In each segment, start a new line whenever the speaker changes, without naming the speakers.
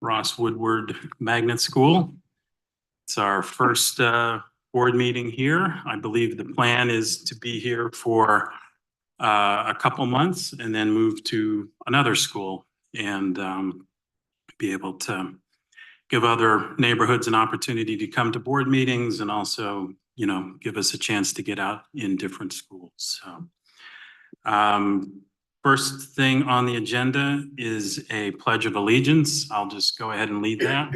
Ross Woodward Magnet School. It's our first board meeting here. I believe the plan is to be here for a couple months and then move to another school and be able to give other neighborhoods an opportunity to come to board meetings and also, you know, give us a chance to get out in different schools. So, first thing on the agenda is a Pledge of Allegiance. I'll just go ahead and lead that.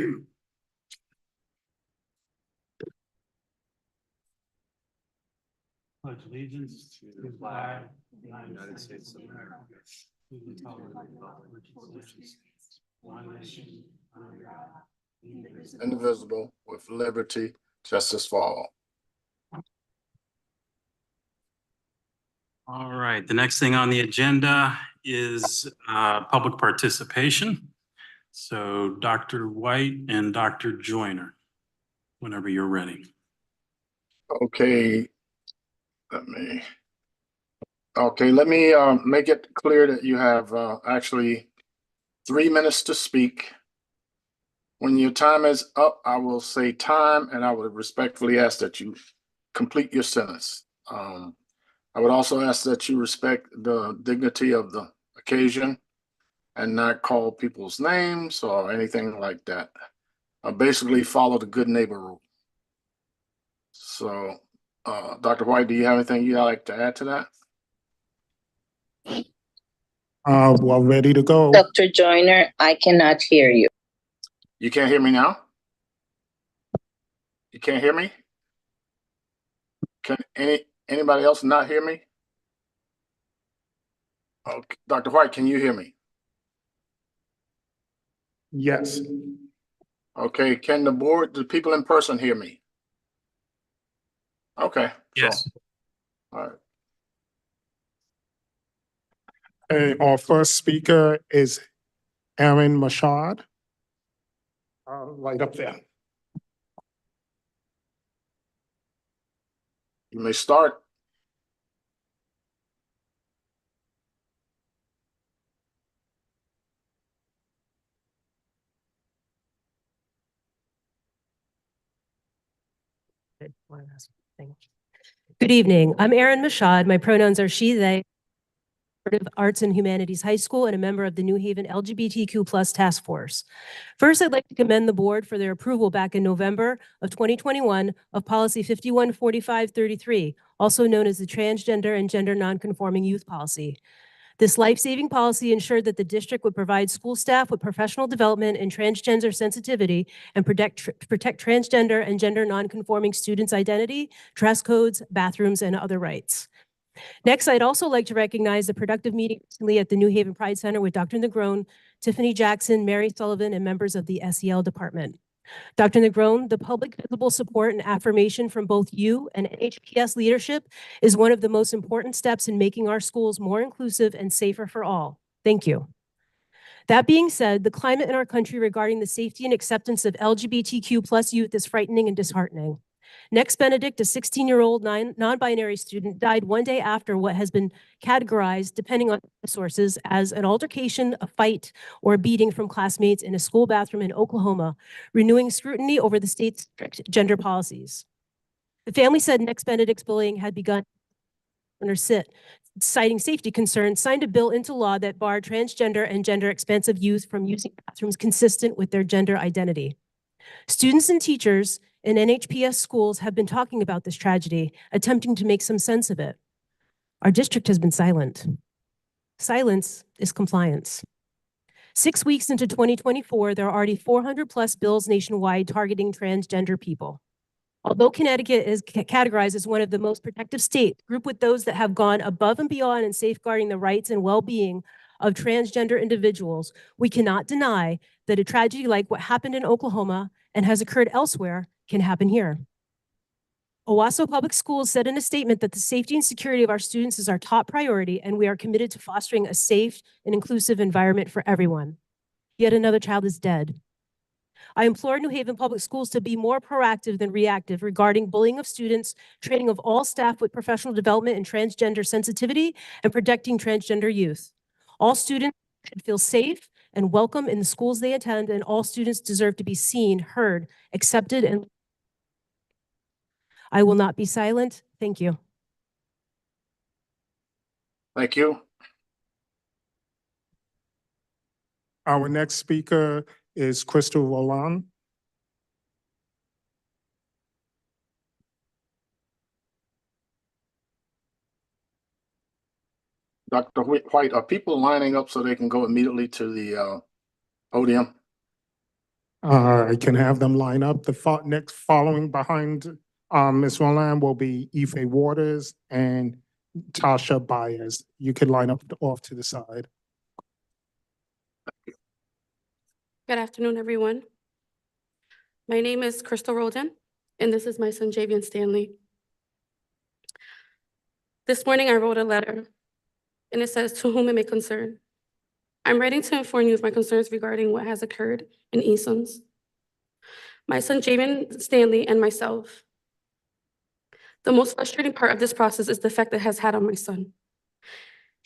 Pledge allegiance to the flag of the United States of America, to the republic which is one nation under God,
indivisible, with liberty, justice for all.
All right, the next thing on the agenda is public participation. So Dr. White and Dr. Joyner, whenever you're ready.
Okay, let me make it clear that you have actually 3 minutes to speak. When your time is up, I will say time, and I would respectfully ask that you complete your sentence. I would also ask that you respect the dignity of the occasion and not call people's names or anything like that. Basically follow the good neighbor rule. So, Dr. White, do you have anything you'd like to add to that?
Well, ready to go.
Dr. Joyner, I cannot hear you.
You can't hear me now? You can't hear me? Can anybody else not hear me? Okay, Dr. White, can you hear me?
Yes.
Okay, can the people in person hear me? Okay.
Yes.
All right.
And our first speaker is Aaron Mashad. Right up there.
You may start.
Good evening. I'm Erin Mashad. My pronouns are she, they. Arts and Humanities High School and a member of the New Haven LGBTQ+ Task Force. First, I'd like to commend the board for their approval back in November of 2021 of Policy 514533, also known as the Transgender and Gender Nonconforming Youth Policy. This life-saving policy ensured that the district would provide school staff with professional development in transgender sensitivity and protect transgender and gender nonconforming students' identity, dress codes, bathrooms, and other rights. Next, I'd also like to recognize the productive meeting recently at the New Haven Pride Center with Dr. Negron, Tiffany Jackson, Mary Sullivan, and members of the SEL department. Dr. Negron, the public visible support and affirmation from both you and NHPS leadership is one of the most important steps in making our schools more inclusive and safer for all. Thank you. That being said, the climate in our country regarding the safety and acceptance of LGBTQ+ youth is frightening and disheartening. Next Benedict, a 16-year-old non-binary student, died one day after what has been categorized, depending on sources, as an altercation, a fight, or a beating from classmates in a school bathroom in Oklahoma, renewing scrutiny over the state's strict gender policies. The family said Next Benedict's bullying had begun under citing safety concerns, signed a bill into law that barred transgender and gender expansive youth from using bathrooms consistent with their gender identity. Students and teachers in NHPS schools have been talking about this tragedy, attempting to make some sense of it. Our district has been silent. Silence is compliance. 6 weeks into 2024, there are already 400+ bills nationwide targeting transgender people. Although Connecticut is categorized as one of the most protective states, grouped with those that have gone above and beyond in safeguarding the rights and well-being of transgender individuals, we cannot deny that a tragedy like what happened in Oklahoma and has occurred elsewhere can happen here. Owasso Public Schools said in a statement that the safety and security of our students is our top priority, and we are committed to fostering a safe and inclusive environment for everyone. Yet another child is dead. I implore New Haven Public Schools to be more proactive than reactive regarding bullying of students, training of all staff with professional development in transgender sensitivity, and protecting transgender youth. All students should feel safe, and welcome in the schools they attend, and all students deserve to be seen, heard, accepted, and I will not be silent. Thank you.
Thank you.
Our next speaker is Crystal Roland.
Dr. White, are people lining up so they can go immediately to the podium?
I can have them line up. The next following behind Ms. Roland will be Ife Waters and Tasha Byers. You can line up off to the side.
Good afternoon, everyone. My name is Crystal Roldan, and this is my son, Javian Stanley. This morning, I wrote a letter, and it says, "To whom it may concern. I'm writing to inform you of my concerns regarding what has occurred in Easons. My son, Javian Stanley, and myself. The most frustrating part of this process is the effect it has had on my son.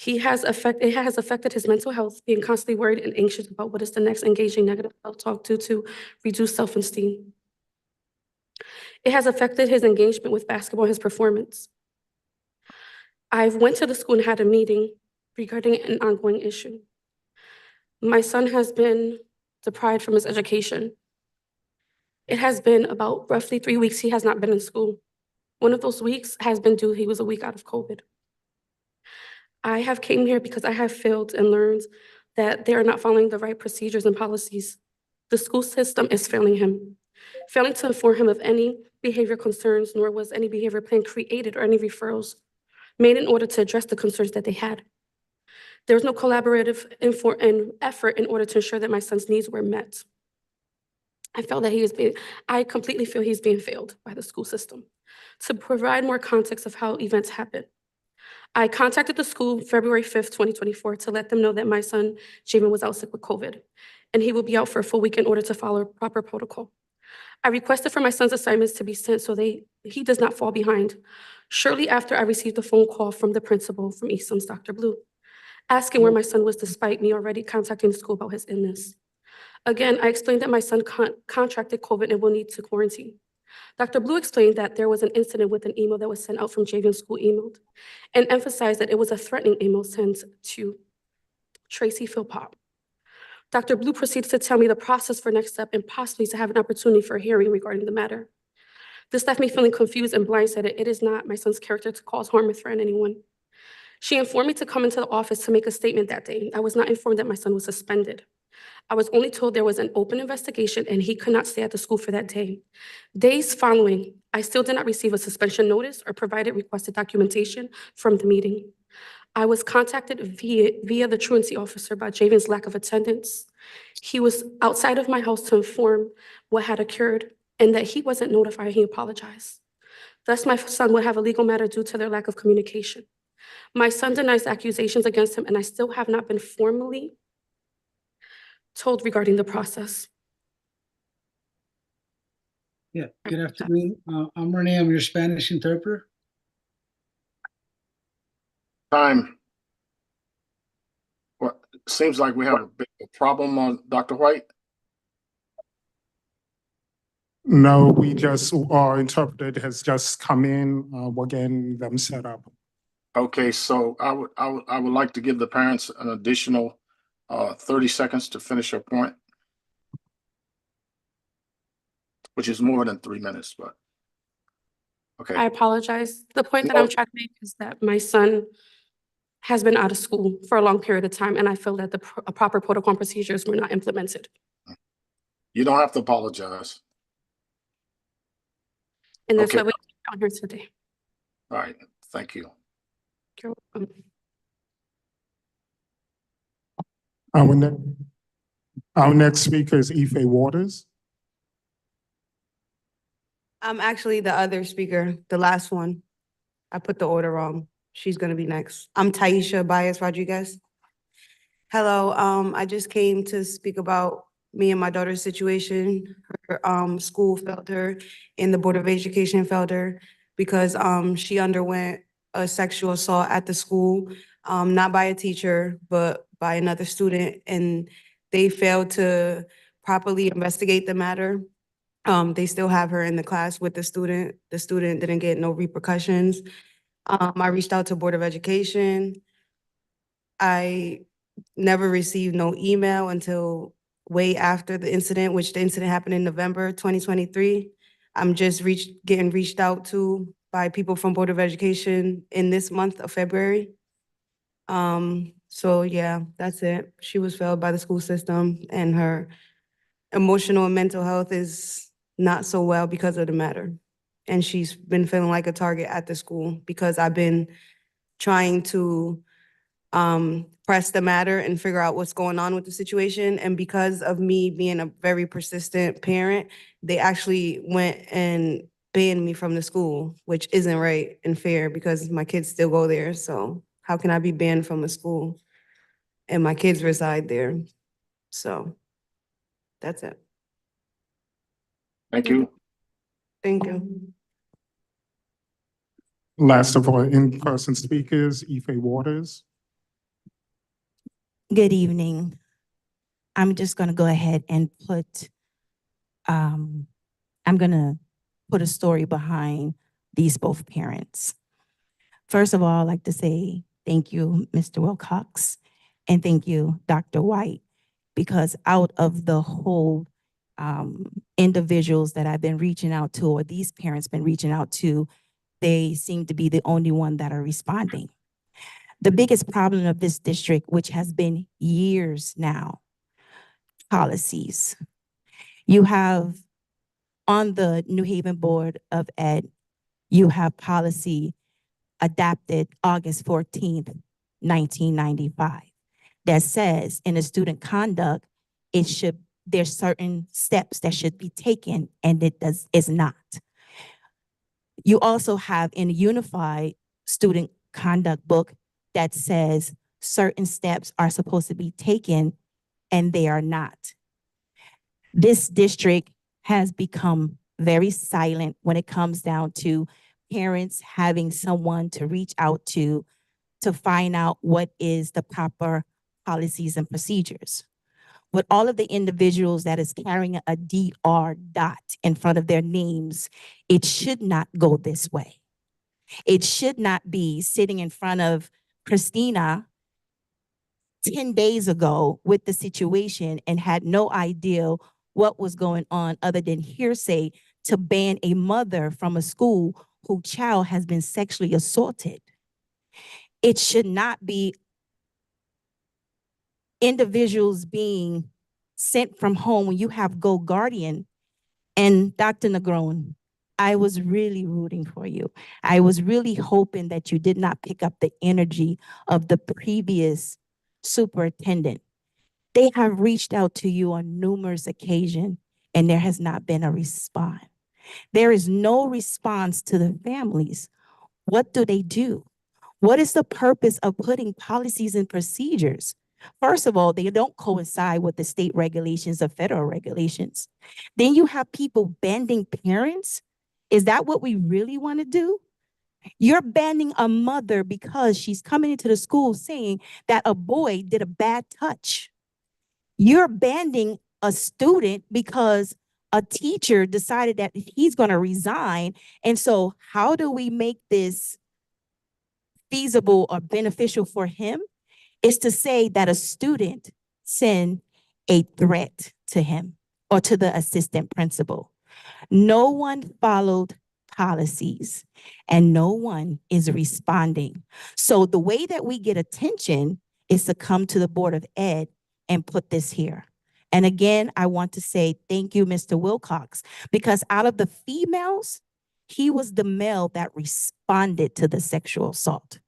It has affected his mental health, being constantly worried and anxious about what is the next engaging negative self-talk due to reduced self-esteem. It has affected his engagement with basketball and his performance. I've went to the school and had a meeting regarding an ongoing issue. My son has been deprived from his education. It has been about roughly 3 weeks he has not been in school. One of those weeks has been due, he was a week out of COVID. I have came here because I have failed and learned that they are not following the right procedures and policies. The school system is failing him, failing to inform him of any behavior concerns, nor was any behavior plan created or any referrals made in order to address the concerns that they had. There was no collaborative effort in order to ensure that my son's needs were met. I completely feel he's being failed by the school system. To provide more context of how events happen, I contacted the school February 5th, 2024 to let them know that my son, Jamin, was out sick with COVID, and he will be out for a full week in order to follow proper protocol. I requested for my son's assignments to be sent so he does not fall behind. Shortly after, I received a phone call from the principal from Easton's, Dr. Blue, asking where my son was despite me already contacting the school about his illness. Again, I explained that my son contracted COVID and will need to quarantine. Dr. Blue explained that there was an incident with an email that was sent out from Javian's school email and emphasized that it was a threatening email sent to Tracy Philpott. Dr. Blue proceeded to tell me the process for next step and possibly to have an opportunity for a hearing regarding the matter. This left me feeling confused and blindsided. It is not my son's character to cause harm or threaten anyone. She informed me to come into the office to make a statement that day. I was not informed that my son was suspended. I was only told there was an open investigation and he could not stay at the school for that day. Days following, I still did not receive a suspension notice or provided requested documentation from the meeting. I was contacted via the truancy officer about Javian's lack of attendance. He was outside of my house to inform what had occurred and that he wasn't notified. He apologized. Thus, my son would have a legal matter due to their lack of communication. My son denies accusations against him, and I still have not been formally told regarding the process.
Yeah, good afternoon. I'm Renee. I'm your Spanish interpreter.
Time. Well, seems like we have a bit of a problem on Dr. White.
No, our interpreter has just come in. We're getting them set up.
Okay, so I would like to give the parents an additional 30 seconds to finish your point, which is more than 3 minutes, but okay.
I apologize. The point that I'm trying to make is that my son has been out of school for a long period of time, and I feel that the proper protocol and procedures were not implemented.
You don't have to apologize.
And that's
Okay.
why we're on here today.
All right, thank you.
You're welcome.
Our next speaker is Ife Waters.
I'm actually the other speaker, the last one. I put the order wrong. She's gonna be next. I'm Taisha Baez Rodriguez. Hello, I just came to speak about me and my daughter's situation. Her school failed her and the Board of Education failed her because she underwent a sexual assault at the school, not by a teacher, but by another student. And They failed to properly investigate the matter. They still have her in the class with the student. The student didn't get no repercussions. I reached out to Board of Education. I never received no email until way after the incident, which the incident happened in November 2023. I'm just getting reached out to by people from Board of Education in this month of February. So yeah, that's it. She was failed by the school system and her emotional and mental health is not so well because of the matter. And she's been feeling like a target at the school because I've been trying to press the matter and figure out what's going on with the situation. And because of me being a very persistent parent, they actually went and banned me from the school, which isn't right and fair because my kids still go there. So how can I be banned from a school and my kids reside there? So that's it.
Thank you.
Thank you.
Last of our in-person speakers, Ife Waters.
Good evening. I'm just going to go ahead and I'm going to put a story behind these both parents. First of all, I'd like to say thank you, Mr. Wilcox, and thank you, Dr. White, because out of the whole individuals that I've been reaching out to, or these parents been reaching out to, they seem to be the only one that are responding. The biggest problem of this district, which has been years now, policies. You have on the New Haven Board of Ed, you have policy adapted August 14th, 1995, that says in a student conduct, there's certain steps that should be taken and is not. You also have in a unified student conduct book that says certain steps are supposed to be taken and they are not. This district has become very silent when it comes down to parents having someone to reach out to find out what is the proper policies and procedures. With all of the individuals that is carrying a DR dot in front of their names, it should not go this way. It should not be sitting in front of Christina 10 days ago with the situation and had no idea what was going on other than hearsay to ban a mother from a school whose child has been sexually assaulted. It should not be individuals being sent from home when you have Go Guardian. And Dr. Negron, I was really rooting for you. I was really hoping that you did not pick up the energy of the previous superintendent. They have reached out to you on numerous occasions and there has not been a response. There is no response to the families. What do? What is the purpose of putting policies and procedures? First of all, they don't coincide with the state regulations or federal regulations. Then you have people banning parents. Is that what we really want to do? You're banning a mother because she's coming into the school saying that a boy did a bad touch. You're banning a student because a teacher decided that he's going to resign. And so how do we make this feasible or beneficial for him? Is to say that a student sent a threat to him or to the assistant principal. No one followed policies and no one is responding. So the way that we get attention is to come to the Board of Ed and put this here. And again, I want to say thank you, Mr. Wilcox, because out of the females, he was the male that responded to the sexual assault.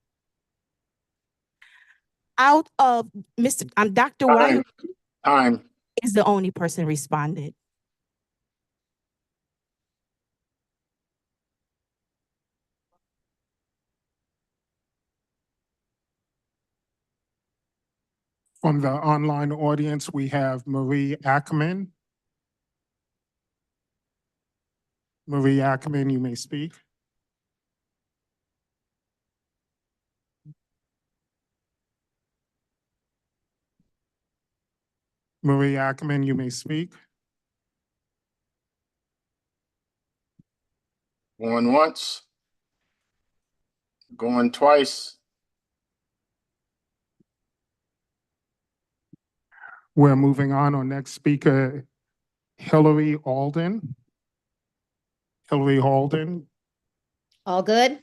Out of Dr. White
Time.
is the only person responded.
From the online audience, we have Marie Ackerman. Marie Ackerman, you may speak. Marie Ackerman, you may speak.
Going once. Going twice.
We're moving on. Our next speaker, Hillary Alden. Hillary Alden,
All good?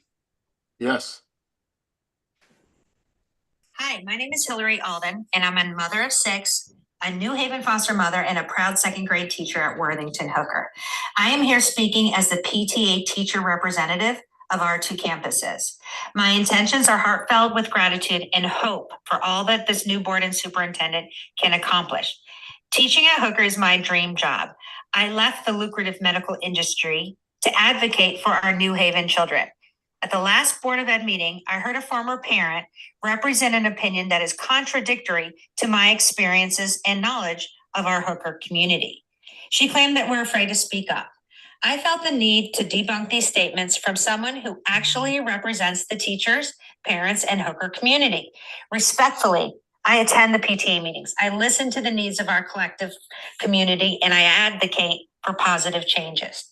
Yes.
Hi, my name is Hillary Alden, and I'm a mother of 6, a New Haven foster mother, and a proud second grade teacher at Worthington Hooker. I am here speaking as the PTA teacher representative of our 2 campuses. My intentions are heartfelt with gratitude and hope for all that this new board and superintendent can accomplish. Teaching at Hooker is my dream job. I left the lucrative medical industry to advocate for our New Haven children. At the last Board of Ed meeting, I heard a former parent represent an opinion that is contradictory to my experiences and knowledge of our Hooker community. She claimed that we're afraid to speak up. I felt the need to debunk these statements from someone who actually represents the teachers, parents, and Hooker community. Respectfully, I attend the PTA meetings. I listen to the needs of our collective community, and I advocate for positive changes.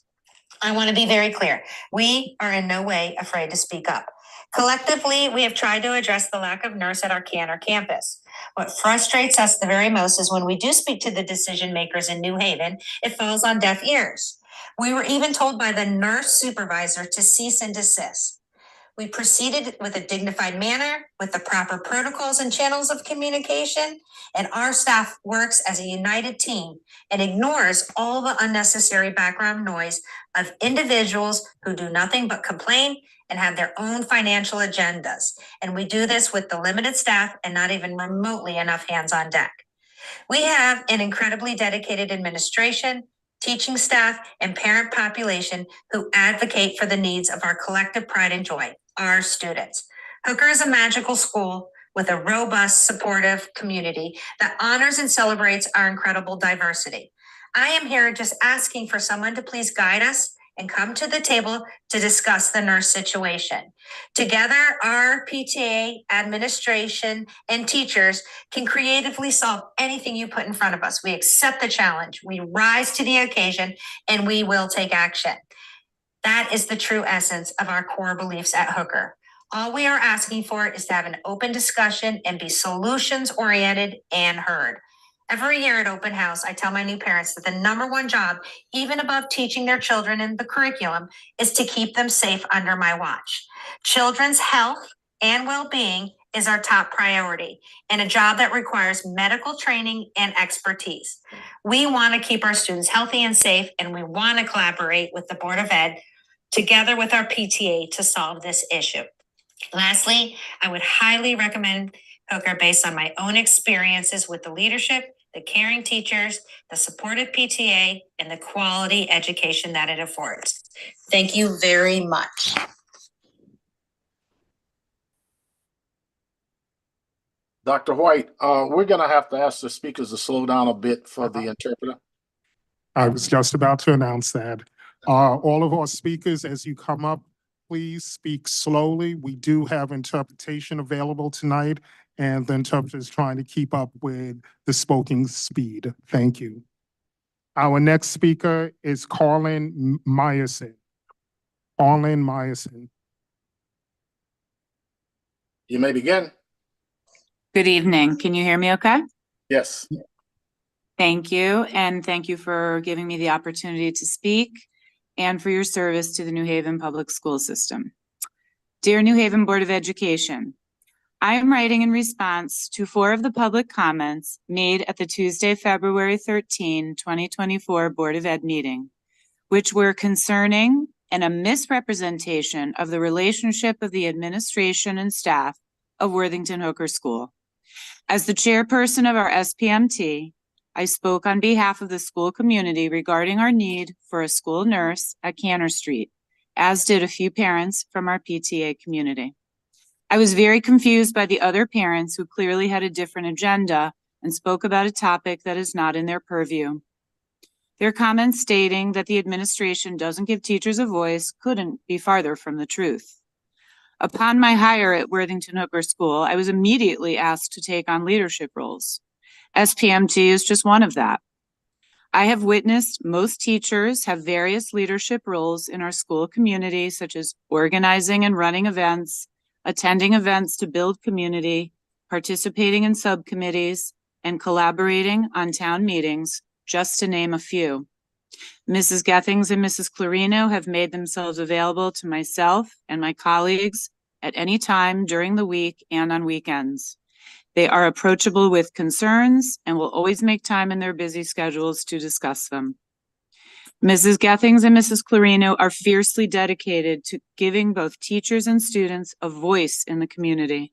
I want to be very clear. We are in no way afraid to speak up. Collectively, we have tried to address the lack of nurse at our Canner campus. What frustrates us the very most is when we do speak to the decision makers in New Haven, it falls on deaf ears. We were even told by the nurse supervisor to cease and desist. We proceeded with a dignified manner, with the proper protocols and channels of communication, and our staff works as a united team and ignores all the unnecessary background noise of individuals who do nothing but complain and have their own financial agendas. And we do this with the limited staff and not even remotely enough hands on deck. We have an incredibly dedicated administration, teaching staff, and parent population who advocate for the needs of our collective pride and joy, our students. Hooker is a magical school with a robust, supportive community that honors and celebrates our incredible diversity. I am here just asking for someone to please guide us and come to the table to discuss the nurse situation. Together, our PTA, administration, and teachers can creatively solve anything you put in front of us. We accept the challenge, we rise to the occasion, and we will take action. That is the true essence of our core beliefs at Hooker. All we are asking for is to have an open discussion and be solutions-oriented and heard. Every year at Open House, I tell my new parents that the number one job, even above teaching their children in the curriculum, is to keep them safe under my watch. Children's health and well-being is our top priority, and a job that requires medical training and expertise. We want to keep our students healthy and safe, and we want to collaborate with the Board of Ed together with our PTA to solve this issue. Lastly, I would highly recommend Hooker based on my own experiences with the leadership, the caring teachers, the supportive PTA, and the quality education that it affords. Thank you very much.
Dr. White, we're gonna have to ask the speakers to slow down a bit for the interpreter.
I was just about to announce that. All of our speakers, as you come up, please speak slowly. We do have interpretation available tonight, and the interpreter is trying to keep up with the spoken speed. Thank you. Our next speaker is Carlin Meyerson. Carlin Meyerson.
You may begin.
Good evening. Can you hear me okay?
Yes.
Thank you. And thank you for giving me the opportunity to speak and for your service to the New Haven Public School System. Dear New Haven Board of Education, I am writing in response to 4 of the public comments made at the Tuesday, February 13, 2024 Board of Ed meeting, which were concerning and a misrepresentation of the relationship of the administration and staff of Worthington Hooker School. As the chairperson of our SPMT, I spoke on behalf of the school community regarding our need for a school nurse at Canner Street, as did a few parents from our PTA community. I was very confused by the other parents who clearly had a different agenda and spoke about a topic that is not in their purview. Their comments stating that the administration doesn't give teachers a voice couldn't be farther from the truth. Upon my hire at Worthington Hooker School, I was immediately asked to take on leadership roles. SPMT is just one of that. I have witnessed most teachers have various leadership roles in our school community, such as organizing and running events, attending events to build community, participating in subcommittees, and collaborating on town meetings, just to name a few. Mrs. Gethings and Mrs. Clarino have made themselves available to myself and my colleagues at any time during the week and on weekends. They are approachable with concerns and will always make time in their busy schedules to discuss them. Mrs. Gethings and Mrs. Clarino are fiercely dedicated to giving both teachers and students a voice in the community.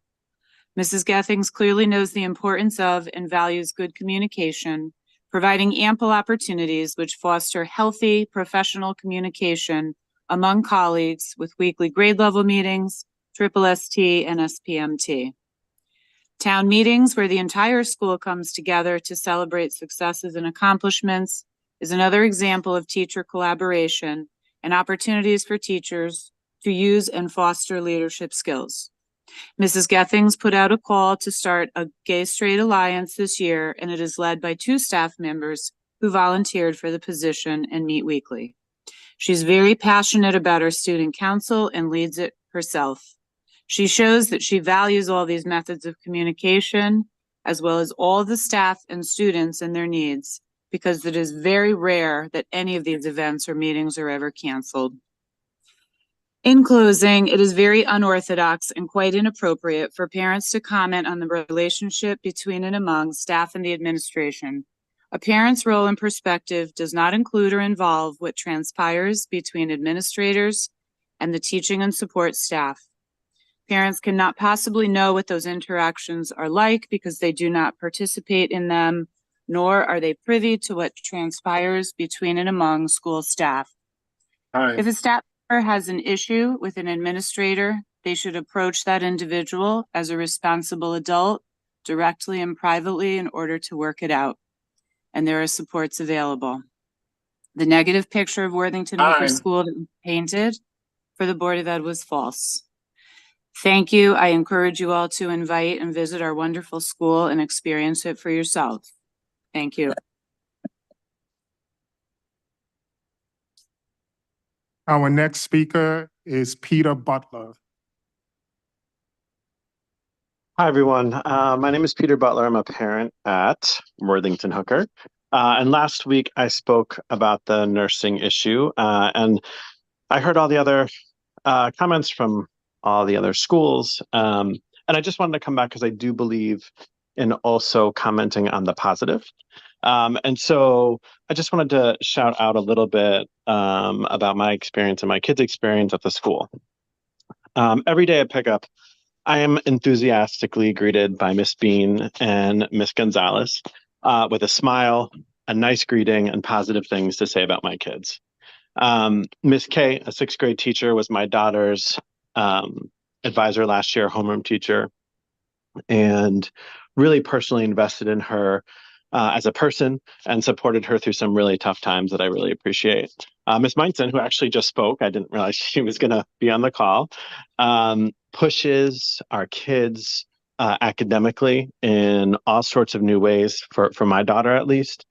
Mrs. Gethings clearly knows the importance of and values good communication, providing ample opportunities which foster healthy professional communication among colleagues with weekly grade level meetings, SSST, and SPMT. Town meetings where the entire school comes together to celebrate successes and accomplishments is another example of teacher collaboration and opportunities for teachers to use and foster leadership skills. Mrs. Gethings put out a call to start a Gay Straight Alliance this year, and it is led by 2 staff members who volunteered for the position and meet weekly. She's very passionate about her student council and leads it herself. She shows that she values all these methods of communication, as well as all the staff and students and their needs, because it is very rare that any of these events or meetings are ever canceled. In closing, it is very unorthodox and quite inappropriate for parents to comment on the relationship between and among staff and the administration. A parent's role and perspective does not include or involve what transpires between administrators and the teaching and support staff. Parents cannot possibly know what those interactions are like because they do not participate in them, nor are they privy to what transpires between and among school staff. If a staff member has an issue with an administrator, they should approach that individual as a responsible adult directly and privately in order to work it out. And there are supports available. The negative picture of Worthington Hooker School that was painted for the Board of Ed was false. Thank you. I encourage you all to invite and visit our wonderful school and experience it for yourself. Thank you.
Our next speaker is Peter Butler.
Hi, everyone. My name is Peter Butler. I'm a parent at Worthington Hooker. And last week I spoke about the nursing issue, and I heard all the other comments from all the other schools. And I just wanted to come back because I do believe in also commenting on the positive. And so I just wanted to shout out a little bit about my experience and my kids' experience at the school. Every day at pickup, I am enthusiastically greeted by Miss Bean and Miss Gonzalez with a smile, a nice greeting, and positive things to say about my kids. Miss K, a 6th grade teacher, was my daughter's advisor last year, homeroom teacher, and really personally invested in her as a person and supported her through some really tough times that I really appreciate. Miss Meinson, who actually just spoke, I didn't realize she was going to be on the call, pushes our kids academically in all sorts of new ways for my daughter, at least.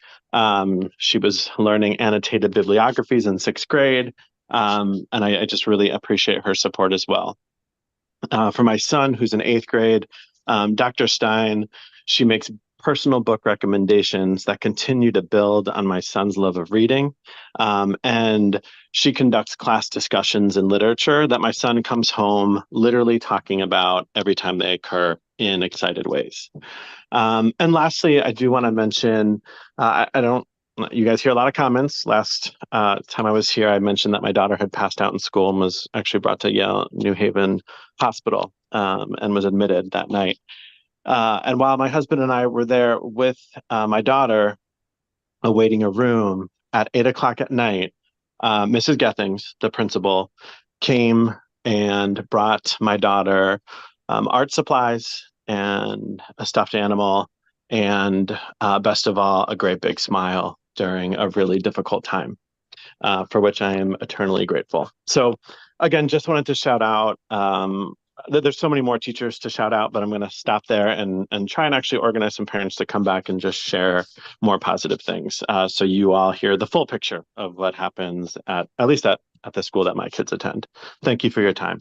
She was learning annotated bibliographies in 6th grade. And I just really appreciate her support as well. For my son, who's in 8th grade, Dr. Stein, she makes personal book recommendations that continue to build on my son's love of reading. And she conducts class discussions in literature that my son comes home literally talking about every time they occur in excited ways. And lastly, I do want to mention, you guys hear a lot of comments. Last time I was here, I mentioned that my daughter had passed out in school and was actually brought to Yale New Haven Hospital and was admitted that night. And while my husband and I were there with my daughter awaiting a room at 8 o'clock at night, Mrs. Gethings, the principal, came and brought my daughter art supplies and a stuffed animal, and best of all, a great big smile during a really difficult time, for which I am eternally grateful. So again, just wanted to shout out there's so many more teachers to shout out, but I'm going to stop there and try and actually organize some parents to come back and just share more positive things. So you all hear the full picture of what happens at least at the school that my kids attend. Thank you for your time.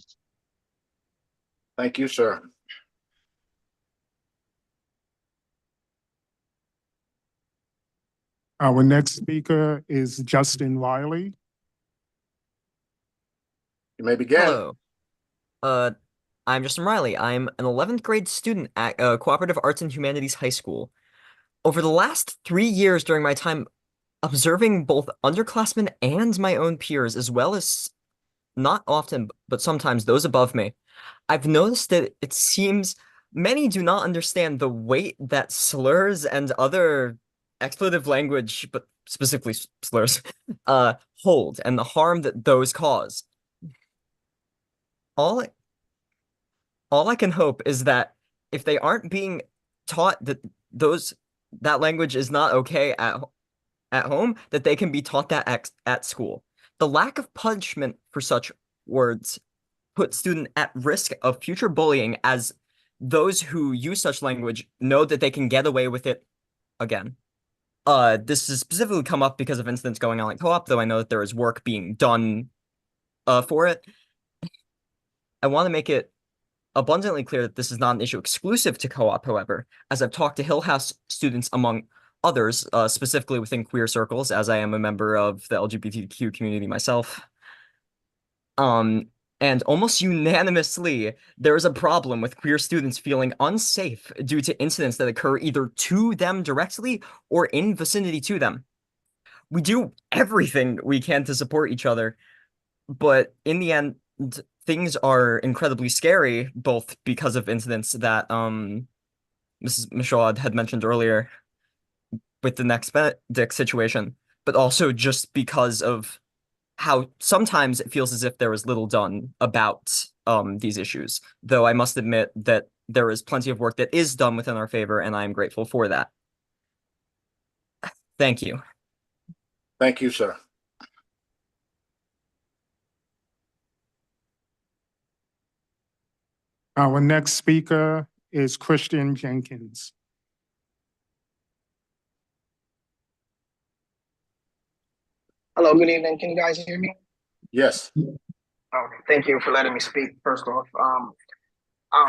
Thank you, sir.
Our next speaker is Justin Riley.
You may begin.
Hello. I'm Justin Riley. I'm an 11th grade student at Cooperative Arts and Humanities High School. Over the last 3 years during my time observing both underclassmen and my own peers, as well as not often, but sometimes those above me, I've noticed that it seems many do not understand the weight that slurs and other expletive language, but specifically slurs, hold and the harm that those cause. All I can hope is that if they aren't being taught that that language is not okay at home, that they can be taught that at school. The lack of punishment for such words put students at risk of future bullying, as those who use such language know that they can get away with it again. This has specifically come up because of incidents going on at co-op, though I know that there is work being done for it. I want to make it abundantly clear that this is not an issue exclusive to co-op, however, as I've talked to Hill House students among others, specifically within queer circles, as I am a member of the LGBTQ community myself. And almost unanimously, there is a problem with queer students feeling unsafe due to incidents that occur either to them directly or in vicinity to them. We do everything we can to support each other, but in the end, things are incredibly scary, both because of incidents that Mrs. Michaud had mentioned earlier with the Next Benedict situation, but also just because of how sometimes it feels as if there was little done about these issues, though I must admit that there is plenty of work that is done within our favor, and I am grateful for that. Thank you.
Thank you, sir.
Our next speaker is Christian Jenkins.
Hello, good evening. Can you guys hear me?
Yes.
Thank you for letting me speak, first off.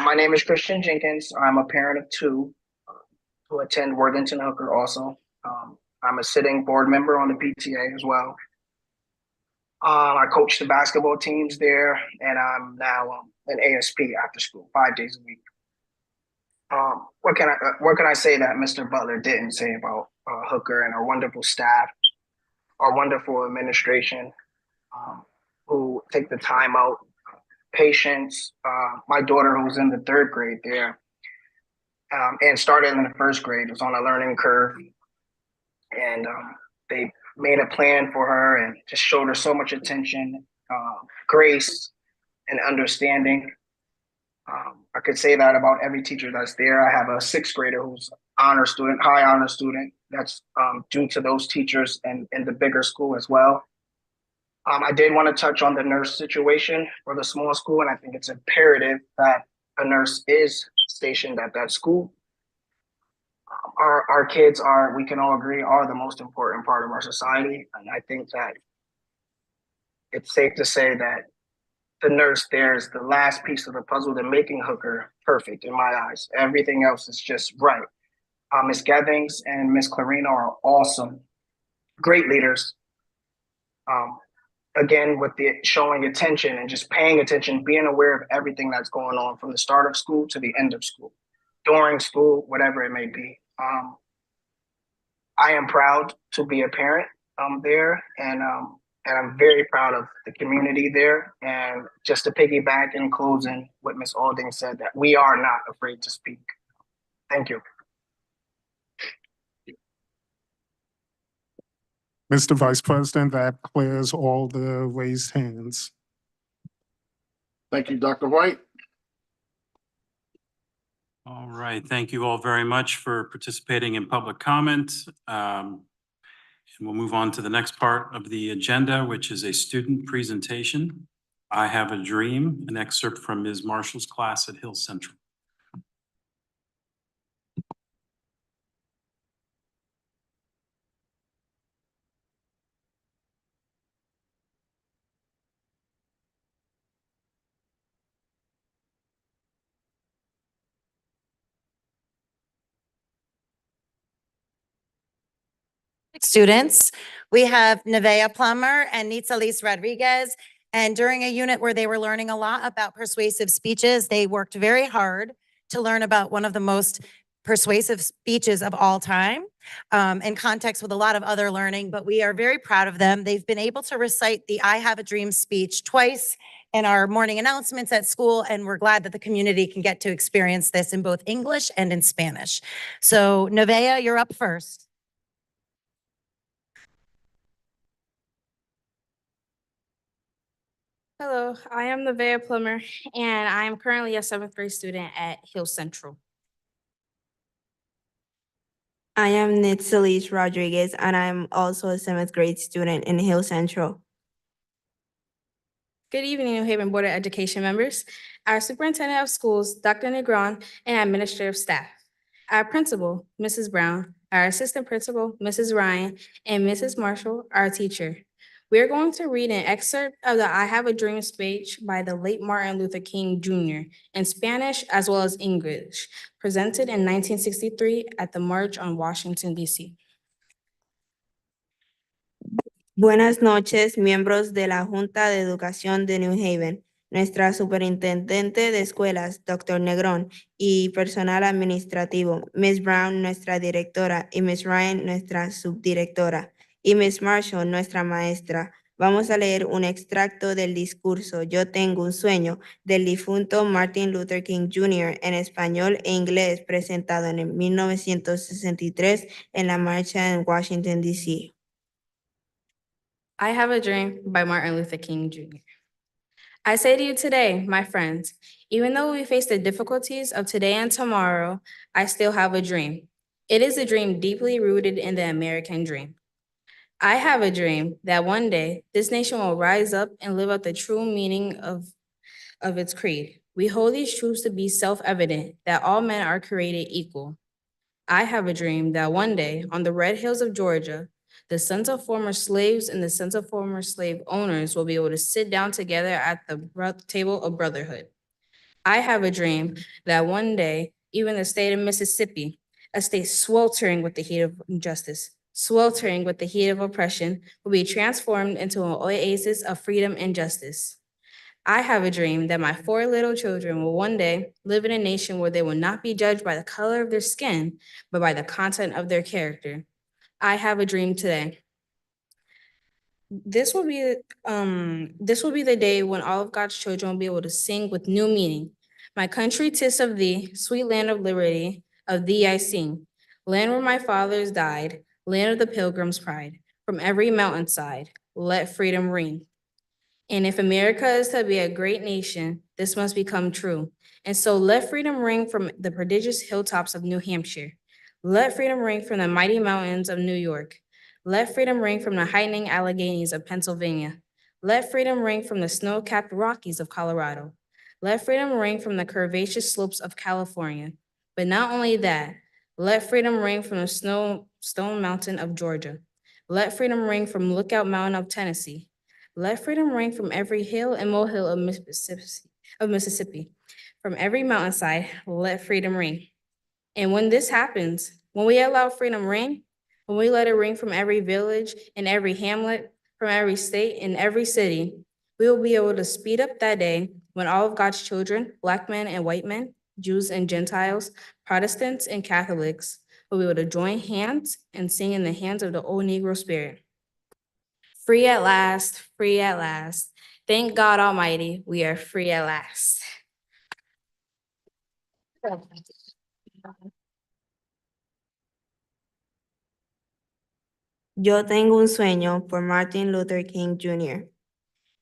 My name is Christian Jenkins. I'm a parent of two who attend Worthington Hooker also. I'm a sitting board member on the PTA as well. I coach the basketball teams there, and I'm now an ASP after school, 5 days a week. What can I say that Mr. Butler didn't say about Hooker and our wonderful staff, our wonderful administration, who take the time out, patience. My daughter, who's in the 3rd grade there, and started in the 1st grade, was on a learning curve, and they made a plan for her and just showed her so much attention, grace, and understanding. I could say that about every teacher that's there. I have a 6th grader who's honor student, high honor student. That's due to those teachers and in the bigger school as well. I did want to touch on the nurse situation for the small school, and I think it's imperative that a nurse is stationed at that school. Our kids are, we can all agree, are the most important part of our society. And I think that it's safe to say that the nurse there is the last piece of the puzzle to making Hooker perfect in my eyes. Everything else is just right. Ms. Gethings and Ms. Clarino are awesome, great leaders. Again, with the showing attention and just paying attention, being aware of everything that's going on from the start of school to the end of school, during school, whatever it may be. I am proud to be a parent there, and I'm very proud of the community there. And just to piggyback in closing what Ms. Alding said, that we are not afraid to speak. Thank you.
Mr. Vice President, that clears all the raised hands.
Thank you, Dr. White.
All right, thank you all very much for participating in public comment. And we'll move on to the next part of the agenda, which is a student presentation. I Have a Dream, an excerpt from Ms. Marshall's class at Hill Central.
Students, we have Nevaeh Plummer and Nitzalis Rodriguez. And during a unit where they were learning a lot about persuasive speeches, they worked very hard to learn about one of the most persuasive speeches of all time, in context with a lot of other learning, but we are very proud of them. They've been able to recite the I Have a Dream speech twice in our morning announcements at school, and we're glad that the community can get to experience this in both English and in Spanish. So Nevaeh, you're up first.
Hello, I am Nevaeh Plummer, and I am currently a 7th grade student at Hill Central.
I am Nitzalis Rodriguez, and I'm also a 7th grade student in Hill Central.
Good evening, New Haven Board of Education members, our Superintendent of Schools, Dr. Negron, and administrative staff, our principal, Mrs. Brown, our assistant principal, Mrs. Ryan, and Mrs. Marshall, our teacher. We are going to read an excerpt of the I Have a Dream speech by the late Martin Luther King Jr. in Spanish as well as English, presented in 1963 at the March on Washington, D.C.
Buenas noches, miembros de la Junta de Educación de New Haven, nuestra superintendente de escuelas, Dr. Negrón, y personal administrativo, Ms. Brown, nuestra directora, y Ms. Ryan, nuestra subdirectora, y Ms. Marshall, nuestra maestra. Vamos a leer un extracto del discurso Yo tengo un sueño del difunto Martin Luther King Jr. en español e inglés presentado en 1963 en la marcha en Washington, D.C.
I Have a Dream by Martin Luther King Jr. I say to you today, my friends, even though we face the difficulties of today and tomorrow, I still have a dream. It is a dream deeply rooted in the American dream. I have a dream that one day this nation will rise up and live out the true meaning of its creed. We hold these truths to be self-evident, that all men are created equal. I have a dream that one day on the red hills of Georgia, the sons of former slaves and the sons of former slave owners will be able to sit down together at the table of brotherhood. I have a dream that one day, even the state of Mississippi, a state sweltering with the heat of injustice, sweltering with the heat of oppression, will be transformed into an oasis of freedom and justice. I have a dream that my 4 little children will one day live in a nation where they will not be judged by the color of their skin, but by the content of their character. I have a dream today. This will be the day when all of God's children will be able to sing with new meaning. My country, 'tis of thee, sweet land of liberty, of thee I sing. Land where my fathers died, land of the pilgrim's pride. From every mountainside, let freedom ring. And if America is to be a great nation, this must become true. And so let freedom ring from the prodigious hilltops of New Hampshire. Let freedom ring from the mighty mountains of New York. Let freedom ring from the heightening Alleghenies of Pennsylvania. Let freedom ring from the snow-capped Rockies of Colorado. Let freedom ring from the curvaceous slopes of California. But not only that, let freedom ring from the Stone Mountain of Georgia. Let freedom ring from Lookout Mountain of Tennessee. Let freedom ring from every hill and molehill of Mississippi. From every mountainside, let freedom ring. And when this happens, when we allow freedom ring, when we let it ring from every village and every hamlet, from every state and every city, we will be able to speed up that day when all of God's children, Black men and white men, Jews and Gentiles, Protestants and Catholics, will be able to join hands and sing in the hands of the old Negro spirit. Free at last, free at last. Thank God Almighty, we are free at last.
Yo tengo un sueño por Martin Luther King Jr.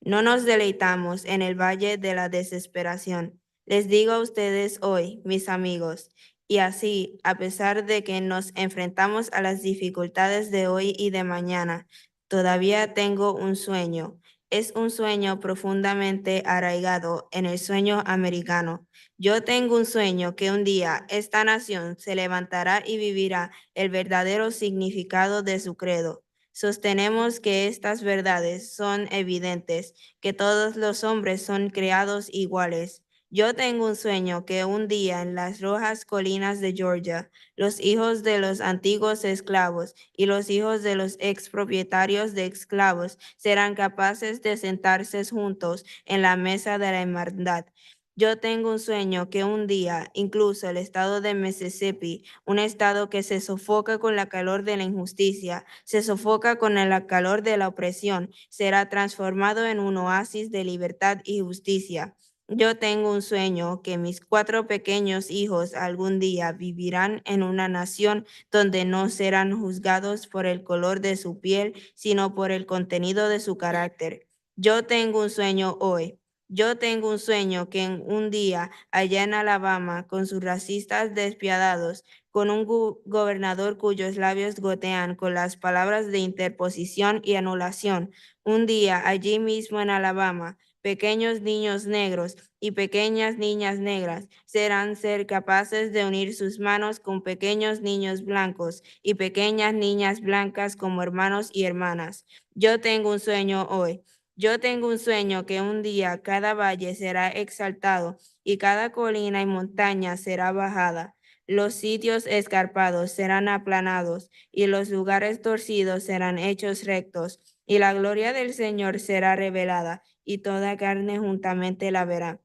No nos deleitamos en el valle de la desesperación. Les digo a ustedes hoy, mis amigos, y así, a pesar de que nos enfrentamos a las dificultades de hoy y de mañana, todavía tengo un sueño. es un sueño profundamente arraigado en el sueño americano. Yo tengo un sueño que un día esta nación se levantará y vivirá el verdadero significado de su credo. Sostenemos que estas verdades son evidentes, que todos los hombres son creados iguales. Yo tengo un sueño que un día en las rojas colinas de Georgia, los hijos de los antiguos esclavos y los hijos de los expropietarios de esclavos serán capaces de sentarse juntos en la mesa de la hermandad. Yo tengo un sueño que un día, incluso el estado de Mississippi, un estado que se sofoca con la calor de la injusticia, se sofoca con el calor de la opresión, será transformado en un oasis de libertad y justicia. Yo tengo un sueño que mis 4 pequeños hijos algún día vivirán en una nación donde no serán juzgados por el color de su piel, sino por el contenido de su carácter. Yo tengo un sueño hoy. Yo tengo un sueño que en un día allá en Alabama, con sus racistas despiadados, con un gobernador cuyos labios gotean con las palabras de interposición y anulación, un día allí mismo en Alabama, pequeños niños negros y pequeñas niñas negras serán ser capaces de unir sus manos con pequeños niños blancos y pequeñas niñas blancas como hermanos y hermanas. Yo tengo un sueño hoy. Yo tengo un sueño que un día cada valle será exaltado y cada colina y montaña será bajada. Los sitios escarpados serán aplanados y los lugares torcidos serán hechos rectos, y la gloria del Señor será revelada, y toda carne juntamente la verá.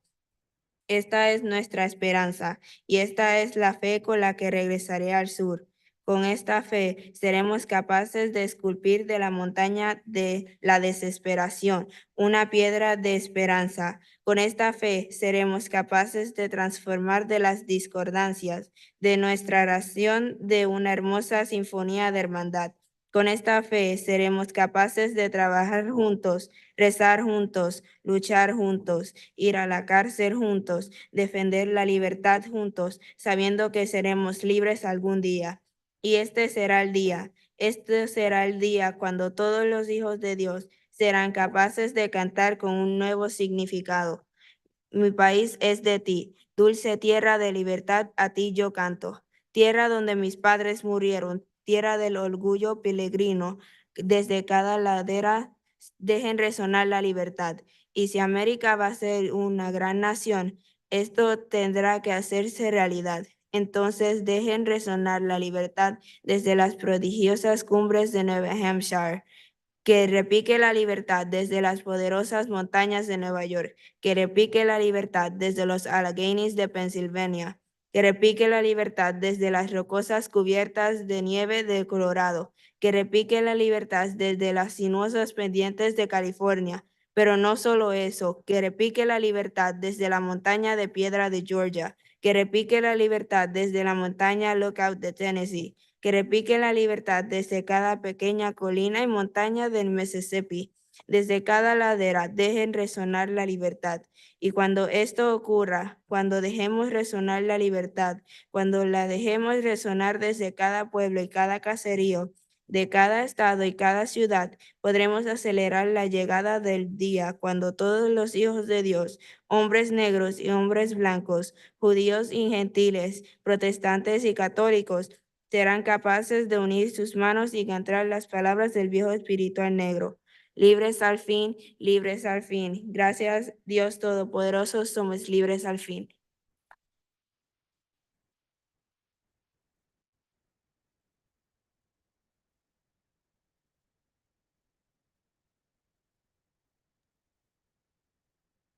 Esta es nuestra esperanza, y esta es la fe con la que regresaré al sur. Con esta fe seremos capaces de esculpir de la montaña de la desesperación una piedra de esperanza. Con esta fe seremos capaces de transformar de las discordancias de nuestra oración de una hermosa sinfonía de hermandad. Con esta fe seremos capaces de trabajar juntos, rezar juntos, luchar juntos, ir a la cárcel juntos, defender la libertad juntos, sabiendo que seremos libres algún día. Y este será el día cuando todos los hijos de Dios serán capaces de cantar con un nuevo significado. Mi país es de ti, dulce tierra de libertad, a ti yo canto. Tierra donde mis padres murieron, tierra del orgullo peregrino, desde cada ladera dejen resonar la libertad. Y si América va a ser una gran nación, esto tendrá que hacerse realidad. Entonces dejen resonar la libertad desde las prodigiosas cumbres de Nueva Hampshire. Que repique la libertad desde las poderosas montañas de Nueva York. Que repique la libertad desde los Alleghenies de Pensilvania. Que repique la libertad desde las rocosas cubiertas de nieve de Colorado. Que repique la libertad desde las sinuosas pendientes de California. Pero no solo eso, que repique la libertad desde la montaña de piedra de Georgia. Que repique la libertad desde la montaña Lookout de Tennessee. Que repique la libertad desde cada pequeña colina y montaña del Mississippi. Desde cada ladera dejen resonar la libertad. Y cuando esto ocurra, cuando dejemos resonar la libertad, cuando la dejemos resonar desde cada pueblo y cada caserío, de cada estado y cada ciudad, podremos acelerar la llegada del día cuando todos los hijos de Dios, hombres negros y hombres blancos, judíos y gentiles, protestantes y católicos, serán capaces de unir sus manos y cantar las palabras del viejo espiritual negro. Libres al fin, libres al fin. Gracias, Dios Todopoderoso, somos libres al fin.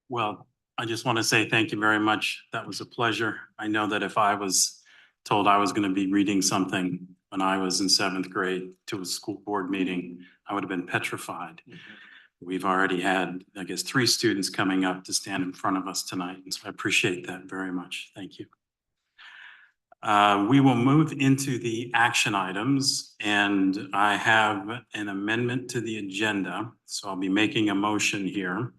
Well, I just want to say thank you very much. That was a pleasure. I know that if I was told I was going to be reading something when I was in 7th grade to a school board meeting, I would have been petrified. We've already had, I guess, 3 students coming up to stand in front of us tonight, and so I appreciate that very much. Thank you. We will move into the action items, and I have an amendment to the agenda, so I'll be making a motion here.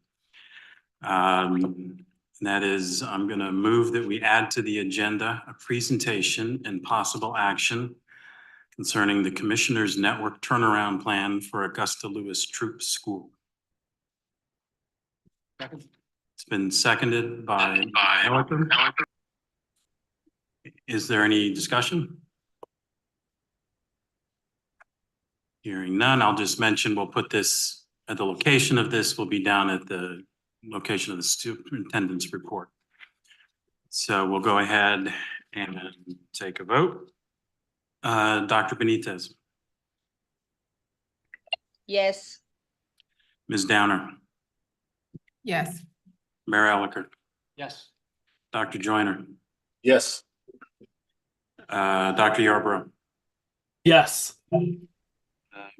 That is, I'm going to move that we add to the agenda a presentation and possible action concerning the Commissioner's Network Turnaround Plan for Augusta Lewis Troop School. It's been seconded by Elicker. Is there any discussion? Hearing none, I'll just mention, we'll put this, at the location of this will be down at the location of the superintendent's report. So we'll go ahead and take a vote. Dr. Benitez,
Yes.
Ms. Downer,
Yes.
Mayor Elicker,
Yes.
Dr. Joyner,
Yes.
Dr. Yarborough,
Yes.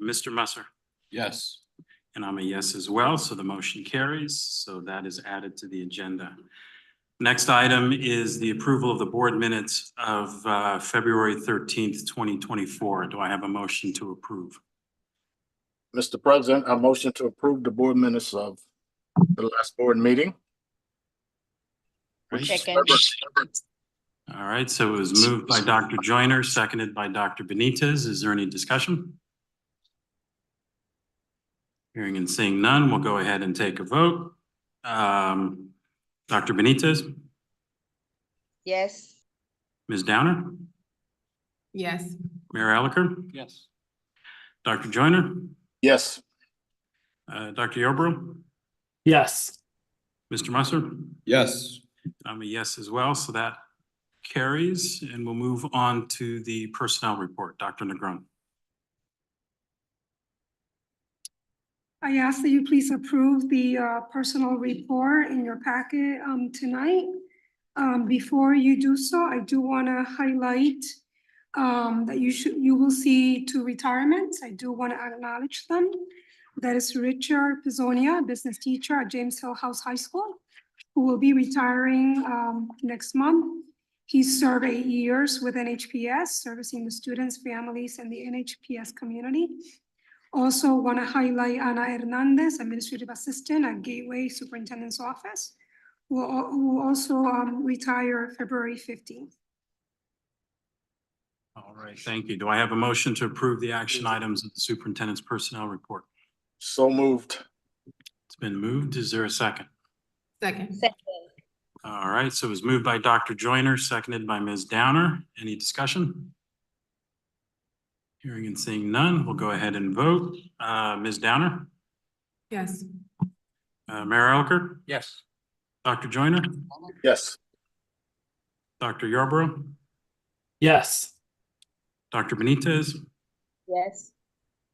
Mr. Musser,
Yes.
and I'm a yes as well, so the motion carries. So that is added to the agenda. Next item is the approval of the board minutes of February 13th, 2024. Do I have a motion to approve?
Mr. President, I motion to approve the board minutes of the last board meeting.
Second.
All right, so it was moved by Dr. Joyner, seconded by Dr. Benitez. Is there any discussion? Hearing and seeing none, we'll go ahead and take a vote. Dr. Benitez,
Yes.
Ms. Downer,
Yes.
Mayor Elicker,
Yes.
Dr. Joyner,
Yes.
Dr. Yarborough,
Yes.
Mr. Musser.
Yes.
I'm a yes as well, so that carries, and we'll move on to the personnel report. Dr. Negron.
I ask that you please approve the personal report in your packet tonight. Before you do so, I do want to highlight that you will see 2 retirements. I do want to acknowledge them. That is Richard Pizzonia, business teacher at James Hill House High School, who will be retiring next month. He served 8 years with NHPS, servicing the students, families, and the NHPS community. Also want to highlight Ana Hernandez, administrative assistant at Gateway Superintendent's Office, who also retire February 15th.
All right, thank you. Do I have a motion to approve the action items of the superintendent's personnel report?
So moved.
It's been moved. Is there a second?
Second.
Second.
All right, so it was moved by Dr. Joyner, seconded by Ms. Downer. Any discussion? Hearing and seeing none, we'll go ahead and vote. Ms. Downer,
Yes.
Mayor Elicker,
Yes.
Dr. Joyner,
Yes.
Dr. Yarborough,
Yes.
Dr. Benitez,
Yes.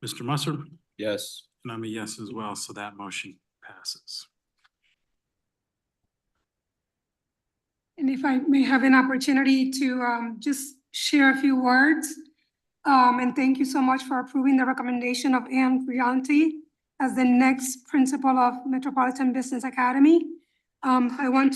Mr. Musser,
Yes.
and I'm a yes as well, so that motion passes.
And if I may have an opportunity to just share a few words. And thank you so much for approving the recommendation of Anne Brianti as the next principal of Metropolitan Business Academy. I want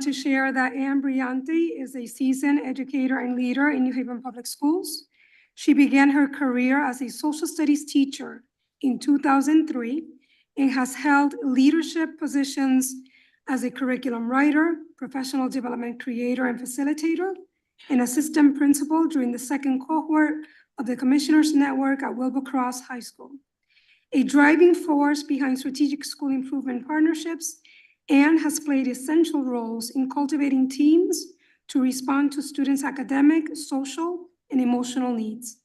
to share that Anne Brianti is a seasoned educator and leader in New Haven Public Schools. She began her career as a social studies teacher in 2003 and has held leadership positions as a curriculum writer, professional development creator and facilitator, and assistant principal during the 2nd cohort of the Commissioners Network at Wilbur Cross High School. A driving force behind strategic school improvement partnerships, Anne has played essential roles in cultivating teams to respond to students' academic, social, and emotional needs.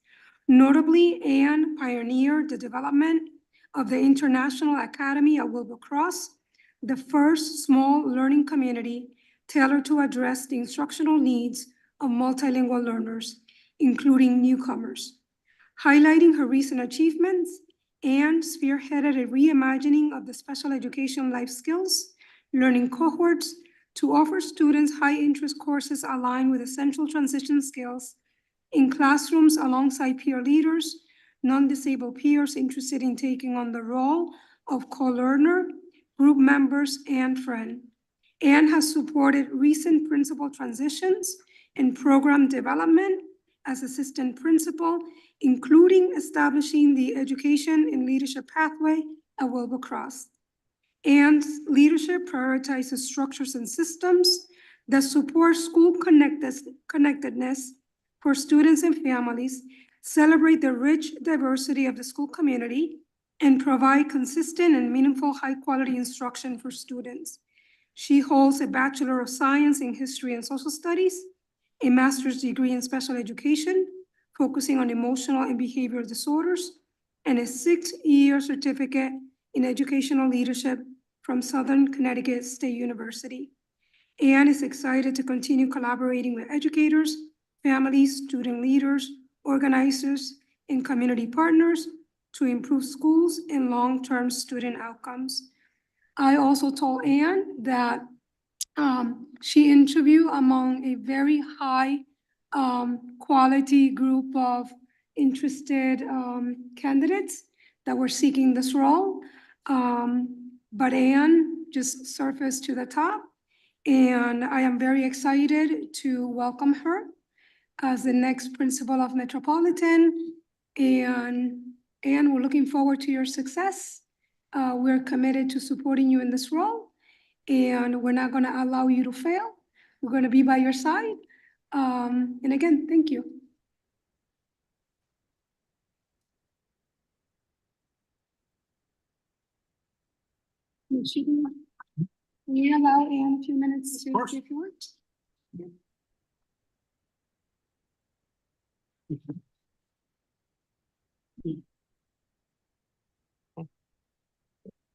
Notably, Anne pioneered the development of the International Academy at Wilbur Cross, the first small learning community tailored to address the instructional needs of multilingual learners, including newcomers. Highlighting her recent achievements, Anne spearheaded a reimagining of the special education life skills learning cohorts to offer students high-interest courses aligned with essential transition skills in classrooms alongside peer leaders, non-disabled peers interested in taking on the role of co-learner, group members, and friend. Anne has supported recent principal transitions and program development as assistant principal, including establishing the Education and Leadership Pathway at Wilbur Cross. Anne's leadership prioritizes structures and systems that support connectedness for students and families, celebrate the rich diversity of the school community, and provide consistent and meaningful high-quality instruction for students. She holds a Bachelor of Science in History and Social Studies, a master's degree in special education, focusing on emotional and behavioral disorders, and a 6-year certificate in educational leadership from Southern Connecticut State University. Anne is excited to continue collaborating with educators, families, student leaders, organizers, and community partners to improve schools and long-term student outcomes. I also told Anne that she interviewed among a very high quality group of interested candidates that were seeking this role. But Anne just surfaced to the top, and I am very excited to welcome her as the next principal of Metropolitan. And we're looking forward to your success. We're committed to supporting you in this role, and we're not gonna allow you to fail. We're gonna be by your side. And again, thank you. Can we allow Anne a few minutes to give you words?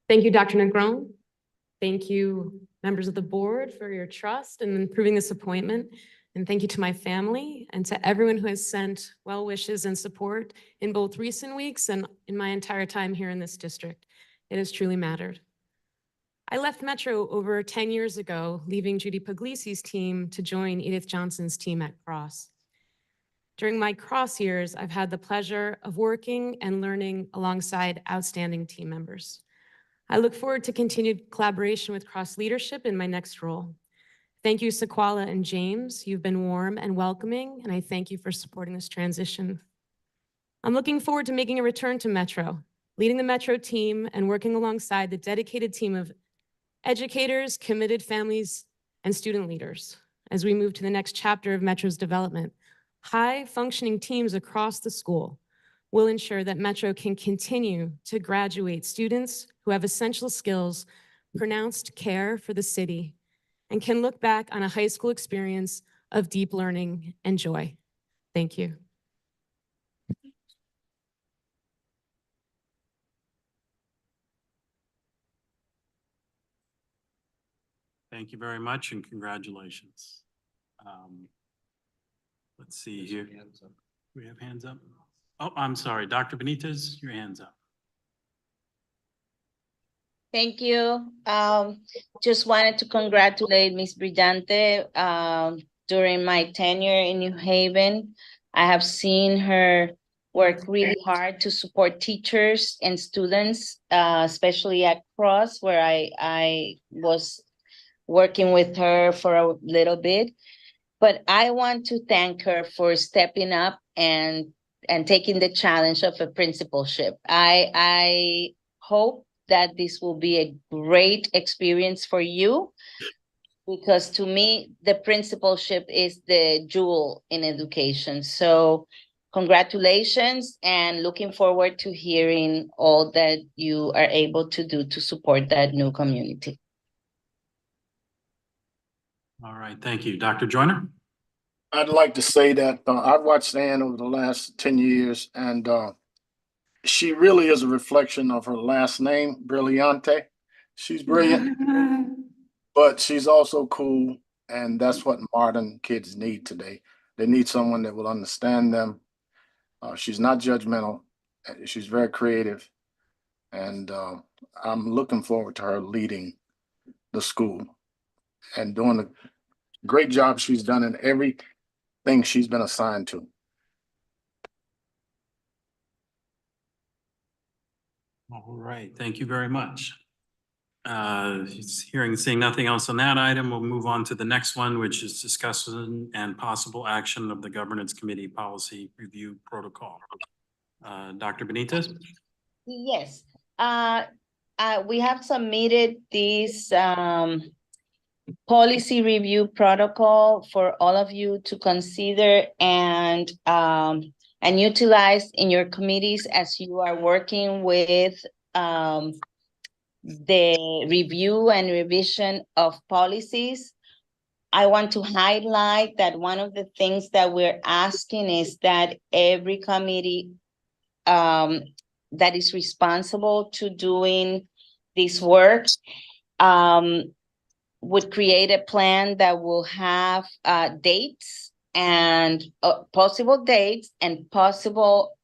Thank you, Dr. Negron. Thank you, members of the board, for your trust in approving this appointment. And thank you to my family and to everyone who has sent well wishes and support in both recent weeks and in my entire time here in this district. It has truly mattered. I left Metro over 10 years ago, leaving Judy Puglisi's team to join Edith Johnson's team at Cross. During my Cross years, I've had the pleasure of working and learning alongside outstanding team members. I look forward to continued collaboration with Cross leadership in my next role. Thank you, Sequala and James. You've been warm and welcoming, and I thank you for supporting this transition. I'm looking forward to making a return to Metro, leading the Metro team and working alongside the dedicated team of educators, committed families, and student leaders as we move to the next chapter of Metro's development. High-functioning teams across the school will ensure that Metro can continue to graduate students who have essential skills, pronounced care for the city, and can look back on a high school experience of deep learning and joy. Thank you.
Thank you very much and congratulations. Let's see here. We have hands up. Oh, I'm sorry, Dr. Benitez, your hand's up.
Thank you. Just wanted to congratulate Ms. Brillante. During my tenure in New Haven, I have seen her work really hard to support teachers and students, especially at Cross, where I was working with her for a little bit. But I want to thank her for stepping up and taking the challenge of a principalship. I hope that this will be a great experience for you, because to me, the principalship is the jewel in education. So congratulations, and looking forward to hearing all that you are able to do to support that new community.
All right, thank you. Dr. Joyner?
I'd like to say that I've watched Anne over the last 10 years, and she really is a reflection of her last name, Brillante. She's brilliant, but she's also cool, and that's what modern kids need today. They need someone that will understand them. She's not judgmental. She's very creative, and I'm looking forward to her leading the school and doing the great job she's done in everything she's been assigned to.
All right, thank you very much. Seeing nothing else on that item, we'll move on to the next one, which is discussion and possible action of the Governance Committee Policy Review Protocol. Dr. Benitez?
Yes, we have submitted this policy review protocol for all of you to consider and utilize in your committees as you are working with the review and revision of policies. I want to highlight that one of the things that we're asking is that every committee that is responsible to doing this work would create a plan that will have dates and possible dates and possible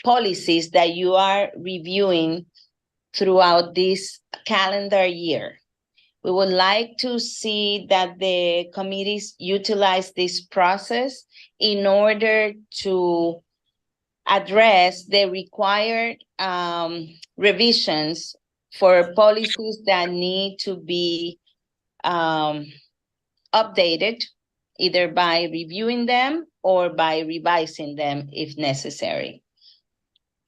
policies that you are reviewing throughout this calendar year. We would like to see that the committees utilize this process in order to address the required revisions for policies that need to be updated, either by reviewing them or by revising them if necessary.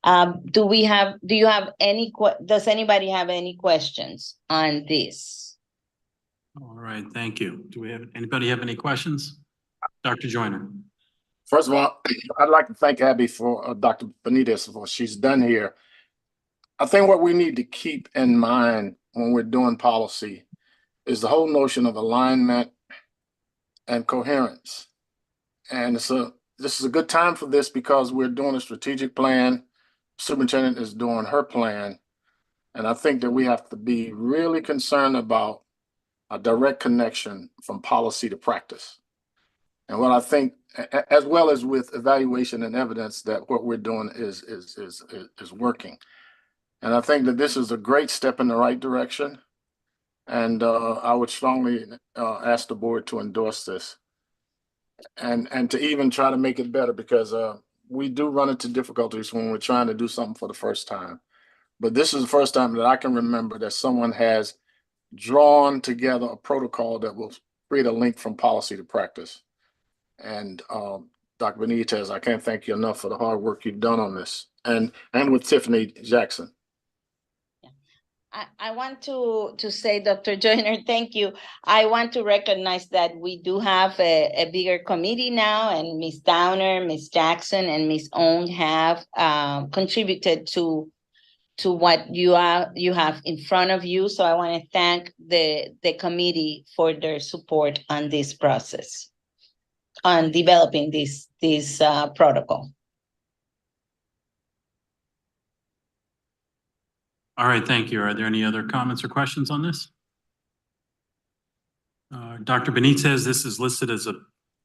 Does anybody have any questions on this?
All right, thank you. Anybody have any questions? Dr. Joyner.
First of all, I'd like to thank Abby for Dr. Benitez for what she's done here. I think what we need to keep in mind when we're doing policy is the whole notion of alignment and coherence. And this is a good time for this because we're doing a strategic plan. Superintendent is doing her plan. And I think that we have to be really concerned about a direct connection from policy to practice. And what I think, as well as with evaluation and evidence, that what we're doing is working. And I think that this is a great step in the right direction. And I would strongly ask the board to endorse this and to even try to make it better, because we do run into difficulties when we're trying to do something for the first time. But this is the first time that I can remember that someone has drawn together a protocol that will create a link from policy to practice. And Dr. Benitez, I can't thank you enough for the hard work you've done on this, and with Tiffany Jackson.
I want to say, Dr. Joyner, thank you. I want to recognize that we do have a bigger committee now, and Ms. Downer, Ms. Jackson, and Ms. Ong have contributed to what you have in front of you. So I want to thank the committee for their support on this process, on developing this protocol.
All right, thank you. Are there any other comments or questions on this? Dr. Benitez, this is listed as a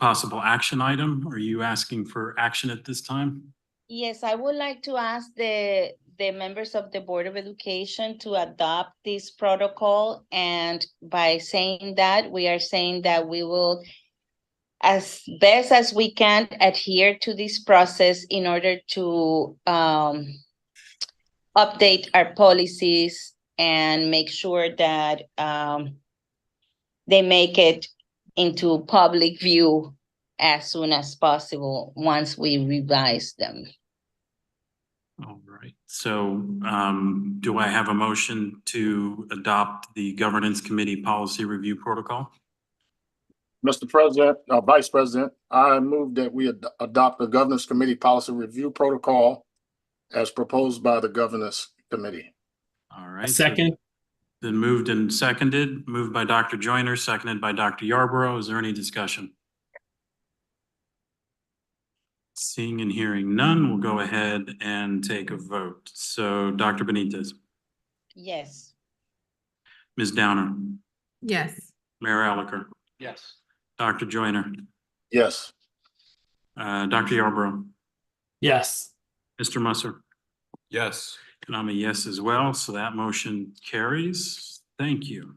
possible action item. Are you asking for action at this time?
Yes, I would like to ask the members of the Board of Education to adopt this protocol. And by saying that, we are saying that we will, as best as we can, adhere to this process in order to update our policies and make sure that they make it into public view as soon as possible once we revise them.
All right, so do I have a motion to adopt the Governance Committee Policy Review Protocol?
Mr. President, Vice President, I move that we adopt the Governance Committee Policy Review Protocol as proposed by the Governance Committee.
All right.
Second.
Then moved and seconded, moved by Dr. Joyner, seconded by Dr. Yarborough. Is there any discussion? Seeing and hearing none, we'll go ahead and take a vote. So Dr. Benitez.
Yes.
Ms. Downer.
Yes.
Mayor Elicker.
Yes.
Dr. Joyner.
Yes.
Dr. Yarborough.
Yes.
Mr. Musser.
Yes.
And I'm a yes as well, so that motion carries. Thank you.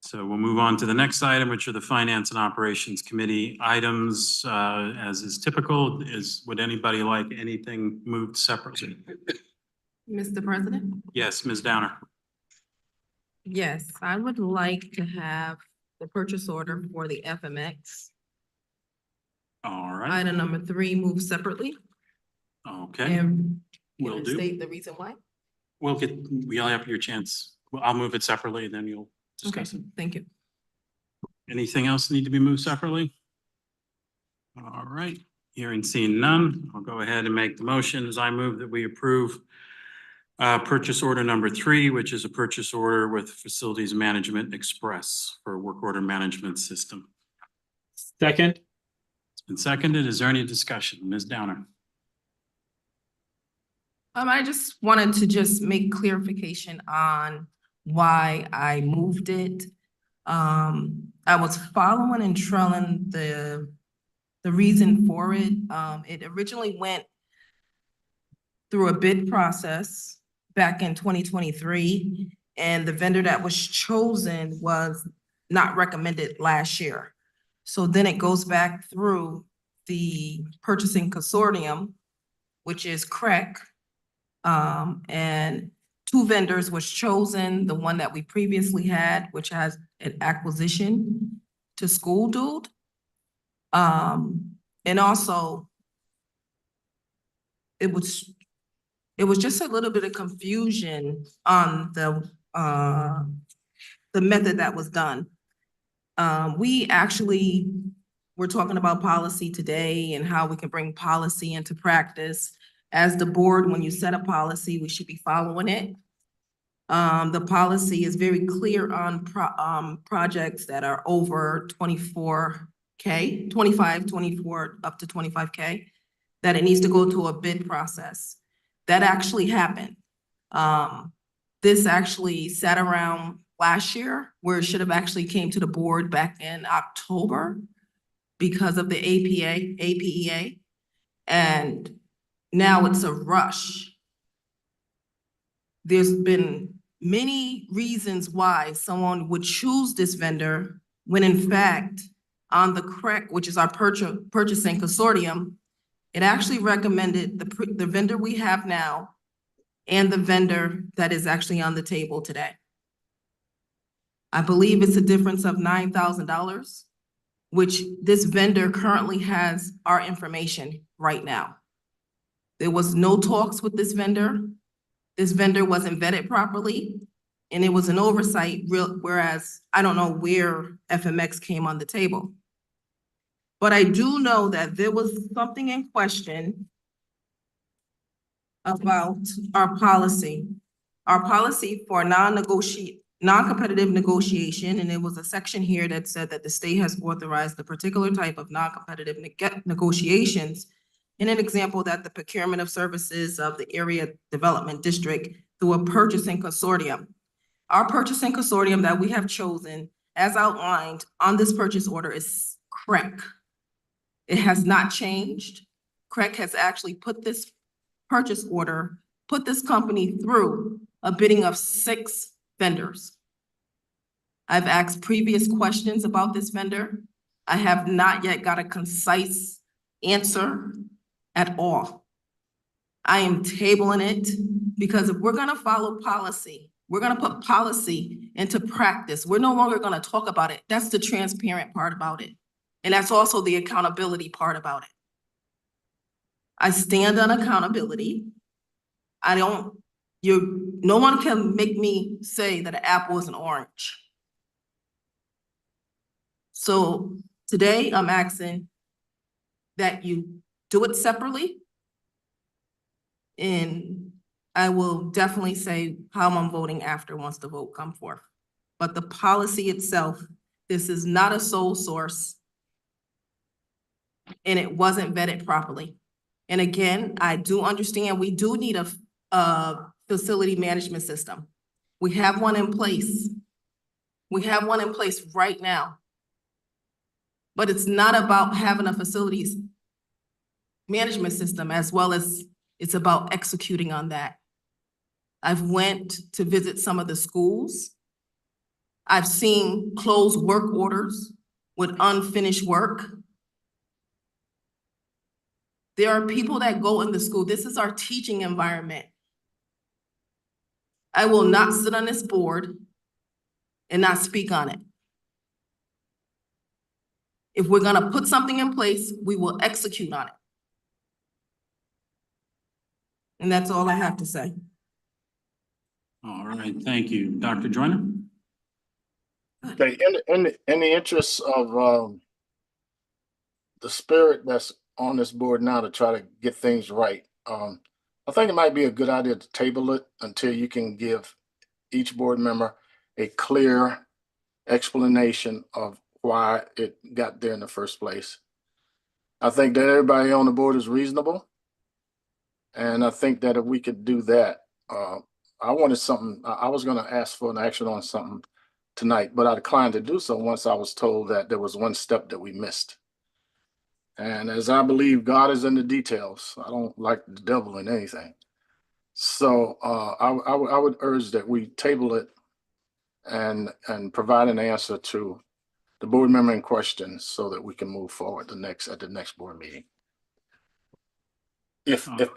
So we'll move on to the next item, which are the Finance and Operations Committee items. As is typical, would anybody like anything moved separately?
Mr. President?
Yes, Ms. Downer.
Yes, I would like to have the purchase order for the FMX.
All right.
Item number 3 moved separately.
Okay.
And
Will
can I
do.
state the reason why?
We'll have your chance Well, I'll move it separately, then you'll
Okay,
discuss it.
thank you.
Anything else need to be moved separately? All right, hearing seen none, I'll go ahead and make the motion as I move that we approve purchase order number 3, which is a purchase order with Facilities Management Express for a work order management system.
Second.
It's been seconded. Is there any discussion? Ms. Downer?
I just wanted to just make clarification on why I moved it. I was following and trailing the reason for it. It originally went through a bid process back in 2023, and the vendor that was chosen was not recommended last year. So then it goes back through the purchasing consortium, which is CREC. And 2 vendors was chosen, the one that we previously had, which has an acquisition to School Dude. And also it was just a little bit of confusion on the method that was done. We actually were talking about policy today and how we can bring policy into practice. As the board, when you set a policy, we should be following it. The policy is very clear on projects that are over 24K, 25, 24, up to 25K, that it needs to go to a bid process. That actually happened. This actually sat around last year, where it should have actually came to the board back in October because of the APEA, and now it's a rush. There's been many reasons why someone would choose this vendor when in fact on the CREC, which is our purchasing consortium, it actually recommended the vendor we have now and the vendor that is actually on the table today. I believe it's a difference of $9,000, which this vendor currently has our information right now. There was no talks with this vendor. This vendor wasn't vetted properly, and it was an oversight, whereas I don't know where FMX came on the table. But I do know that there was something in question about our policy. Our policy for non-competitive negotiation, and there was a section here that said that the state has authorized the particular type of non-competitive negotiations. In an example, that the procurement of services of the area development district through a purchasing consortium. Our purchasing consortium that we have chosen, as outlined on this purchase order, is CREC. It has not changed. CREC has actually put this purchase order, put this company through a bidding of 6 vendors. I've asked previous questions about this vendor. I have not yet got a concise answer at all. I am tabling it because if we're gonna follow policy, we're gonna put policy into practice. We're no longer gonna talk about it. That's the transparent part about it. And that's also the accountability part about it. I stand on accountability. No one can make me say that an apple is an orange. So today I'm asking that you do it separately. And I will definitely say how I'm voting after once the vote comes forth. But the policy itself, this is not a sole source. And it wasn't vetted properly. And again, I do understand we do need a facility management system. We have one in place. We have one in place right now. But it's not about having a facilities management system as well as it's about executing on that. I've went to visit some of the schools. I've seen closed work orders with unfinished work. There are people that go in the school. This is our teaching environment. I will not sit on this board and not speak on it. If we're gonna put something in place, we will execute on it. And that's all I have to say.
All right, thank you. Dr. Joyner?
Okay, in the interest of the spirit that's on this board now to try to get things right, I think it might be a good idea to table it until you can give each board member a clear explanation of why it got there in the first place. I think that everybody on the board is reasonable. And I think that if we could do that, I wanted something, I was gonna ask for an action on something tonight, but I declined to do so once I was told that there was one step that we missed. And as I believe God is in the details, I don't like the devil in anything. So I would urge that we table it and provide an answer to the board member in question so that we can move forward at the next board meeting. If possible.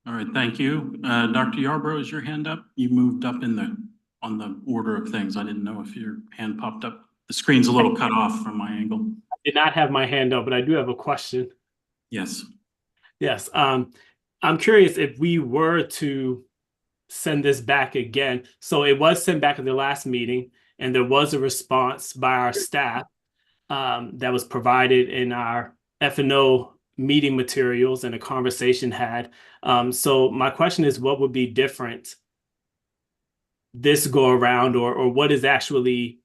All right, thank you. Dr. Yarbrough, is your hand up? You moved up on the order of things. I didn't know if your hand popped up. The screen's a little cut off from my angle.
Did not have my hand up, but I do have a question.
Yes.
Yes, I'm curious if we were to send this back again. So it was sent back at the last meeting, and there was a response by our staff that was provided in our F&O meeting materials and a conversation had. So my question is, what would be different this go around, or what is actually,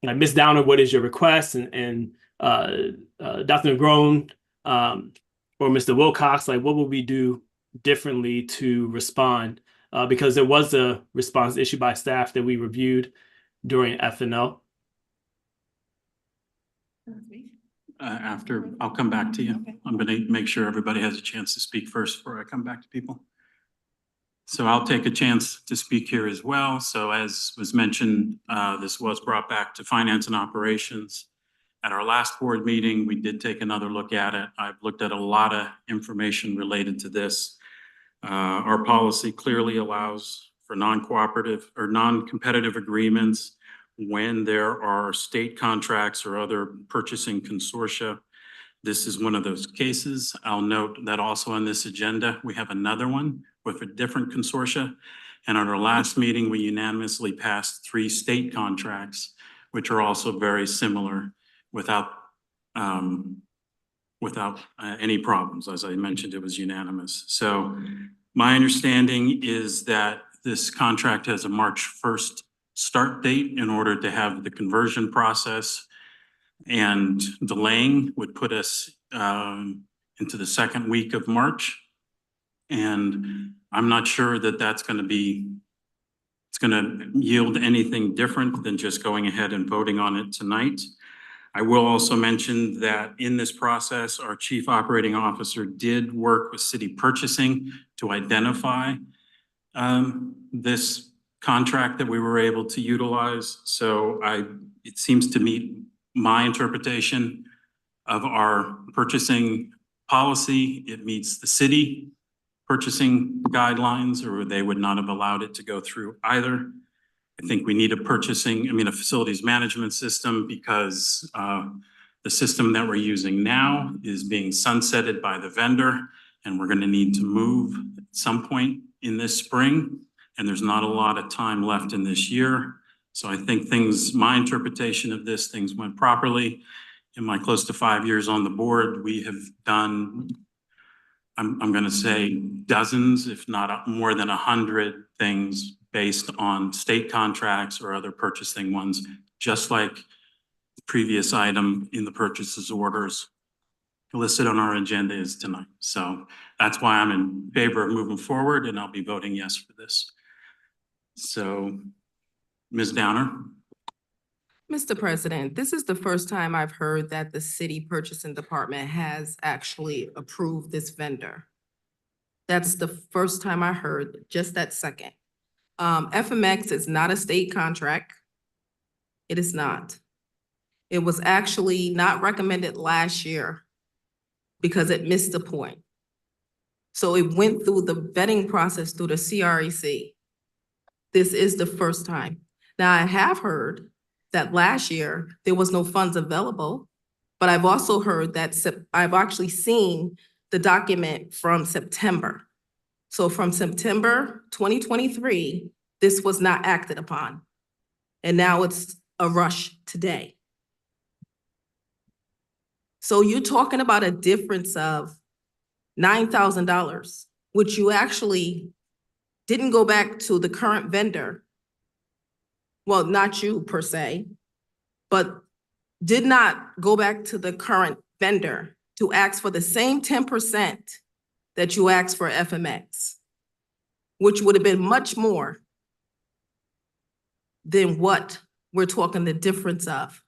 Ms. Downer, what is your request? And Dr. Negron, or Mr. Wilcox, like, what would we do differently to respond? Because there was a response issued by staff that we reviewed during F&O.
After, I'll come back to you. Okay. I'm going to make sure everybody has a chance to speak first before I come back to people. So I'll take a chance to speak here as well. So as was mentioned, this was brought back to Finance and Operations. At our last board meeting, we did take another look at it. I've looked at a lot of information related to this. Our policy clearly allows for non-cooperative or non-competitive agreements when there are state contracts or other purchasing consortia. This is one of those cases. I'll note that also on this agenda, we have another one with a different consortia. And at our last meeting, we unanimously passed 3 state contracts, which are also very similar without any problems. As I mentioned, it was unanimous. So my understanding is that this contract has a March 1st start date in order to have the conversion process, and delaying would put us into the second week of March. And I'm not sure that that's going to yield anything different than just going ahead and voting on it tonight. I will also mention that in this process, our Chief Operating Officer did work with city purchasing to identify this contract that we were able to utilize. So it seems to meet my interpretation of our purchasing policy. It meets the city purchasing guidelines, or they would not have allowed it to go through either. I think we need a facilities management system, because the system that we're using now is being sunsetted by the vendor, and we're going to need to move at some point in this spring. And there's not a lot of time left in this year. So I think my interpretation of this, things went properly. In my close to 5 years on the board, we have done, I'm going to say dozens, if not more than 100 things based on state contracts or other purchasing ones, just like the previous item in the purchases orders listed on our agenda is tonight. So that's why I'm in favor of moving forward, and I'll be voting yes for this. So, Ms. Downer.
Mr. President, this is the first time I've heard that the city purchasing department has actually approved this vendor. That's the first time I heard, just that second. FMX is not a state contract. It is not. It was actually not recommended last year because it missed the point. So it went through the vetting process through the CREC. This is the first time. Now, I have heard that last year there was no funds available, but I've also heard that I've actually seen the document from September. So from September 2023, this was not acted upon. And now it's a rush today. So you're talking about a difference of $9,000, which you actually didn't go back to the current vendor. Well, not you per se, but did not go back to the current vendor to ask for the same 10% that you asked for FMX, which would have been much more than what we're talking the difference of.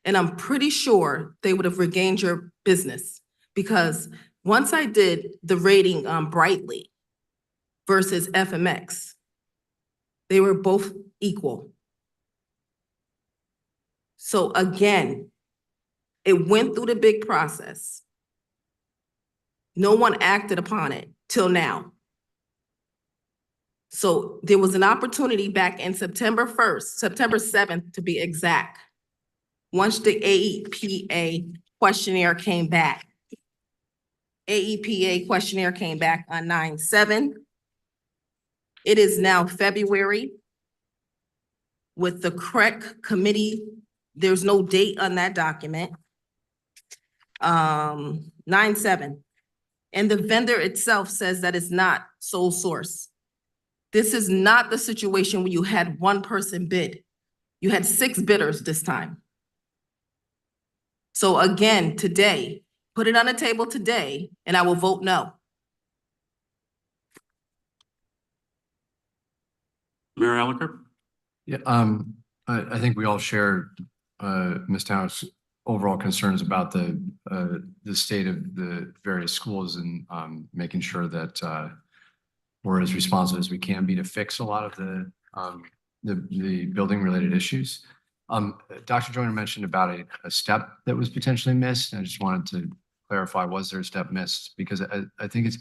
And I'm pretty sure they would have regained your business, because once I did the rating on Brightly versus FMX, they were both equal. So again, it went through the big process. No one acted upon it till now. So there was an opportunity back in September 1st, September 7th to be exact. Once the AEPA questionnaire came back. AEPA questionnaire came back on 9/7. It is now February with the correct committee. There's no date on that document. 9/7. And the vendor itself says that it's not sole source. This is not the situation where you had one person bid. You had 6 bidders this time. So again, today, put it on the table today, and I will vote no.
Mayor Elicker?
Yeah, I think we all share Ms. Towns' overall concerns about the state of the various schools and making sure that we're as responsive as we can be to fix a lot of the building related issues. Dr. Joyner mentioned about a step that was potentially missed. I just wanted to clarify, was there a step missed? Because I think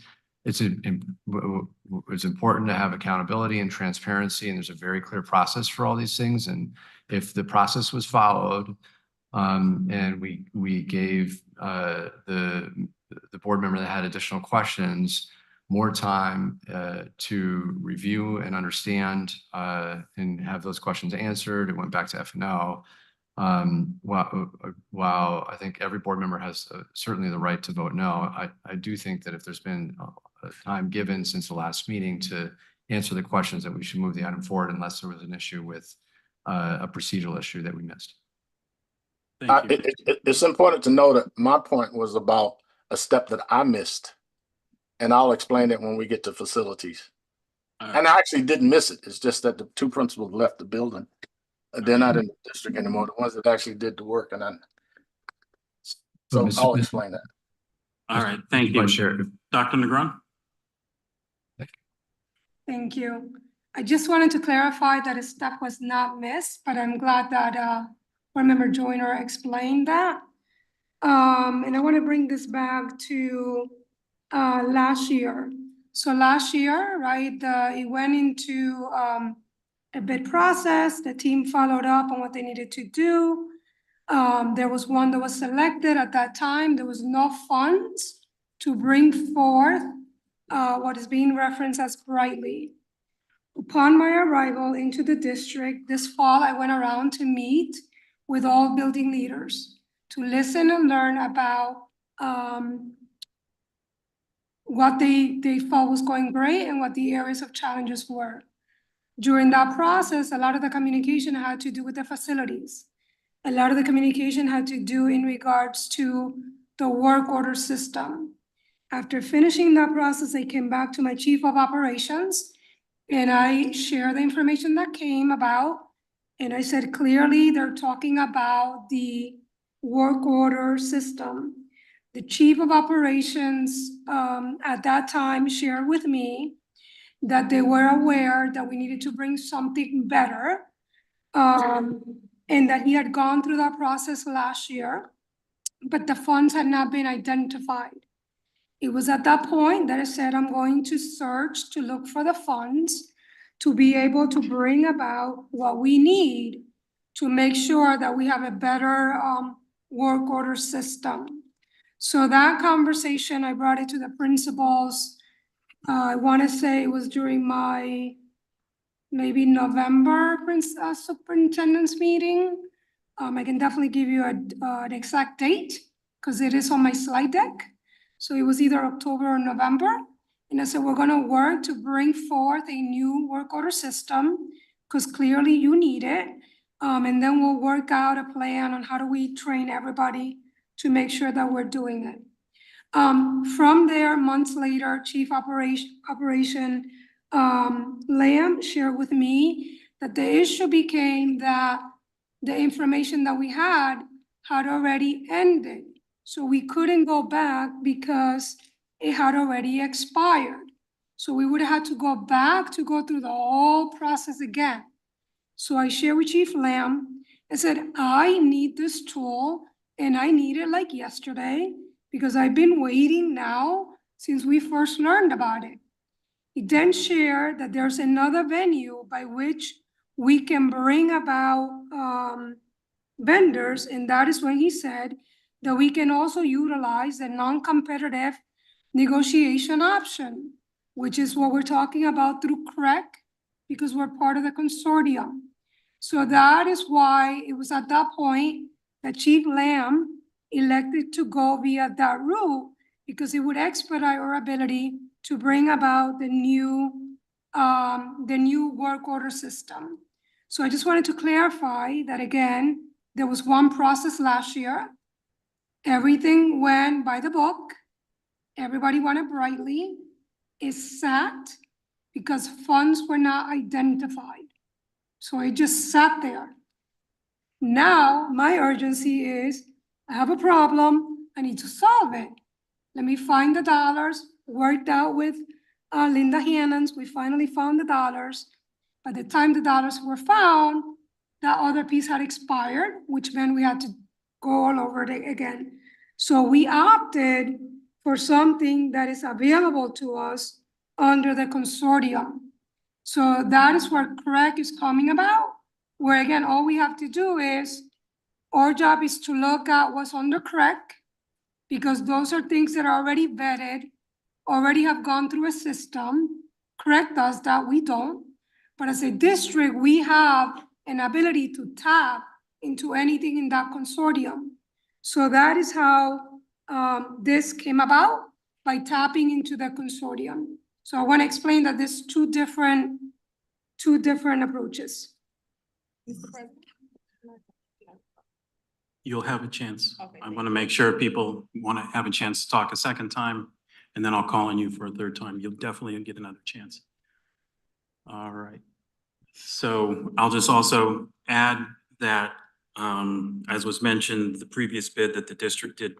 it's important to have accountability and transparency, and there's a very clear process for all these things. And if the process was followed, and we gave the board member that had additional questions more time to review and understand and have those questions answered, it went back to F&O. While I think every board member has certainly the right to vote no, I do think that if there's been time given since the last meeting to answer the questions, that we should move the item forward unless there was an issue with a procedural issue that we missed.
It's important to know that my point was about a step that I missed, and I'll explain it when we get to facilities. And I actually didn't miss it. It's just that the 2 principals left the building. They're not in the district anymore. The ones that actually did the work, and so I'll explain that.
All right, thank you. Dr. Negron?
Thank you. I just wanted to clarify that a step was not missed, but I'm glad that Board Member Joyner explained that. And I want to bring this back to last year. So last year, right, it went into a bid process. The team followed up on what they needed to do. There was one that was selected at that time. There was no funds to bring forth what is being referenced as Brightly. Upon my arrival into the district this fall, I went around to meet with all building leaders to listen and learn about what they felt was going great and what the areas of challenges were. During that process, a lot of the communication had to do with the facilities. A lot of the communication had to do in regards to the work order system. After finishing that process, I came back to my chief of operations and I shared the information that came about. And I said, clearly, they're talking about the work order system. The chief of operations at that time shared with me that they were aware that we needed to bring something better, and that he had gone through that process last year, but the funds had not been identified. It was at that point that I said, I'm going to search to look for the funds to be able to bring about what we need to make sure that we have a better work order system. So that conversation, I brought it to the principals I want to say it was during my maybe November superintendent's meeting. I can definitely give you an exact date because it is on my slide deck. So it was either October or November. And I said, we're gonna work to bring forth a new work order system because clearly you need it. And then we'll work out a plan on how do we train everybody to make sure that we're doing it. From there, months later, Chief Operation Lamb shared with me that the issue became that the information that we had already ended. So we couldn't go back because it had already expired. So we would have had to go back to go through the whole process again. So I shared with Chief Lamb and said, I need this tool and I need it like yesterday because I've been waiting now since we first learned about it. He then shared that there's another venue by which we can bring about vendors, and that is when he said that we can also utilize the non-competitive negotiation option, which is what we're talking about through CREC, because we're part of the consortium. So that is why it was at that point that Chief Lamb elected to go via that route, because it would expedite our ability to bring about the new work order system. So I just wanted to clarify that again, there was one process last year. Everything went by the book. Everybody went brightly. It sat because funds were not identified. So it just sat there. Now my urgency is, I have a problem, I need to solve it. Let me find the dollars, worked out with Linda Hannons, we finally found the dollars. By the time the dollars were found, that other piece had expired, which meant we had to go all over it again. So we opted for something that is available to us under the consortium. So that is where CREC is coming about, where again, all we have to do is, our job is to look at what's under CREC, because those are things that are already vetted, already have gone through a system. CREC does that, we don't. But as a district, we have an ability to tap into anything in that consortium. So that is how this came about, by tapping into the consortium. So I want to explain that there's two different approaches.
You'll have a chance. I want to make sure people want to have a chance to talk a second time, and then I'll call on you for a third time. You'll definitely get another chance. All right. So I'll just also add that, as was mentioned, the previous bid that the district did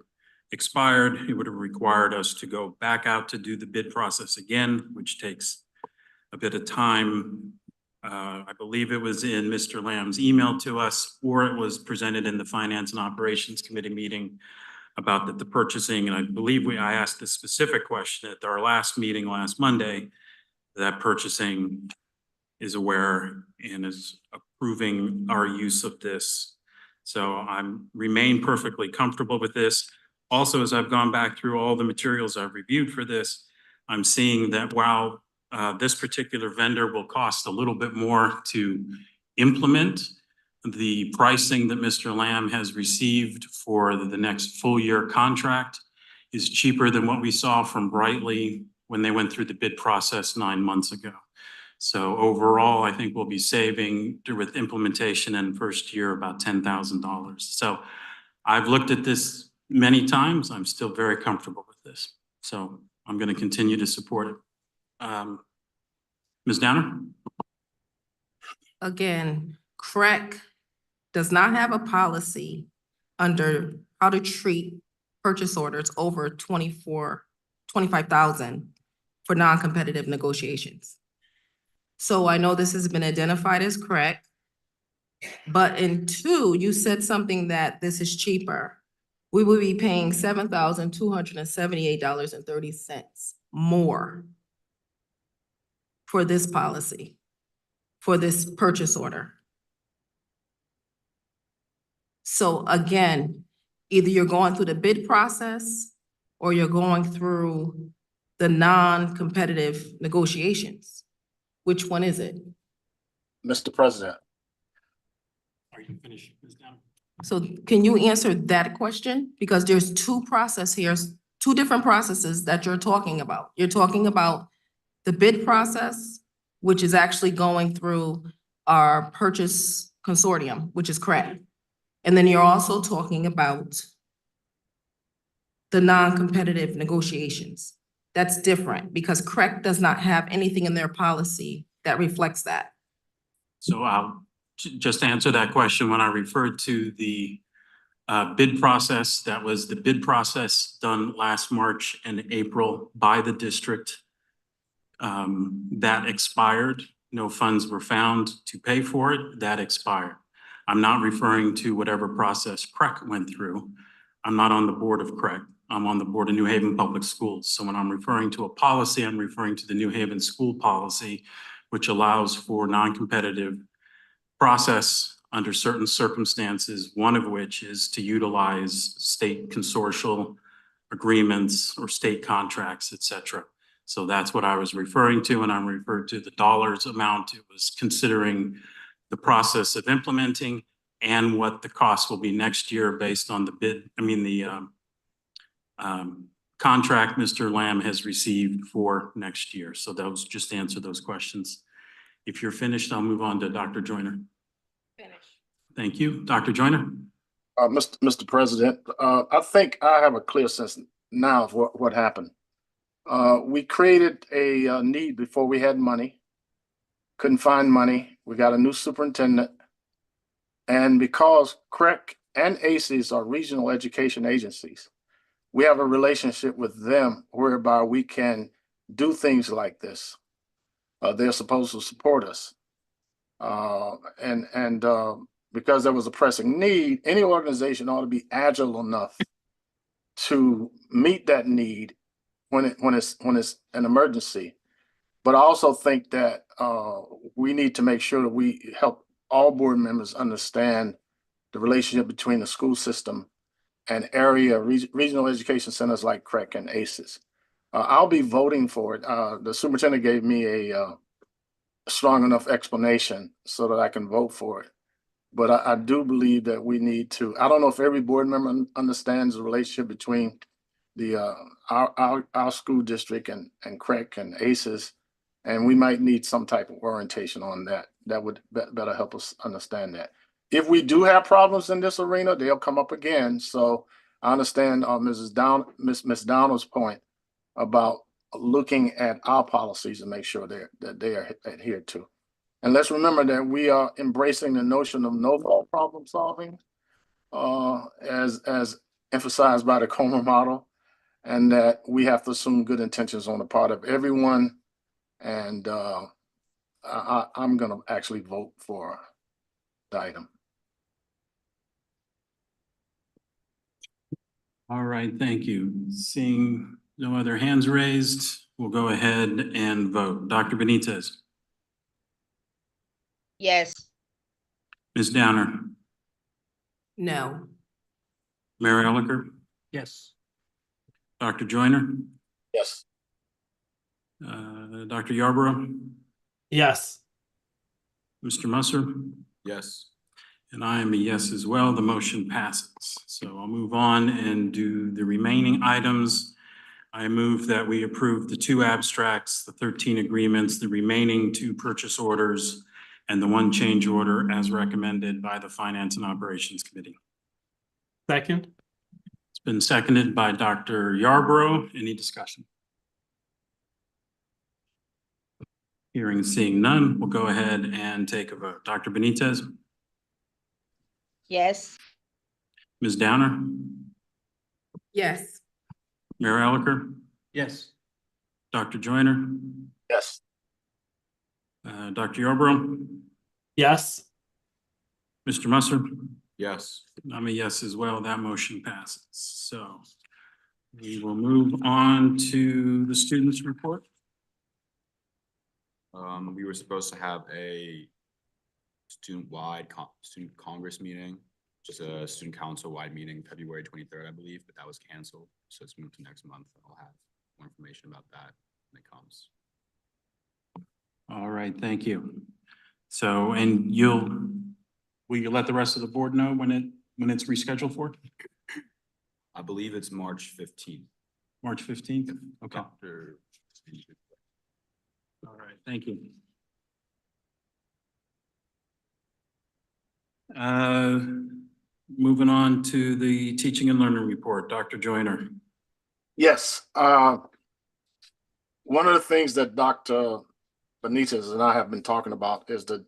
expired. It would have required us to go back out to do the bid process again, which takes a bit of time. I believe it was in Mr. Lamb's email to us, or it was presented in the Finance and Operations Committee meeting about the purchasing. And I believe I asked a specific question at our last meeting last Monday, that purchasing is aware and is approving our use of this. So remain perfectly comfortable with this. Also, as I've gone back through all the materials I've reviewed for this, I'm seeing that while this particular vendor will cost a little bit more to implement, the pricing that Mr. Lamb has received for the next full year contract is cheaper than what we saw from Brightly when they went through the bid process 9 months ago. So overall, I think we'll be saving with implementation in first year about $10,000. So I've looked at this many times. I'm still very comfortable with this. So I'm going to continue to support it. Ms. Downer?
Again, CREC does not have a policy under how to treat purchase orders over 25,000 for non-competitive negotiations. So I know this has been identified as correct, but in 2, you said something that this is cheaper. We will be paying $7,278.30 more for this policy, for this purchase order. So again, either you're going through the bid process or you're going through the non-competitive negotiations? Which one is it?
Mr. President.
Are you finished, Ms. Downer?
So can you answer that question? Because there's two process here, two different processes that you're talking about. You're talking about the bid process, which is actually going through our purchase consortium, which is CREC. And then you're also talking about the non-competitive negotiations. That's different because CREC does not have anything in their policy that reflects that.
So I'll just answer that question. When I referred to the bid process, that was the bid process done last March and April by the district. That expired. No funds were found to pay for it. That expired. I'm not referring to whatever process CREC went through. I'm not on the board of CREC. I'm on the board of New Haven Public Schools. So when I'm referring to a policy, I'm referring to the New Haven school policy, which allows for non-competitive process under certain circumstances, one of which is to utilize state consortial agreements or state contracts, et cetera. So that's what I was referring to when I'm referred to the dollars amount. It was considering the process of implementing and what the cost will be next year based on the bid, contract Mr. Lamb has received for next year. So those, just answer those questions. If you're finished, I'll move on to Dr. Joyner.
Finish.
Thank you. Dr. Joyner?
Mr. President, I think I have a clear sense now of what happened. We created a need before we had money. Couldn't find money. We got a new superintendent. And because CREC and ACES are regional education agencies, we have a relationship with them whereby we can do things like this. They're supposed to support us. Because there was a pressing need, any organization ought to be agile enough to meet that need when it's an emergency. But I also think that we need to make sure that we help all board members understand the relationship between the school system and regional education centers like CREC and ACES. I'll be voting for it. The superintendent gave me a strong enough explanation so that I can vote for it. But I do believe that we need to, I don't know if every board member understands the relationship between our school district and CREC and ACES, and we might need some type of orientation on that. That would better help us understand that. If we do have problems in this arena, they'll come up again. So I understand Miss Downer's point about looking at our policies and make sure that they are adhered to. And let's remember that we are embracing the notion of no-fault problem solving, as emphasized by the Comer model, and that we have to assume good intentions on the part of everyone. And I'm going to actually vote for the item.
All right, thank you. Seeing no other hands raised, we'll go ahead and vote. Dr. Benitez?
Yes.
Ms. Downer?
No.
Mayor Elicker?
Yes.
Dr. Joyner?
Yes.
Dr. Yarborough?
Yes.
Mr. Musser?
Yes.
And I am a yes as well. The motion passes. So I'll move on and do the remaining items. I move that we approve the 2 abstracts, the 13 agreements, the remaining 2 purchase orders, and the 1 change order as recommended by the Finance and Operations Committee.
Second.
It's been seconded by Dr. Yarborough. Any discussion? Hearing and seeing none, we'll go ahead and take a vote. Dr. Benitez?
Yes.
Ms. Downer?
Yes.
Mayor Elicker?
Yes.
Dr. Joyner?
Yes.
Dr. Yarborough?
Yes.
Mr. Musser?
Yes.
I'm a yes as well. That motion passes. So we will move on to the students' report.
We were supposed to have a student congress meeting, just a student council wide meeting, February 23rd, I believe, but that was canceled. So it's moved to next month. I'll have more information about that when it comes.
All right, thank you. So, and will you let the rest of the board know when it's rescheduled for?
I believe it's March 15th.
March 15th? Okay.
Dr.
All right, thank you. Moving on to the teaching and learning report, Dr. Joyner.
Yes, one of the things that Dr. Benitez and I have been talking about is the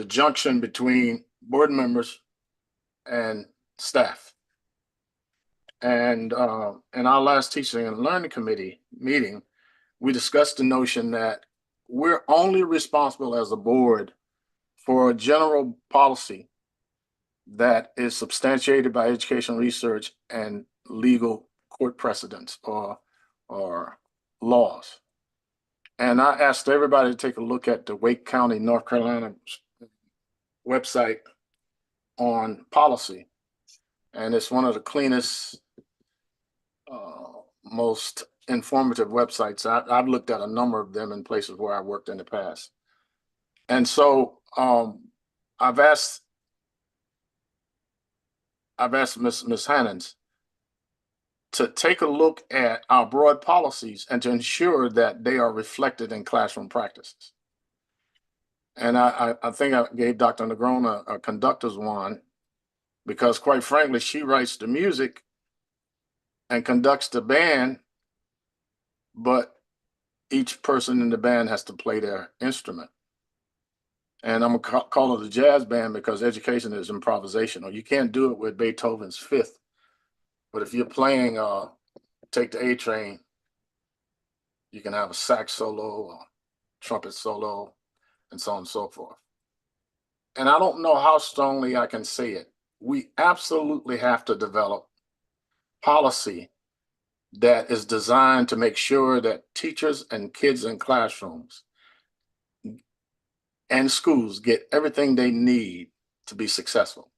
junction between board members and staff. And in our last teaching and learning committee meeting, we discussed the notion that we're only responsible as a board for a general policy that is substantiated by educational research and legal court precedents or laws. And I asked everybody to take a look at the Wake County, North Carolina website on policy. And it's one of the cleanest, most informative websites. I've looked at a number of them in places where I worked in the past. And so I've asked Ms. Hannons to take a look at our broad policies and to ensure that they are reflected in classroom practices. And I think I gave Dr. Negron a conductor's wand because, quite frankly, she writes the music and conducts the band, but each person in the band has to play their instrument. And I'm gonna call it a jazz band because education is improvisational. You can't do it with Beethoven's Fifth, but if you're playing Take the A Train, you can have a sax solo or trumpet solo and so on and so forth. And I don't know how strongly I can say it. We absolutely have to develop policy that is designed to make sure that teachers and kids in classrooms and schools get everything they need to be successful.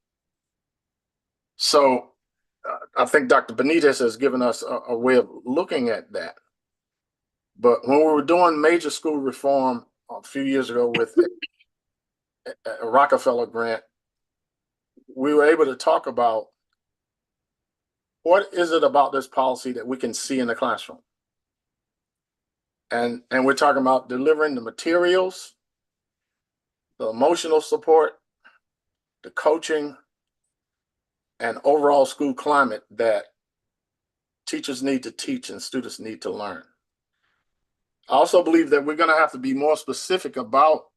So I think Dr. Benitez has given us a way of looking at that. But when we were doing major school reform a few years ago with a Rockefeller grant, we were able to talk about what is it about this policy that we can see in the classroom. And we're talking about delivering the materials, the emotional support, the coaching, and overall school climate that teachers need to teach and students need to learn. I also believe that we're going to have to be more specific about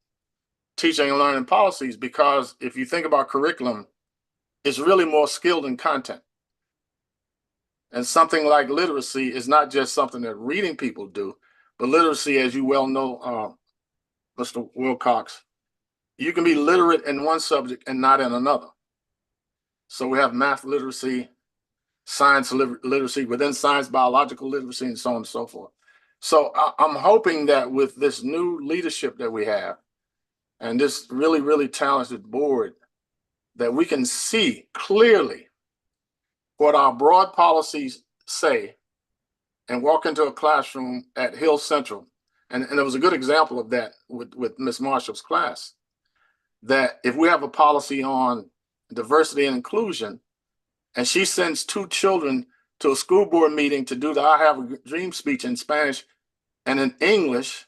teaching and learning policies because if you think about curriculum, it's really more skilled in content. And something like literacy is not just something that reading people do, but literacy, as you well know, Mr. Wilcox, you can be literate in one subject and not in another. So we have math literacy, science literacy, within science, biological literacy, and so on and so forth. So I'm hoping that with this new leadership that we have and this really, really talented board, that we can see clearly what our broad policies say and walk into a classroom at Hill Central. And there was a good example of that with Ms. Marshall's class, that if we have a policy on diversity and inclusion, and she sends 2 children to a school board meeting to do the I Have a Dream speech in Spanish and in English,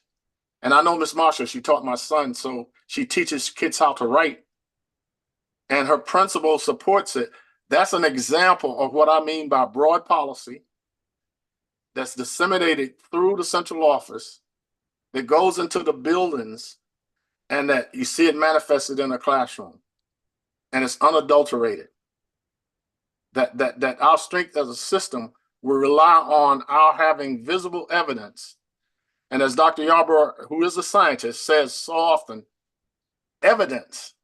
and I know Ms. Marshall, she taught my son, so she teaches kids how to write, and her principal supports it. That's an example of what I mean by broad policy that's disseminated through the central office, that goes into the buildings, and that you see it manifested in a classroom. And it's unadulterated. That our strength as a system will rely on our having visible evidence. And as Dr. Yarbrough, who is a scientist, says so often, evidence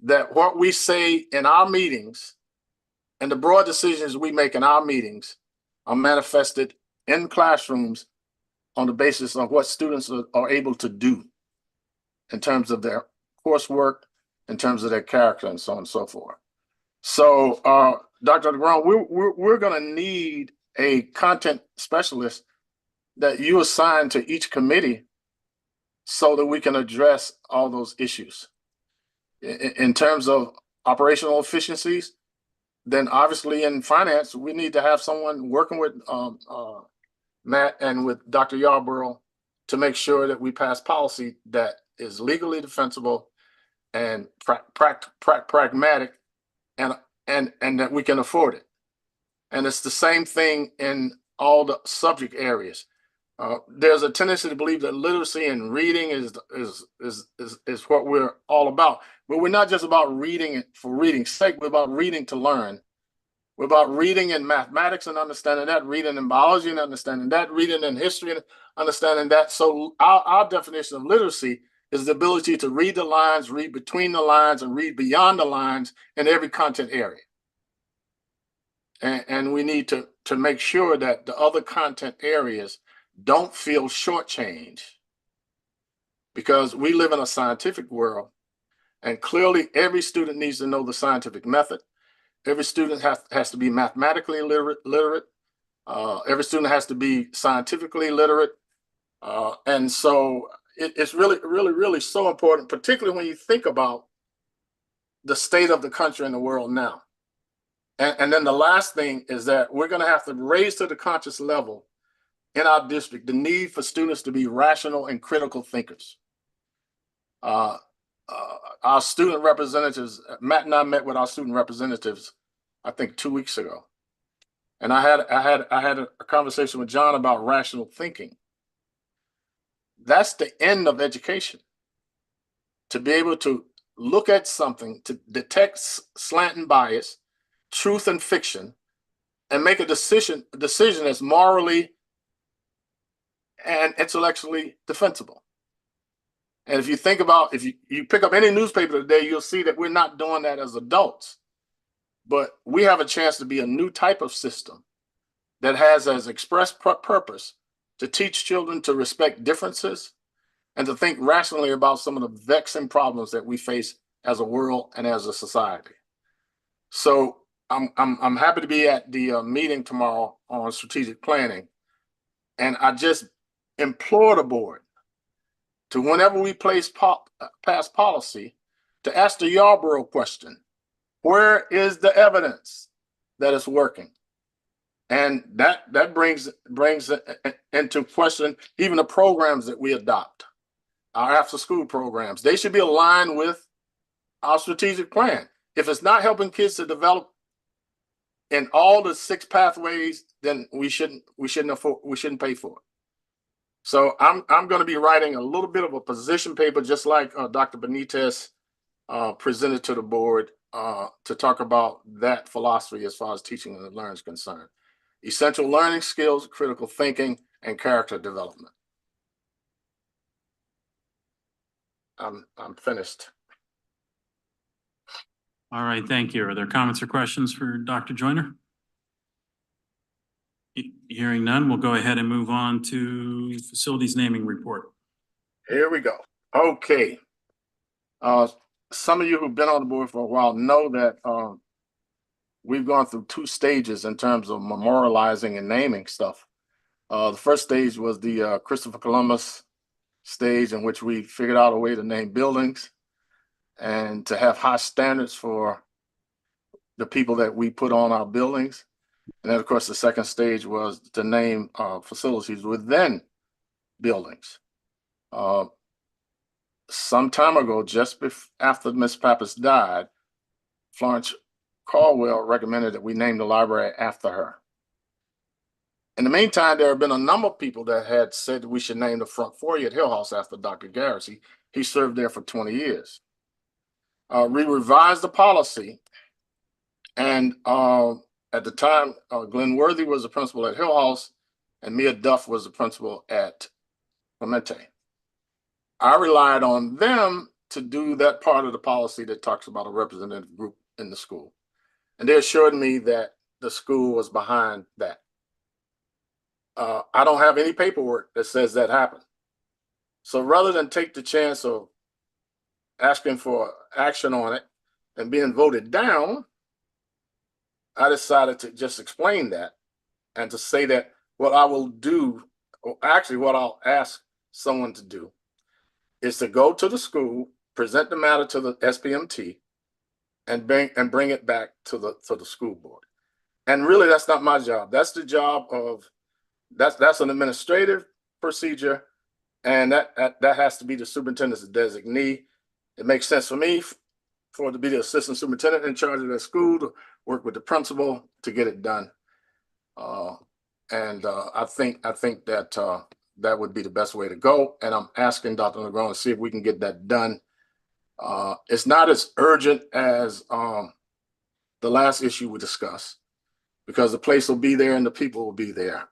that what we say in our meetings and the broad decisions we make in our meetings are manifested in classrooms on the basis of what students are able to do in terms of their coursework, in terms of their character, and so on and so forth. So, Dr. Negron, we're going to need a content specialist that you assign to each committee so that we can address all those issues. In terms of operational efficiencies, then obviously in finance, we need to have someone working with Matt and with Dr. Yarborough to make sure that we pass policy that is legally defensible and pragmatic and that we can afford it. And it's the same thing in all the subject areas. There's a tendency to believe that literacy and reading is what we're all about. But we're not just about reading for reading's sake. We're about reading to learn. We're about reading in mathematics and understanding that, reading in biology and understanding that, reading in history and understanding that. So our definition of literacy is the ability to read the lines, read between the lines, and read beyond the lines in every content area. And we need to make sure that the other content areas don't feel shortchanged, because we live in a scientific world, and clearly every student needs to know the scientific method. Every student has to be mathematically literate. Every student has to be scientifically literate. And so it's really so important, particularly when you think about the state of the country and the world now. And then the last thing is that we're going to have to raise to the conscious level in our district the need for students to be rational and critical thinkers. Our student representatives, Matt and I met with our student representatives, I think 2 weeks ago. And I had a conversation with John about rational thinking. That's the end of education. To be able to look at something, to detect slant and bias, truth and fiction, and make a decision that's morally and intellectually defensible. And if you think about, if you pick up any newspaper today, you'll see that we're not doing that as adults. But we have a chance to be a new type of system that has as express purpose to teach children to respect differences and to think rationally about some of the vexing problems that we face as a world and as a society. So I'm happy to be at the meeting tomorrow on strategic planning. And I just implore the board to, whenever we pass policy, to ask the Yarborough question: where is the evidence that it's working? And that brings into question even the programs that we adopt, our after-school programs. They should be aligned with our strategic plan. If it's not helping kids to develop in all the 6 pathways, then we shouldn't pay for it. So I'm going to be writing a little bit of a position paper, just like Dr. Benitez presented to the board, to talk about that philosophy as far as teaching and learning is concerned. Essential learning skills, critical thinking, and character development. I'm finished.
All right, thank you. Are there comments or questions for Dr. Joyner? Hearing none, we'll go ahead and move on to facilities naming report.
Here we go. Okay. Some of you who've been on the board for a while know that we've gone through 2 stages in terms of memorializing and naming stuff. The first stage was the Christopher Columbus stage, in which we figured out a way to name buildings and to have high standards for the people that we put on our buildings. And then, of course, the second stage was to name facilities within buildings. Some time ago, just after Miss Pappas died, Florence Caldwell recommended that we name the library after her. In the meantime, there have been a number of people that had said we should name the front foyer at Hill House after Dr. Garrissey. He served there for 20 years. We revised the policy, and at the time, Glenn Worthy was the principal at Hill House, and Mia Duff was the principal at Clemente. I relied on them to do that part of the policy that talks about a representative group in the school. And they assured me that the school was behind that. I don't have any paperwork that says that happened. So rather than take the chance of asking for action on it and being voted down, I decided to just explain that and to say that what I will do, actually what I'll ask someone to do is to go to the school, present the matter to the SPMT, and bring it back to the school board. And really, that's not my job. That's the job of, that's an administrative procedure, and that has to be the superintendent's designee. It makes sense for me for it to be the assistant superintendent in charge of that school to work with the principal to get it done. I think that that would be the best way to go. And I'm asking Dr. Negron to see if we can get that done. It's not as urgent as the last issue we discussed, because the place will be there and the people will be there.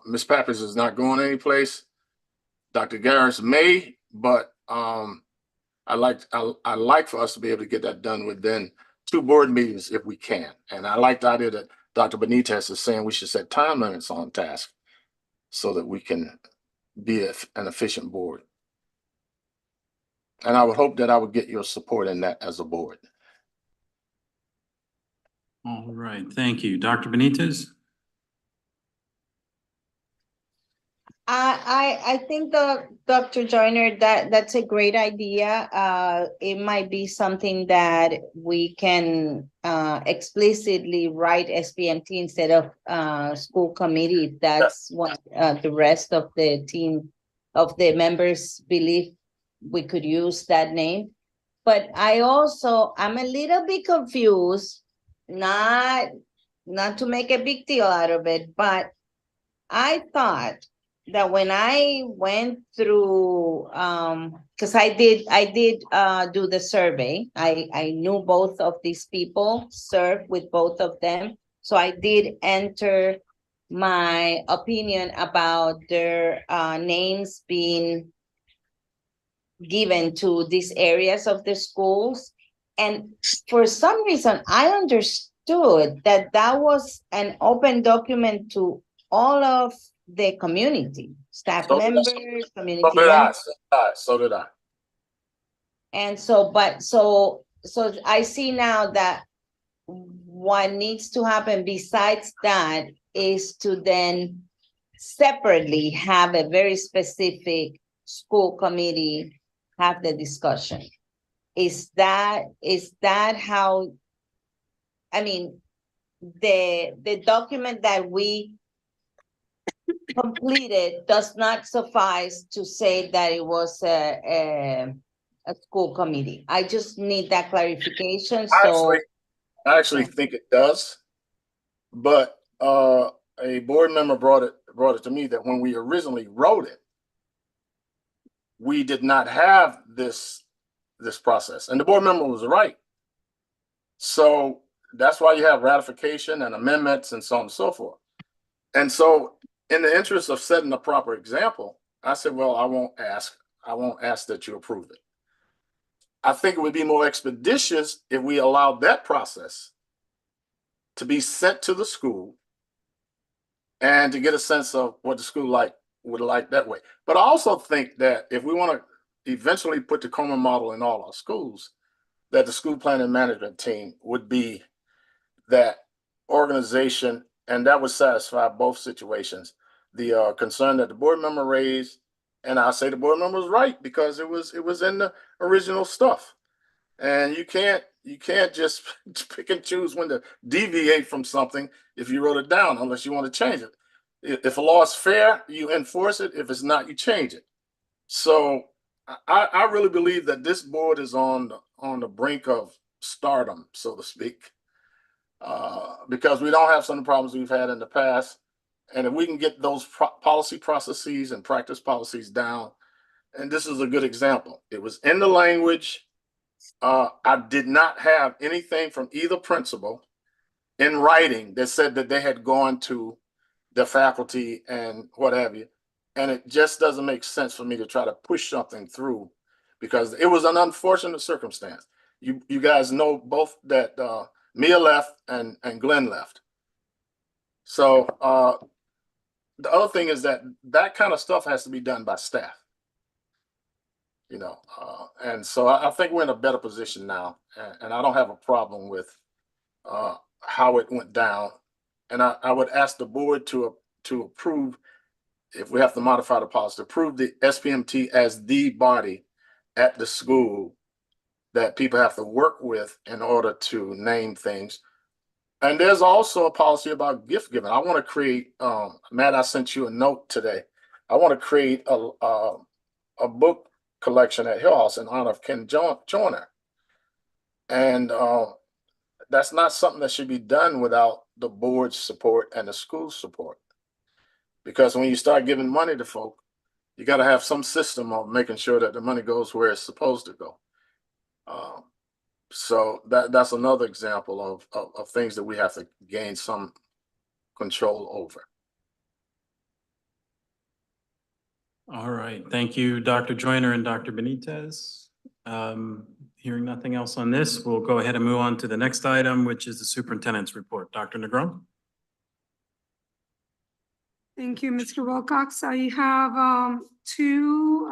Ms. Pappas is not going anyplace. Dr. Garris may, but I like for us to be able to get that done within 2 board meetings if we can. And I like the idea that Dr. Benitez is saying we should set time limits on task so that we can be an efficient board. And I would hope that I would get your support in that as a board.
All right, thank you. Dr. Benitez?
I think Dr. Joyner, that's a great idea. It might be something that we can explicitly write SPMT instead of school committee. If that's what the rest of the team of the members believe we could use that name. But I'm a little bit confused, not to make a big deal out of it, but I thought that when I went through, because I did do the survey. I knew both of these people, served with both of them. So I did enter my opinion about their names being given to these areas of the schools. And for some reason, I understood that that was an open document to all of the community, staff members, community members.
So did I.
And so I see now that what needs to happen besides that is to then separately have a very specific school committee have the discussion. Is that how, I mean, the document that we completed does not suffice to say that it was a school committee. I just need that clarification. So
I actually think it does, but a board member brought it to me that when we originally wrote it, we did not have this process, and the board member was right. So that's why you have ratification and amendments and so on and so forth. And so, in the interest of setting a proper example, I said, well, I won't ask that you approve it. I think it would be more expeditious if we allowed that process to be sent to the school and to get a sense of what the school would like that way. But I also think that if we want to eventually put the Coleman model in all our schools, that the school planning management team would be that organization, and that would satisfy both situations. The concern that the board member raised, and I say the board member was right because it was in the original stuff, and you can't just pick and choose when to deviate from something if you wrote it down, unless you want to change it. If a law is fair, you enforce it. If it's not, you change it. So I really believe that this board is on the brink of stardom, so to speak, because we don't have some of the problems we've had in the past. And if we can get those policy processes and practice policies down, and this is a good example. It was in the language. I did not have anything from either principal in writing that said that they had gone to the faculty and what have you. And it just doesn't make sense for me to try to push something through because it was an unfortunate circumstance. You guys know both that Mia left and Glenn left. So the other thing is that kind of stuff has to be done by staff. And so I think we're in a better position now, and I don't have a problem with how it went down. And I would ask the board to approve if we have to modify the policy, to approve the SPMT as the body at the school that people have to work with in order to name things. And there's also a policy about gift giving. I want to create, Matt, I sent you a note today. I want to create a book collection at Hill House in honor of Ken Joyner. And that's not something that should be done without the board's support and the school's support. Because when you start giving money to folk, you got to have some system of making sure that the money goes where it's supposed to go. So that's another example of things that we have to gain some control over.
All right, thank you, Dr. Joyner and Dr. Benitez. Hearing nothing else on this, we'll go ahead and move on to the next item, which is the superintendent's report. Dr. Negron?
Thank you, Mr. Wilcox. I have two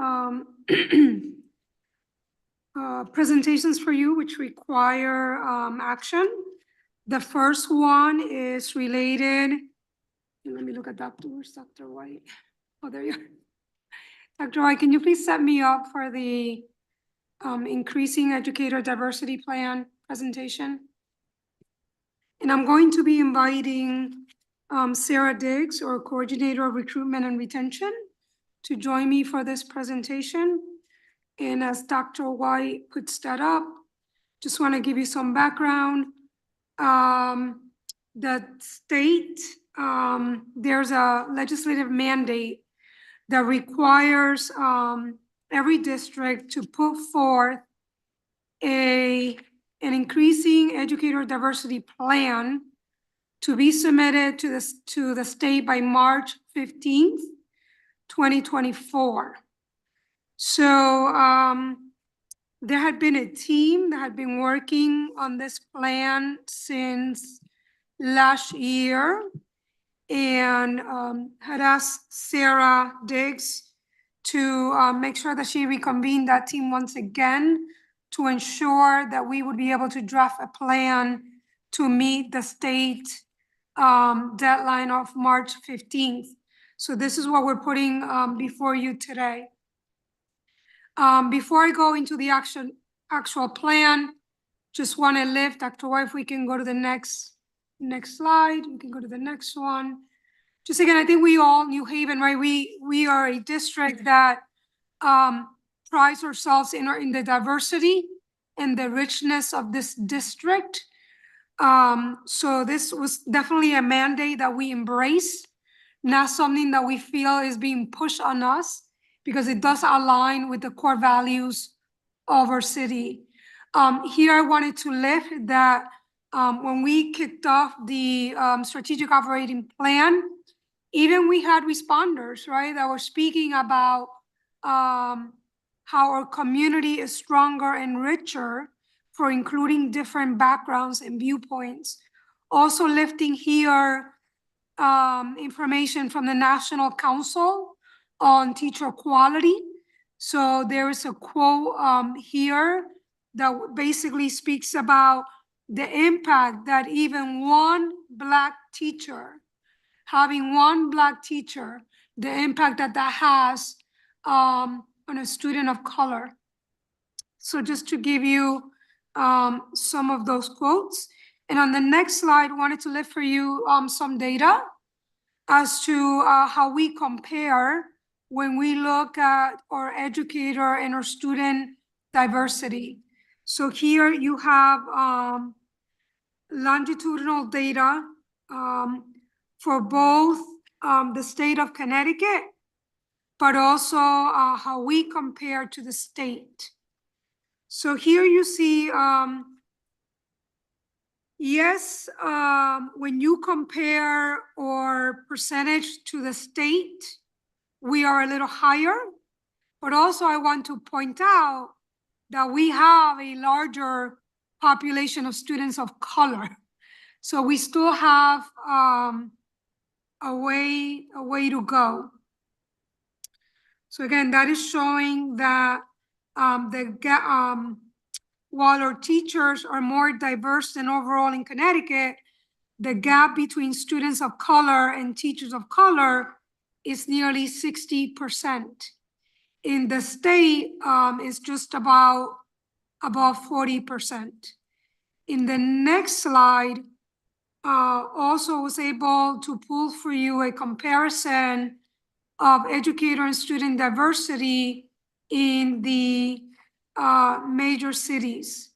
presentations for you which require action. The first one is related, let me look at where's Dr. White? Oh, there you are. Dr. White, can you please set me up for the Increasing Educator Diversity Plan presentation? And I'm going to be inviting Sarah Diggs, or Coordinator of Recruitment and Retention, to join me for this presentation. And as Dr. White puts that up, just want to give you some background. The state, there's a legislative mandate that requires every district to put forth an increasing educator diversity plan to be submitted to the state by March 15th, 2024. So there had been a team that had been working on this plan since last year, and had asked Sarah Diggs to make sure that she reconvened that team once again to ensure that we would be able to draft a plan to meet the state deadline of March 15th. So this is what we're putting before you today. Before I go into the actual plan, just want to lift, Dr. White, if we can go to the next slide, we can go to the next one. Just again, I think we all, New Haven, right? We are a district that prides ourselves in the diversity and the richness of this district. So this was definitely a mandate that we embrace, not something that we feel is being pushed on us, because it does align with the core values of our city. Here I wanted to lift that when we kicked off the strategic operating plan, even we had responders, right, that were speaking about how our community is stronger and richer for including different backgrounds and viewpoints. Also lifting here information from the National Council on Teacher Quality. So there is a quote here that basically speaks about the impact that even one Black teacher, having one Black teacher, the impact that that has on a student of color. So just to give you some of those quotes. And on the next slide, I wanted to lift for you some data as to how we compare when we look at our educator and our student diversity. So here you have longitudinal data for both the state of Connecticut, but also how we compare to the state. So here you see, yes, when you compare our percentage to the state, we are a little higher, but also I want to point out that we have a larger population of students of color. So we still have a way to go. So again, that is showing that while our teachers are more diverse than overall in Connecticut, the gap between students of color and teachers of color is nearly 60%. In the state, it's just about 40%. In the next slide, also was able to pull for you a comparison of educator and student diversity in the major cities.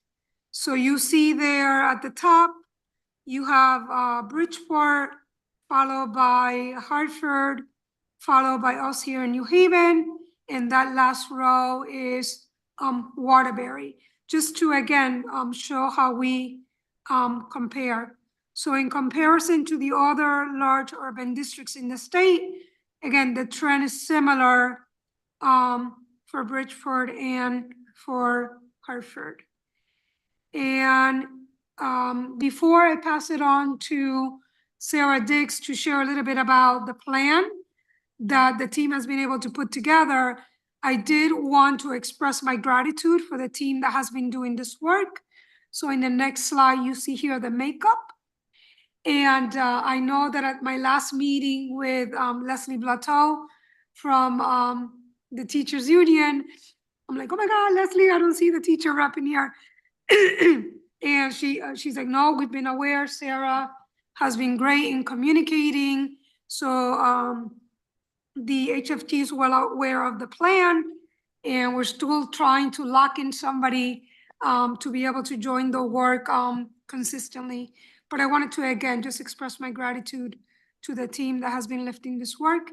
So you see there at the top, you have Bridgeport, followed by Hartford, followed by us here in New Haven, and that last row is Waterbury, just to again show how we compare. So in comparison to the other large urban districts in the state, again, the trend is similar for Bridgeport and for Hartford. And before I pass it on to Sarah Diggs to share a little bit about the plan that the team has been able to put together, I did want to express my gratitude for the team that has been doing this work. So in the next slide, you see here the makeup. And I know that at my last meeting with Leslie Blateau from the Teachers Union, I'm like, oh my God, Leslie, I don't see the teacher rep in here. And she's like, no, we've been aware. Sarah has been great in communicating. So the HFT is well aware of the plan, and we're still trying to lock in somebody to be able to join the work consistently. But I wanted to, again, just express my gratitude to the team that has been lifting this work.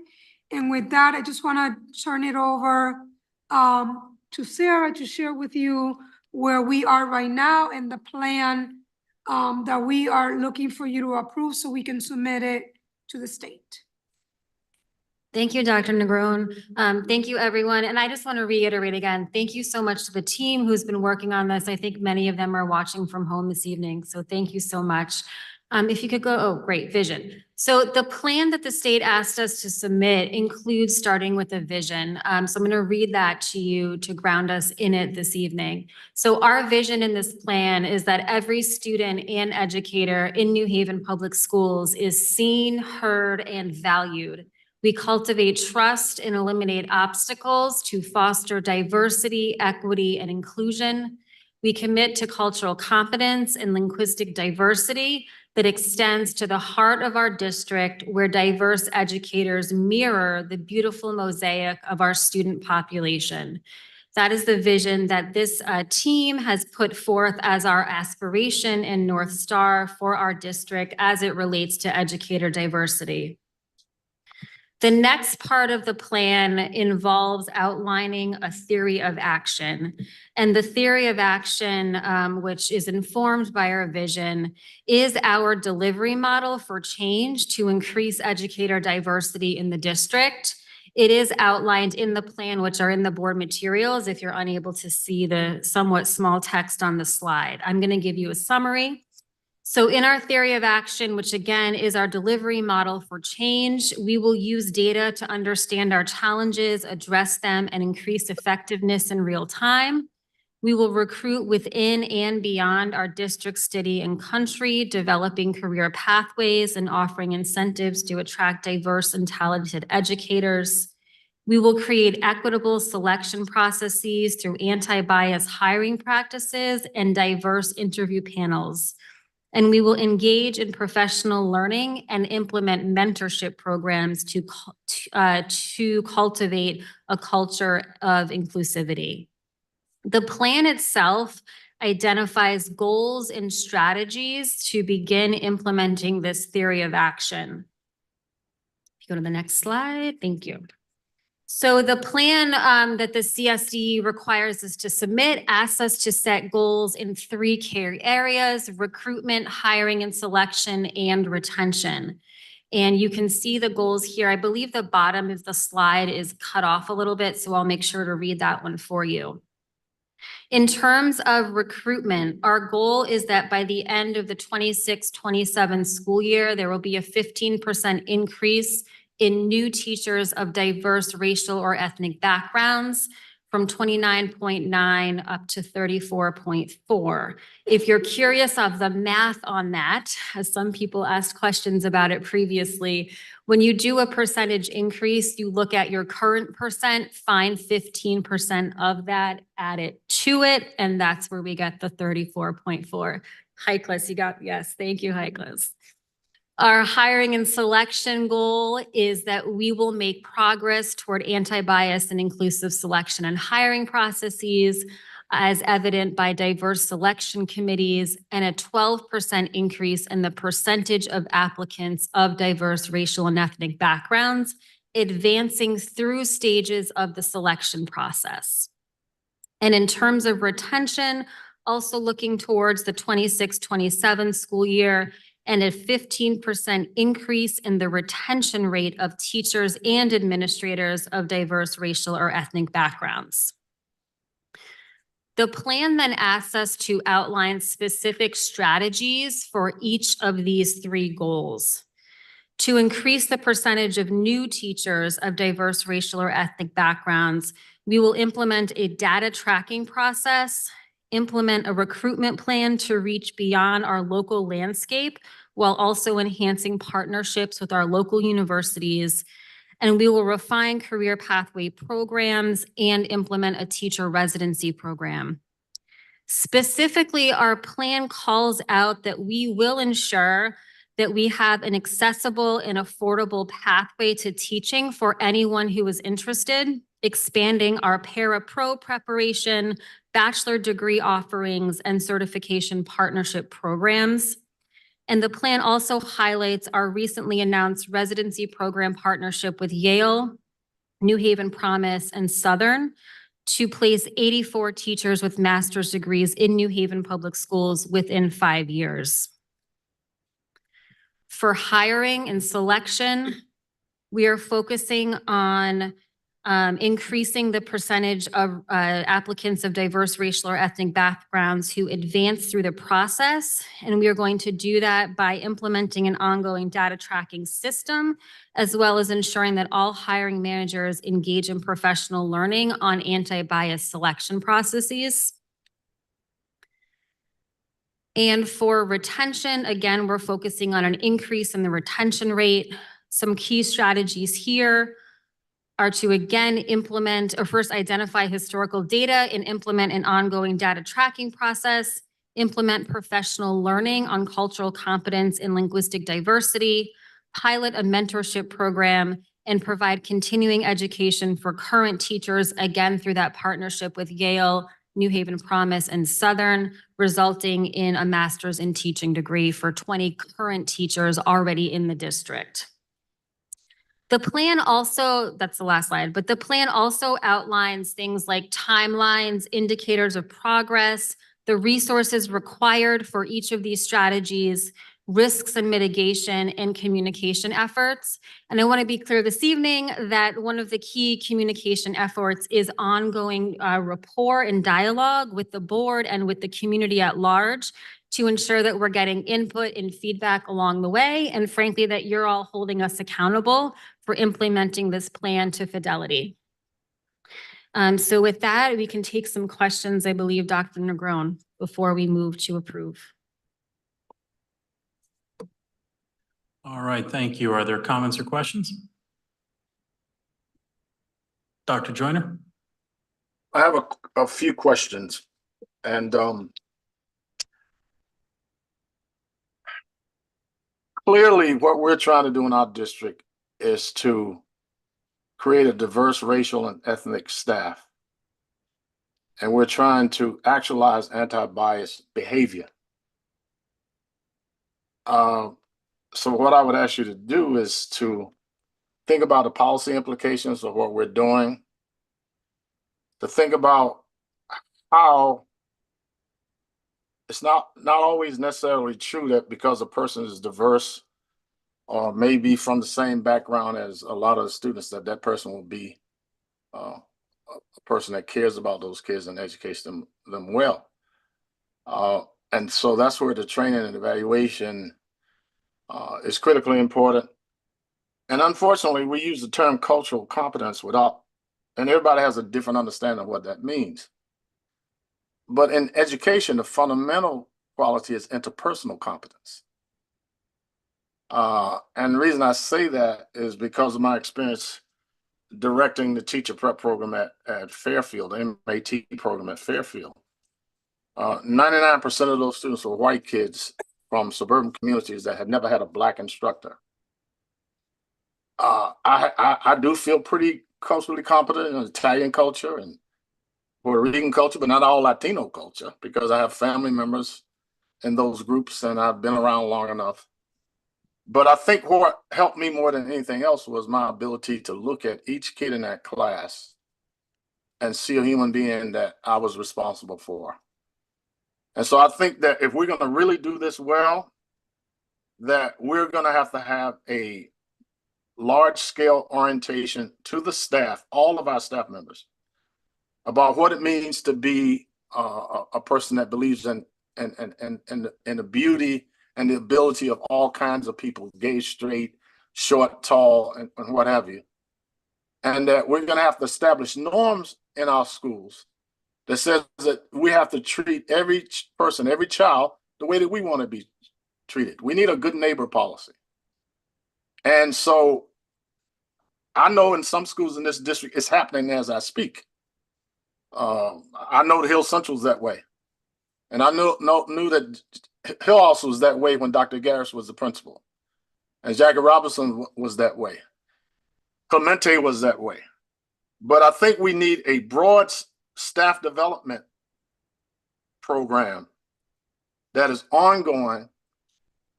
And with that, I just want to turn it over to Sarah to share with you where we are right now and the plan that we are looking for you to approve so we can submit it to the state.
Thank you, Dr. Negron. Thank you, everyone. And I just want to reiterate again, thank you so much to the team who's been working on this. I think many of them are watching from home this evening. So thank you so much. If you could go, oh, great, vision. So the plan that the state asked us to submit includes starting with a vision. So I'm going to read that to you to ground us in it this evening. So our vision in this plan is that every student and educator in New Haven Public Schools is seen, heard, and valued. We cultivate trust and eliminate obstacles to foster diversity, equity, and inclusion. We commit to cultural competence and linguistic diversity that extends to the heart of our district, where diverse educators mirror the beautiful mosaic of our student population. That is the vision that this team has put forth as our aspiration and North Star for our district as it relates to educator diversity. The next part of the plan involves outlining a theory of action. And the theory of action, which is informed by our vision, is our delivery model for change to increase educator diversity in the district. It is outlined in the plan, which are in the board materials, if you're unable to see the somewhat small text on the slide. I'm going to give you a summary. So in our theory of action, which again is our delivery model for change, we will use data to understand our challenges, address them, and increase effectiveness in real time. We will recruit within and beyond our district, city, and country, developing career pathways and offering incentives to attract diverse and talented educators. We will create equitable selection processes through anti-bias hiring practices and diverse interview panels. And we will engage in professional learning and implement mentorship programs to cultivate a culture of inclusivity. The plan itself identifies goals and strategies to begin implementing this theory of action. Go to the next slide. Thank you. So the plan that the CSD requires us to submit asks us to set goals in 3 key areas: recruitment, hiring and selection, and retention. And you can see the goals here. I believe the bottom of the slide is cut off a little bit, so I'll make sure to read that one for you. In terms of recruitment, our goal is that by the end of the 26-27 school year, there will be a 15% increase in new teachers of diverse racial or ethnic backgrounds. from 29.9 up to 34.4. If you're curious of the math on that, as some people asked questions about it previously, when you do a percentage increase, you look at your current percent, find 15% of that, add it to it, and that's where we get the 34.4. Heiklis, you got, yes, thank you, Heiklis. Our hiring and selection goal is that we will make progress toward anti-bias and inclusive selection and hiring processes as evident by diverse selection committees and a 12% increase in the percentage of applicants of diverse racial and ethnic backgrounds, advancing through stages of the selection process. And in terms of retention, also looking towards the 26-27 school year, and a 15% increase in the retention rate of teachers and administrators of diverse racial or ethnic backgrounds. The plan then asks us to outline specific strategies for each of these three goals. To increase the percentage of new teachers of diverse racial or ethnic backgrounds, we will implement a data tracking process, implement a recruitment plan to reach beyond our local landscape while also enhancing partnerships with our local universities. And we will refine career pathway programs and implement a teacher residency program. Specifically, our plan calls out that we will ensure that we have an accessible and affordable pathway to teaching for anyone who is interested, expanding our para-pro preparation, bachelor degree offerings, and certification partnership programs. And the plan also highlights our recently announced residency program partnership with Yale, New Haven Promise, and Southern to place 84 teachers with master's degrees in New Haven Public Schools within 5 years. For hiring and selection, we are focusing on increasing the percentage of applicants of diverse racial or ethnic backgrounds who advance through the process. And we are going to do that by implementing an ongoing data tracking system, as well as ensuring that all hiring managers engage in professional learning on anti-bias selection processes. And for retention, again, we're focusing on an increase in the retention rate. Some key strategies here are to again implement or first identify historical data and implement an ongoing data tracking process, implement professional learning on cultural competence and linguistic diversity, pilot a mentorship program, and provide continuing education for current teachers, again, through that partnership with Yale, New Haven Promise, and Southern, resulting in a master's in teaching degree for 20 current teachers already in the district. The plan also, that's the last slide, but the plan also outlines things like timelines, indicators of progress, the resources required for each of these strategies, risks and mitigation, and communication efforts. And I want to be clear this evening that one of the key communication efforts is ongoing rapport and dialogue with the board and with the community at large to ensure that we're getting input and feedback along the way, and frankly, that you're all holding us accountable for implementing this plan to fidelity. So with that, we can take some questions, I believe, Dr. Negron, before we move to approve.
All right, thank you. Are there comments or questions? Dr. Joyner?
I have a few questions, and clearly what we're trying to do in our district is to create a diverse racial and ethnic staff. And we're trying to actualize anti-bias behavior. So what I would ask you to do is to think about the policy implications of what we're doing, to think about how it's not always necessarily true that because a person is diverse or maybe from the same background as a lot of the students, that person will be a person that cares about those kids and educates them well. And so that's where the training and evaluation is critically important. And unfortunately, we use the term cultural competence without And everybody has a different understanding of what that means. But in education, the fundamental quality is interpersonal competence. And the reason I say that is because of my experience directing the teacher prep program at Fairfield, the MAT program at Fairfield. 99% of those students were white kids from suburban communities that had never had a Black instructor. I do feel pretty culturally competent in Italian culture and Puerto Rican culture, but not all Latino culture, because I have family members in those groups and I've been around long enough. But I think what helped me more than anything else was my ability to look at each kid in that class and see a human being that I was responsible for. And so I think that if we're going to really do this well, that we're going to have a large scale orientation to the staff, all of our staff members, about what it means to be a person that believes in the beauty and the ability of all kinds of people, gay, straight, short, tall, and what have you. And that we're going to have to establish norms in our schools that says that we have to treat every person, every child, the way that we want to be treated. We need a good neighbor policy. And so I know in some schools in this district, it's happening as I speak. I know the Hill Central's that way. And I knew that Hill also was that way when Dr. Garris was the principal. And Jackie Robinson was that way. Clemente was that way. But I think we need a broad staff development program that is ongoing.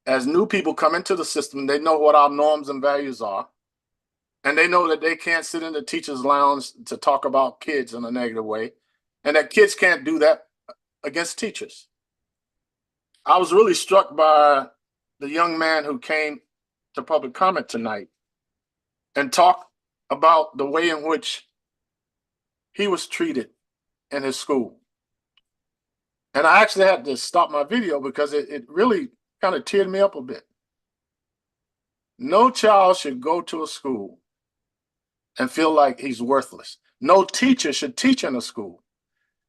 As new people come into the system, they know what our norms and values are. And they know that they can't sit in the teacher's lounge to talk about kids in a negative way. And that kids can't do that against teachers. I was really struck by the young man who came to public comment tonight and talked about the way in which he was treated in his school. And I actually had to stop my video because it really kind of teared me up a bit. No child should go to a school and feel like he's worthless. No teacher should teach in a school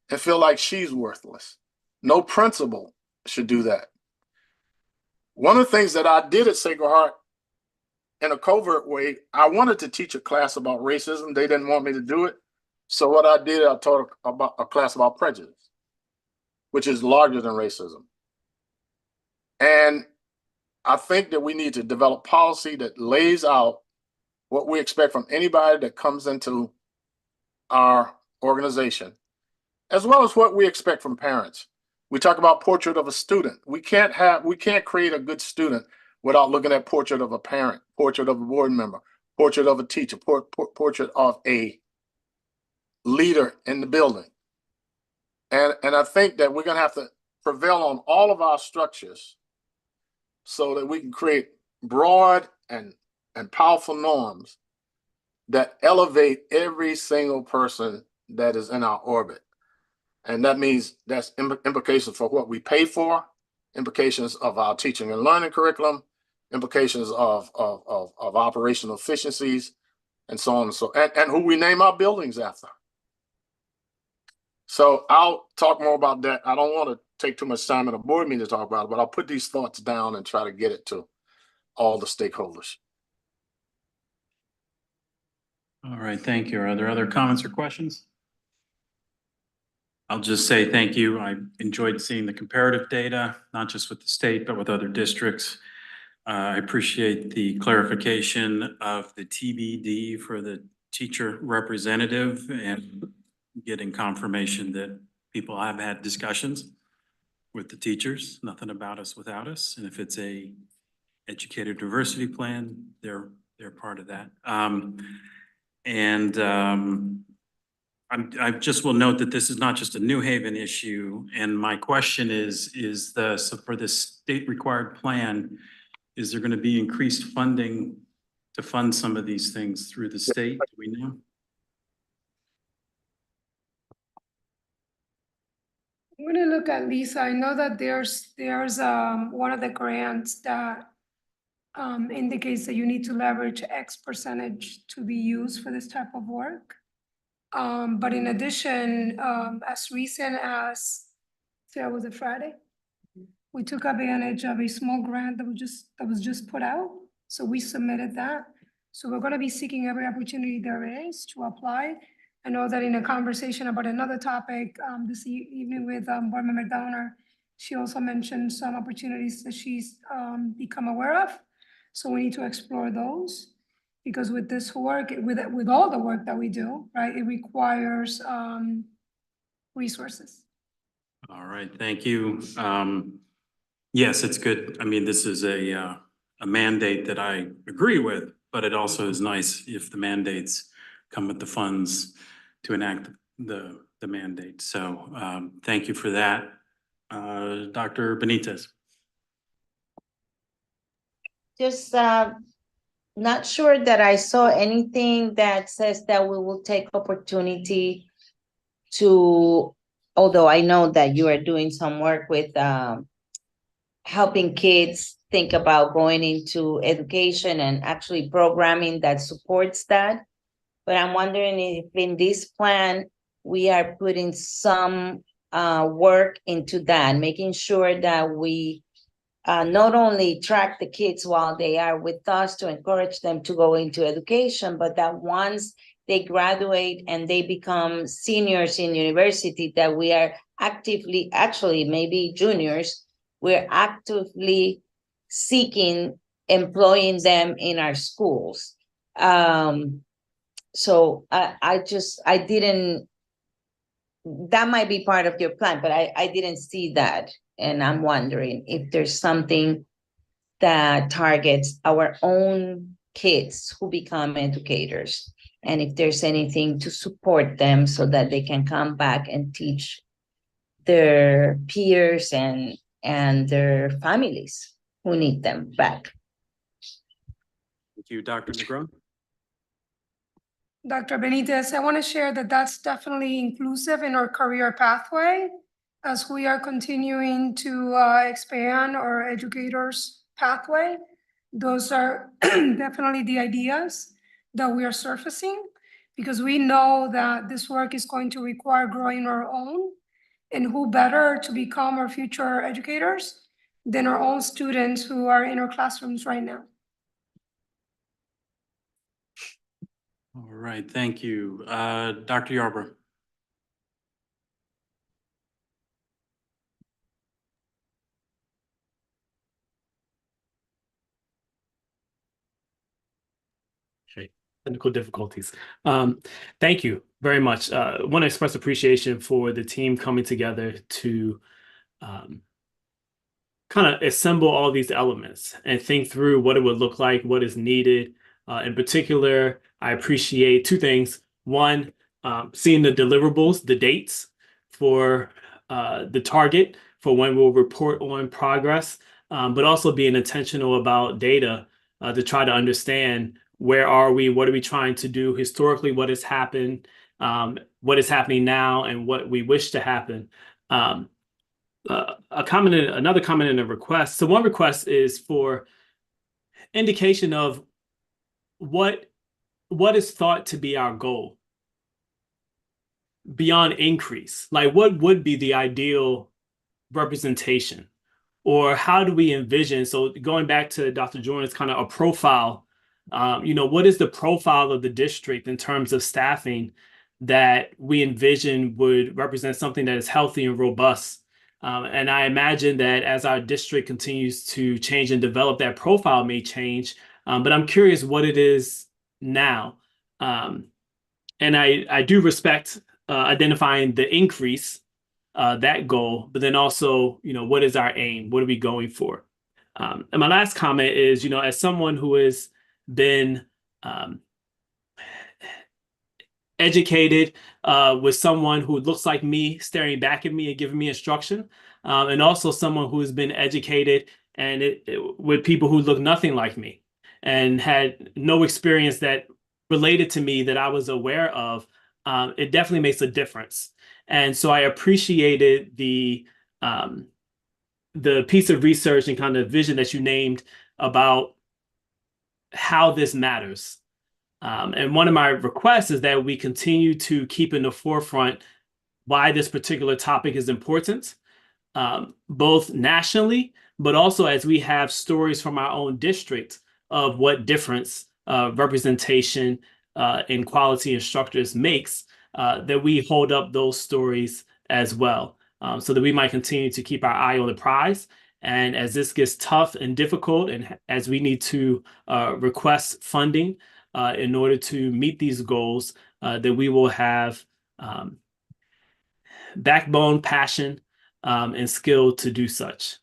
and feel like she's worthless. No principal should do that. One of the things that I did at Sacred Heart in a covert way, I wanted to teach a class about racism. They didn't want me to do it. So what I did, I taught about a class about prejudice, which is larger than racism. And I think that we need to develop policy that lays out what we expect from anybody that comes into our organization, as well as what we expect from parents. We talk about portrait of a student. We can't create a good student without looking at portrait of a parent, portrait of a board member, portrait of a teacher, portrait of a leader in the building. And I think that we're going to have to prevail on all of our structures so that we can create broad and powerful norms that elevate every single person that is in our orbit. And that means that's implications for what we pay for, implications of our teaching and learning curriculum, implications of operational efficiencies, and so on and so on, and who we name our buildings after. So I'll talk more about that. I don't want to take too much time in a board meeting to talk about it, but I'll put these thoughts down and try to get it to all the stakeholders.
All right, thank you. Are there other comments or questions? I'll just say thank you. I enjoyed seeing the comparative data, not just with the state, but with other districts. I appreciate the clarification of the TBD for the teacher representative and getting confirmation that people have had discussions with the teachers, nothing about us without us. And if it's a educator diversity plan, they're part of that. I just will note that this is not just a New Haven issue. And my question is so for this state required plan, is there going to be increased funding to fund some of these things through the state? Do we know?
I'm gonna look at Lisa. I know that there's one of the grants that indicates that you need to leverage X percentage to be used for this type of work. But in addition, as recent as, was it Friday? We took advantage of a small grant that was just put out. So we submitted that. So we're gonna be seeking every opportunity there is to apply. I know that in a conversation about another topic, this evening with, Board Member Downer, she also mentioned some opportunities that she's, become aware of. So we need to explore those. Because with this work, with all the work that we do, right, it requires, resources.
All right, thank you. Yes, it's good. I mean, this is a mandate that I agree with, but it also is nice if the mandates come with the funds to enact the mandate. So thank you for that. Dr. Benitez.
Just not sure that I saw anything that says that we will take opportunity to, although I know that you are doing some work with helping kids think about going into education and actually programming that supports that. But I'm wondering if in this plan, we are putting some work into that, making sure that we not only track the kids while they are with us to encourage them to go into education, but that once they graduate and they become seniors in university, that we are actively, actually maybe juniors, we're actively seeking employing them in our schools. So I didn't, that might be part of your plan, but I didn't see that. And I'm wondering if there's something that targets our own kids who become educators, and if there's anything to support them so that they can come back and teach their peers and their families who need them back.
Thank you, Dr. Negron.
Dr. Benitez, I want to share that that's definitely inclusive in our career pathway as we are continuing to expand our educators pathway. Those are definitely the ideas that we are surfacing, because we know that this work is going to require growing our own, and who better to become our future educators than our own students who are in our classrooms right now.
All right, thank you. Dr. Yarbrough.
Okay, technical difficulties. Thank you very much. I want to express appreciation for the team coming together to kind of assemble all these elements and think through what it would look like, what is needed. In particular, I appreciate two things. One, seeing the deliverables, the dates for the target for when we'll report on progress, but also being intentional about data to try to understand where are we, what are we trying to do historically, what has happened, what is happening now, and what we wish to happen. Another comment and a request. So one request is for indication of what is thought to be our goal beyond increase. Like, what would be the ideal representation, or how do we envision? So going back to Dr. Jordan's kind of a profile, what is the profile of the district in terms of staffing that we envision would represent something that is healthy and robust? And I imagine that as our district continues to change and develop, that profile may change. But I'm curious what it is now. And I do respect identifying the increase, that goal, but then also, what is our aim? What are we going for? And my last comment is, as someone who has been educated with someone who looks like me staring back at me and giving me instruction, and also someone who has been educated and with people who look nothing like me and had no experience that related to me that I was aware of, it definitely makes a difference. And so I appreciated the piece of research and kind of vision that you named about how this matters. And one of my requests is that we continue to keep in the forefront why this particular topic is important, both nationally, but also as we have stories from our own district of what difference representation in quality instructors makes, that we hold up those stories as well, so that we might continue to keep our eye on the prize. And as this gets tough and difficult, and as we need to request funding in order to meet these goals, that we will have backbone, passion, and skill to do such.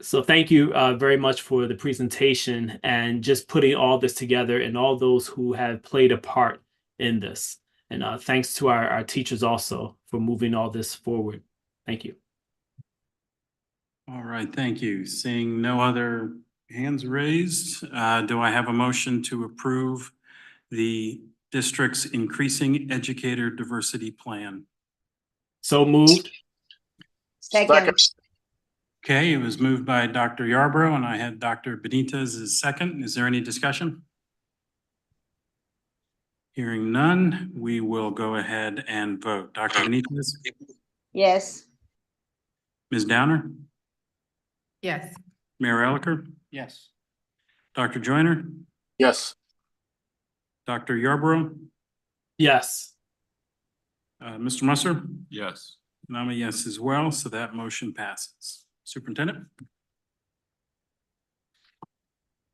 So thank you very much for the presentation and just putting all this together, and all those who have played a part in this. And thanks to our teachers also for moving all this forward. Thank you.
All right, thank you. Seeing no other hands raised, do I have a motion to approve the district's increasing educator diversity plan?
So moved.
Second.
Okay, it was moved by Dr. Yarbrough, and I had Dr. Benitez as second. Is there any discussion? Hearing none, we will go ahead and vote. Dr. Benitez?
Yes.
Ms. Downer?
Yes.
Mayor Elicker?
Yes.
Dr. Joyner?
Yes.
Dr. Yarbrough?
Yes.
Mr. Musser?
Yes.
And I'm a yes as well, so that motion passes. Superintendent?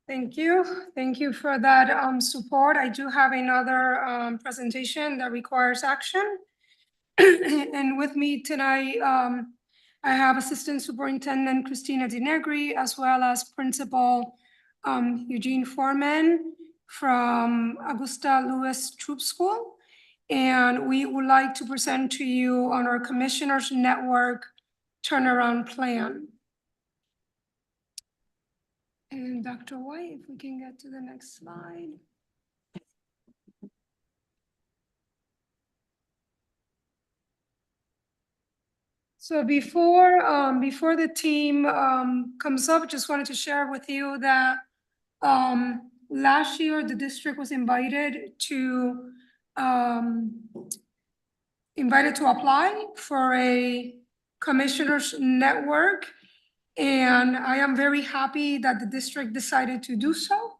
Thank you. Thank you for that support. I do have another presentation that requires action. And with me tonight, I have Assistant Superintendent Christina DiNegri, as well as Principal Eugene Foreman from Augusta Lewis Troop School. And we would like to present to you on our Commissioners Network turnaround plan. And Dr. White, if we can get to the next slide. So before the team comes up, just wanted to share with you that last year the district was invited to apply for a Commissioners Network. And I am very happy that the district decided to do so,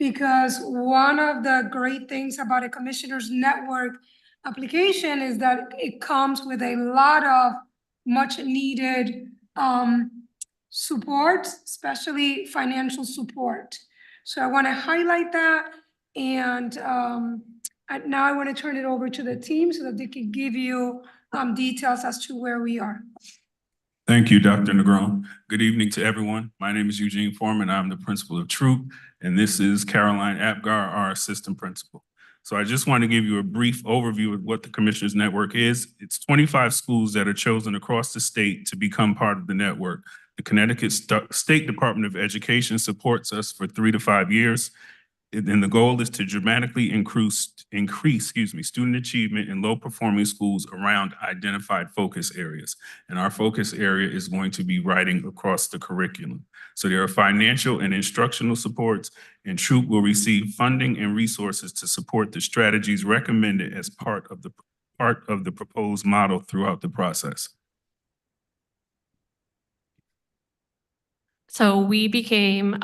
because one of the great things about a Commissioners Network application is that it comes with a lot of much needed support, especially financial support. So I want to highlight that. And now I want to turn it over to the team so that they can give you details as to where we are.
Thank you, Dr. Negron. Good evening to everyone. My name is Eugene Foreman. I'm the principal of Troop, and this is Caroline Apgar, our assistant principal. So I just want to give you a brief overview of what the Commissioners Network is. It's 25 schools that are chosen across the state to become part of the network. The Connecticut State Department of Education supports us for 3 to 5 years. And the goal is to dramatically increase student achievement in low-performing schools around identified focus areas. And our focus area is going to be writing across the curriculum. So there are financial and instructional supports, and Troop will receive funding and resources to support the strategies recommended as part of the proposed model throughout the process.
So we became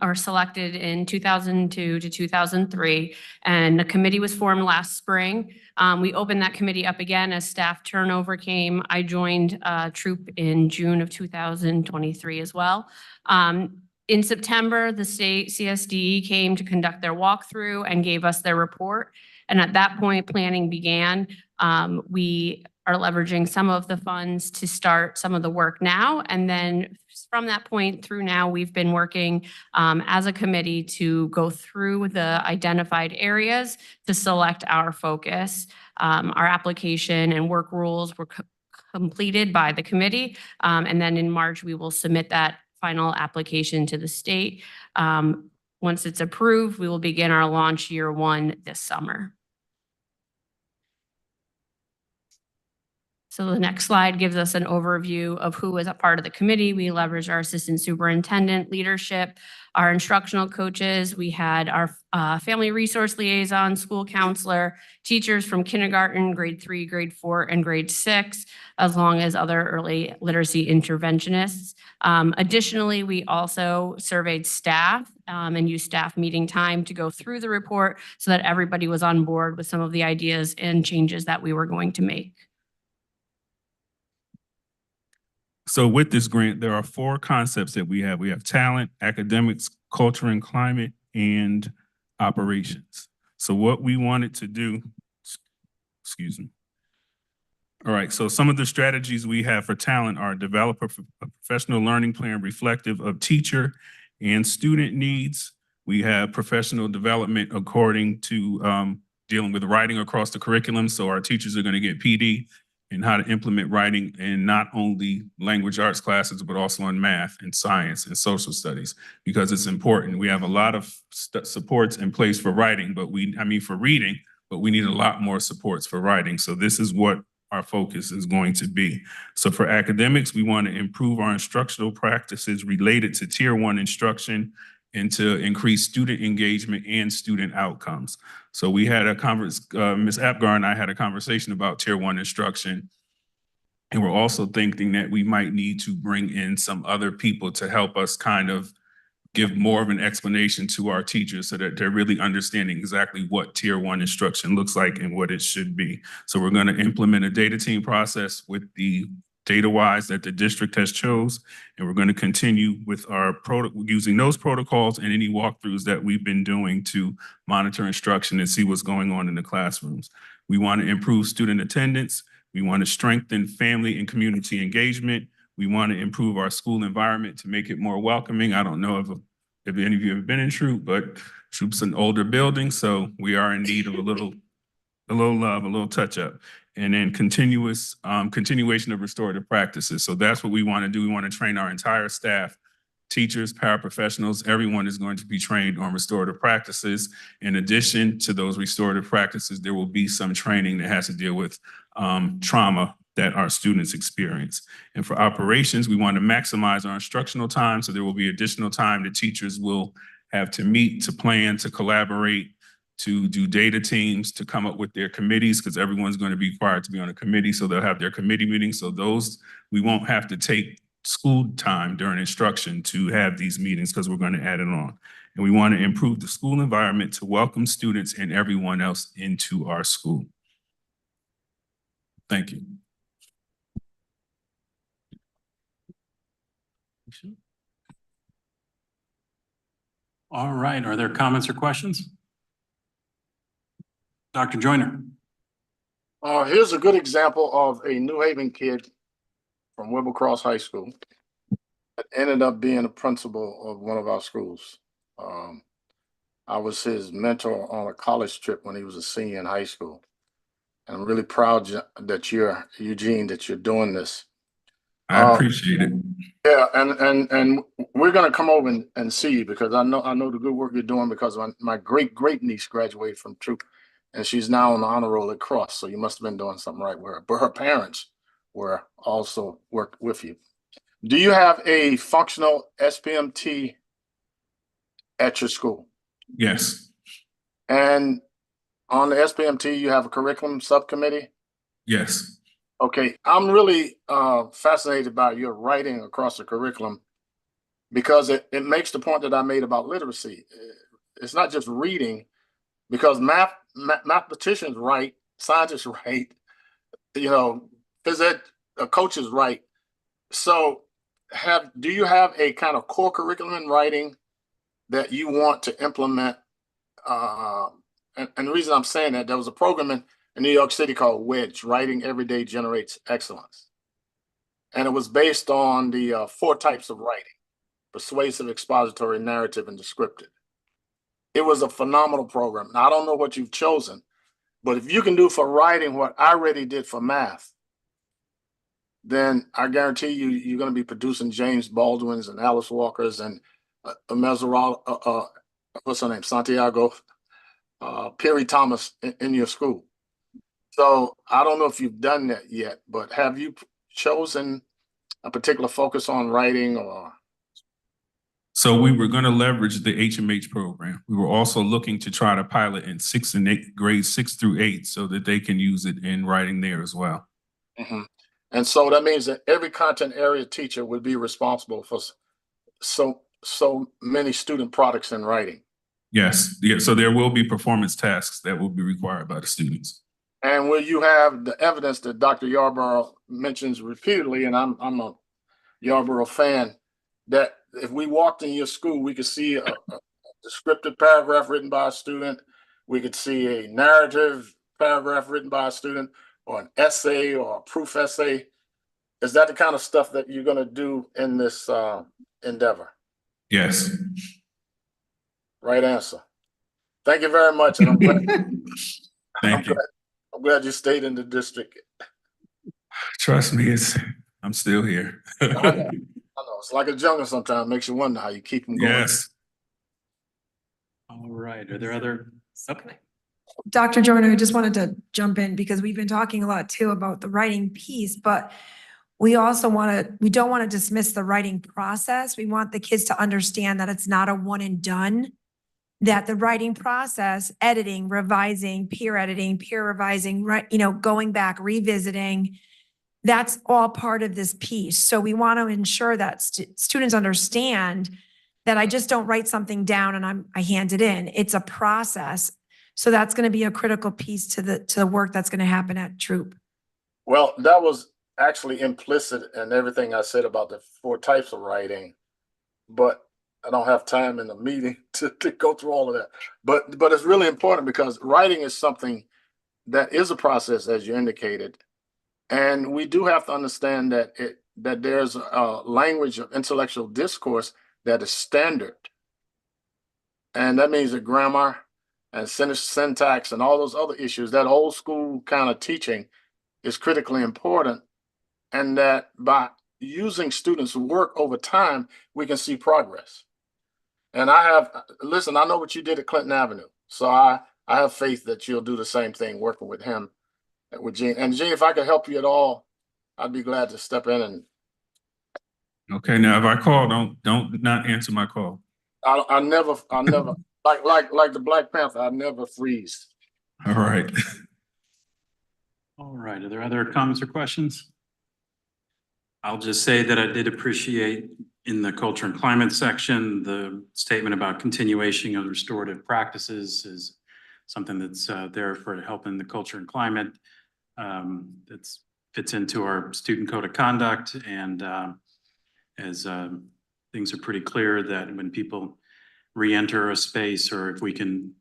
or selected in 2002 to 2003, and the committee was formed last spring. We opened that committee up again as staff turnover came. I joined Troop in June of 2023 as well. In September, the state CSDE came to conduct their walkthrough and gave us their report. And at that point, planning began. We are leveraging some of the funds to start some of the work now. And then from that point through now, we've been working as a committee to go through the identified areas to select our focus. Our application and work rules were completed by the committee. And then in March, we will submit that final application to the state. Once it's approved, we will begin our launch year 1 this summer. So the next slide gives us an overview of who was a part of the committee. We leveraged our assistant superintendent leadership, our instructional coaches. We had our family resource liaison, school counselor, teachers from kindergarten, grade 3, grade 4, and grade 6, as long as other early literacy interventionists. Additionally, we also surveyed staff and used staff meeting time to go through the report so that everybody was on board with some of the ideas and changes that we were going to make.
So with this grant, there are 4 concepts that we have. We have talent, academics, culture and climate, and operations. So what we wanted to do, excuse me. All right, so some of the strategies we have for talent are develop a professional learning plan reflective of teacher and student needs. We have professional development according to dealing with writing across the curriculum. So our teachers are going to get PD and how to implement writing in not only language arts classes, but also in math and science and social studies, because it's important. We have a lot of supports in place for writing, but for reading, but we need a lot more supports for writing. So this is what our focus is going to be. So for academics, we want to improve our instructional practices related to Tier 1 instruction and to increase student engagement and student outcomes. So we had a conference, Ms. Apgar and I had a conversation about Tier 1 instruction. And we're also thinking that we might need to bring in some other people to help us kind of give more of an explanation to our teachers so that they're really understanding exactly what Tier 1 instruction looks like and what it should be. So we're going to implement a data team process with the data-wise that the district has chose, and we're going to continue with our using those protocols and any walkthroughs that we've been doing to monitor instruction and see what's going on in the classrooms. We want to improve student attendance. We want to strengthen family and community engagement. We want to improve our school environment to make it more welcoming. I don't know if any of you have been in Troop, but Troop's an older building, so we are in need of a little love, a little touch up. And then continuation of restorative practices. So that's what we want to do. We want to train our entire staff, teachers, paraprofessionals, everyone is going to be trained on restorative practices. In addition to those restorative practices, there will be some training that has to deal with trauma that our students experience. And for operations, we want to maximize our instructional time. So there will be additional time that teachers will have to meet, to plan, to collaborate, to do data teams, to come up with their committees, because everyone's going to be required to be on a committee. So they'll have their committee meetings. So those, we won't have to take school time during instruction to have these meetings because we're going to add it on. And we want to improve the school environment to welcome students and everyone else into our school. Thank you.
All right, are there comments or questions? Dr. Joyner.
Here's a good example of a New Haven kid from Wilbur Cross High School that ended up being a principal of one of our schools. I was his mentor on a college trip when he was a senior in high school. And I'm really proud that you're, Eugene, that you're doing this.
I appreciate it.
Yeah, and we're gonna come over and see you because I know the good work you're doing because my great niece graduated from Troop, and she's now on the honor roll at Cross. So you must have been doing something right with her. But her parents were also worked with you. Do you have a functional SPMT at your school?
Yes.
And on the SPMT, you have a curriculum subcommittee?
Yes.
Okay, I'm really fascinated by your writing across the curriculum because it makes the point that I made about literacy. It's not just reading, because mathematicians write, scientists write, phys ed coaches write. So do you have a kind of core curriculum in writing that you want to implement? And the reason I'm saying that, there was a program in New York City called WEDGE, Writing Every Day Generates Excellence. And it was based on the 4 types of writing: persuasive, expository, narrative, and descriptive. It was a phenomenal program. Now, I don't know what you've chosen, but if you can do for writing what I already did for math, then I guarantee you, you're going to be producing James Baldwin's and Alice Walker's and what's her name? Santiago, Perry Thomas in your school. So I don't know if you've done that yet, but have you chosen a particular focus on writing or?
So we were going to leverage the HMH program. We were also looking to try to pilot in grades 6 through 8 so that they can use it in writing there as well.
Mhm. And so that means that every content area teacher would be responsible for so many student products in writing.
Yes, yeah. So there will be performance tasks that will be required by the students.
And will you have the evidence that Dr. Yarborough mentions repeatedly, and I'm a Yarborough fan, that if we walked in your school, we could see a descriptive paragraph written by a student, we could see a narrative paragraph written by a student, or an essay or a proof essay. Is that the kind of stuff that you're going to do in this endeavor?
Yes.
Right answer. Thank you very much. And I'm glad,
Thank you.
I'm glad you stayed in the district.
Trust me, I'm still here.
I know it's like a jungle sometimes. Makes you wonder how you keep them going.
Yes.
All right. Are there other? Okay.
Dr. Joyner, I just wanted to jump in because we've been talking a lot too about the writing piece, but we also we don't want to dismiss the writing process. We want the kids to understand that it's not a one and done, that the writing process, editing, revising, peer revising, right, going back, revisiting, that's all part of this piece. So we want to ensure that students understand that I just don't write something down and I hand it in. It's a process. So that's going to be a critical piece to the work that's going to happen at Troop.
Well, that was actually implicit in everything I said about the 4 types of writing, but I don't have time in the meeting to go through all of that. But it's really important because writing is something that is a process, as you indicated. And we do have to understand that there's a language of intellectual discourse that is standard. And that means that grammar and syntax and all those other issues, that old school kind of teaching is critically important. And that by using students' work over time, we can see progress. And I know what you did at Clinton Avenue. So I have faith that you'll do the same thing working with him, with Gene. And Gene, if I could help you at all, I'd be glad to step in and.
Okay, now if I call, don't not answer my call.
I never like the Black Panther, I never freeze.
All right.
All right. Are there other comments or questions? I'll just say that I did appreciate in the culture and climate section, the statement about continuation of restorative practices is something that's there for helping the culture and climate. That fits into our student code of conduct. And as things are pretty clear that when people re-enter a space, or if we can,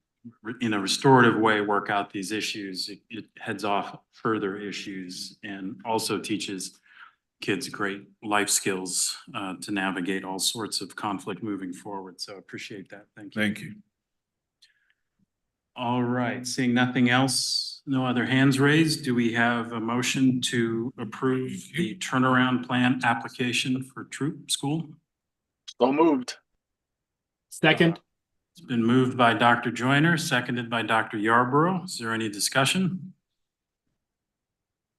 in a restorative way, work out these issues, it heads off further issues and also teaches kids great life skills to navigate all sorts of conflict moving forward. So appreciate that. Thank you.
Thank you.
All right, seeing nothing else, no other hands raised. Do we have a motion to approve the turnaround plan application for Troop School?
So moved.
Second.
It's been moved by Dr. Joyner, seconded by Dr. Yarborough. Is there any discussion?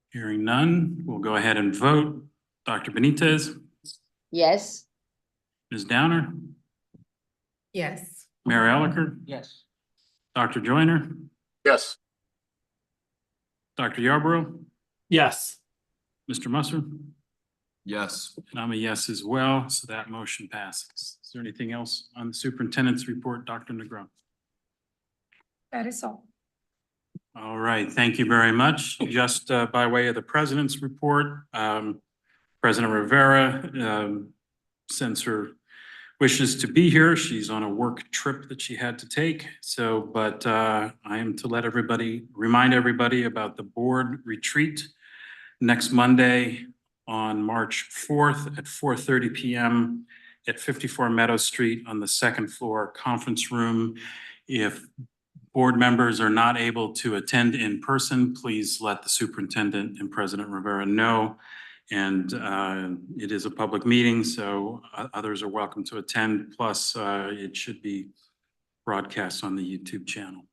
Hearing none, we'll go ahead and vote. Dr. Benitez,
Yes.
Ms. Downer,
Yes.
Mayor Elicker,
Yes.
Dr. Joyner,
Yes.
Dr. Yarborough,
Yes.
Mr. Musser,
Yes.
and I'm a yes as well, so that motion passes. Is there anything else on the superintendent's report, Dr. Negron?
That is all.
All right, thank you very much. Just by way of the president's report, President Rivera sends her wishes to be here. She's on a work trip that she had to take. So, but I am to remind everybody about the board retreat next Monday on March 4th at 4:30 p.m. at 54 Meadow Street on the second floor conference room. If board members are not able to attend in person, please let the superintendent and President Rivera know. And it is a public meeting, so others are welcome to attend. Plus, it should be broadcast on the YouTube channel.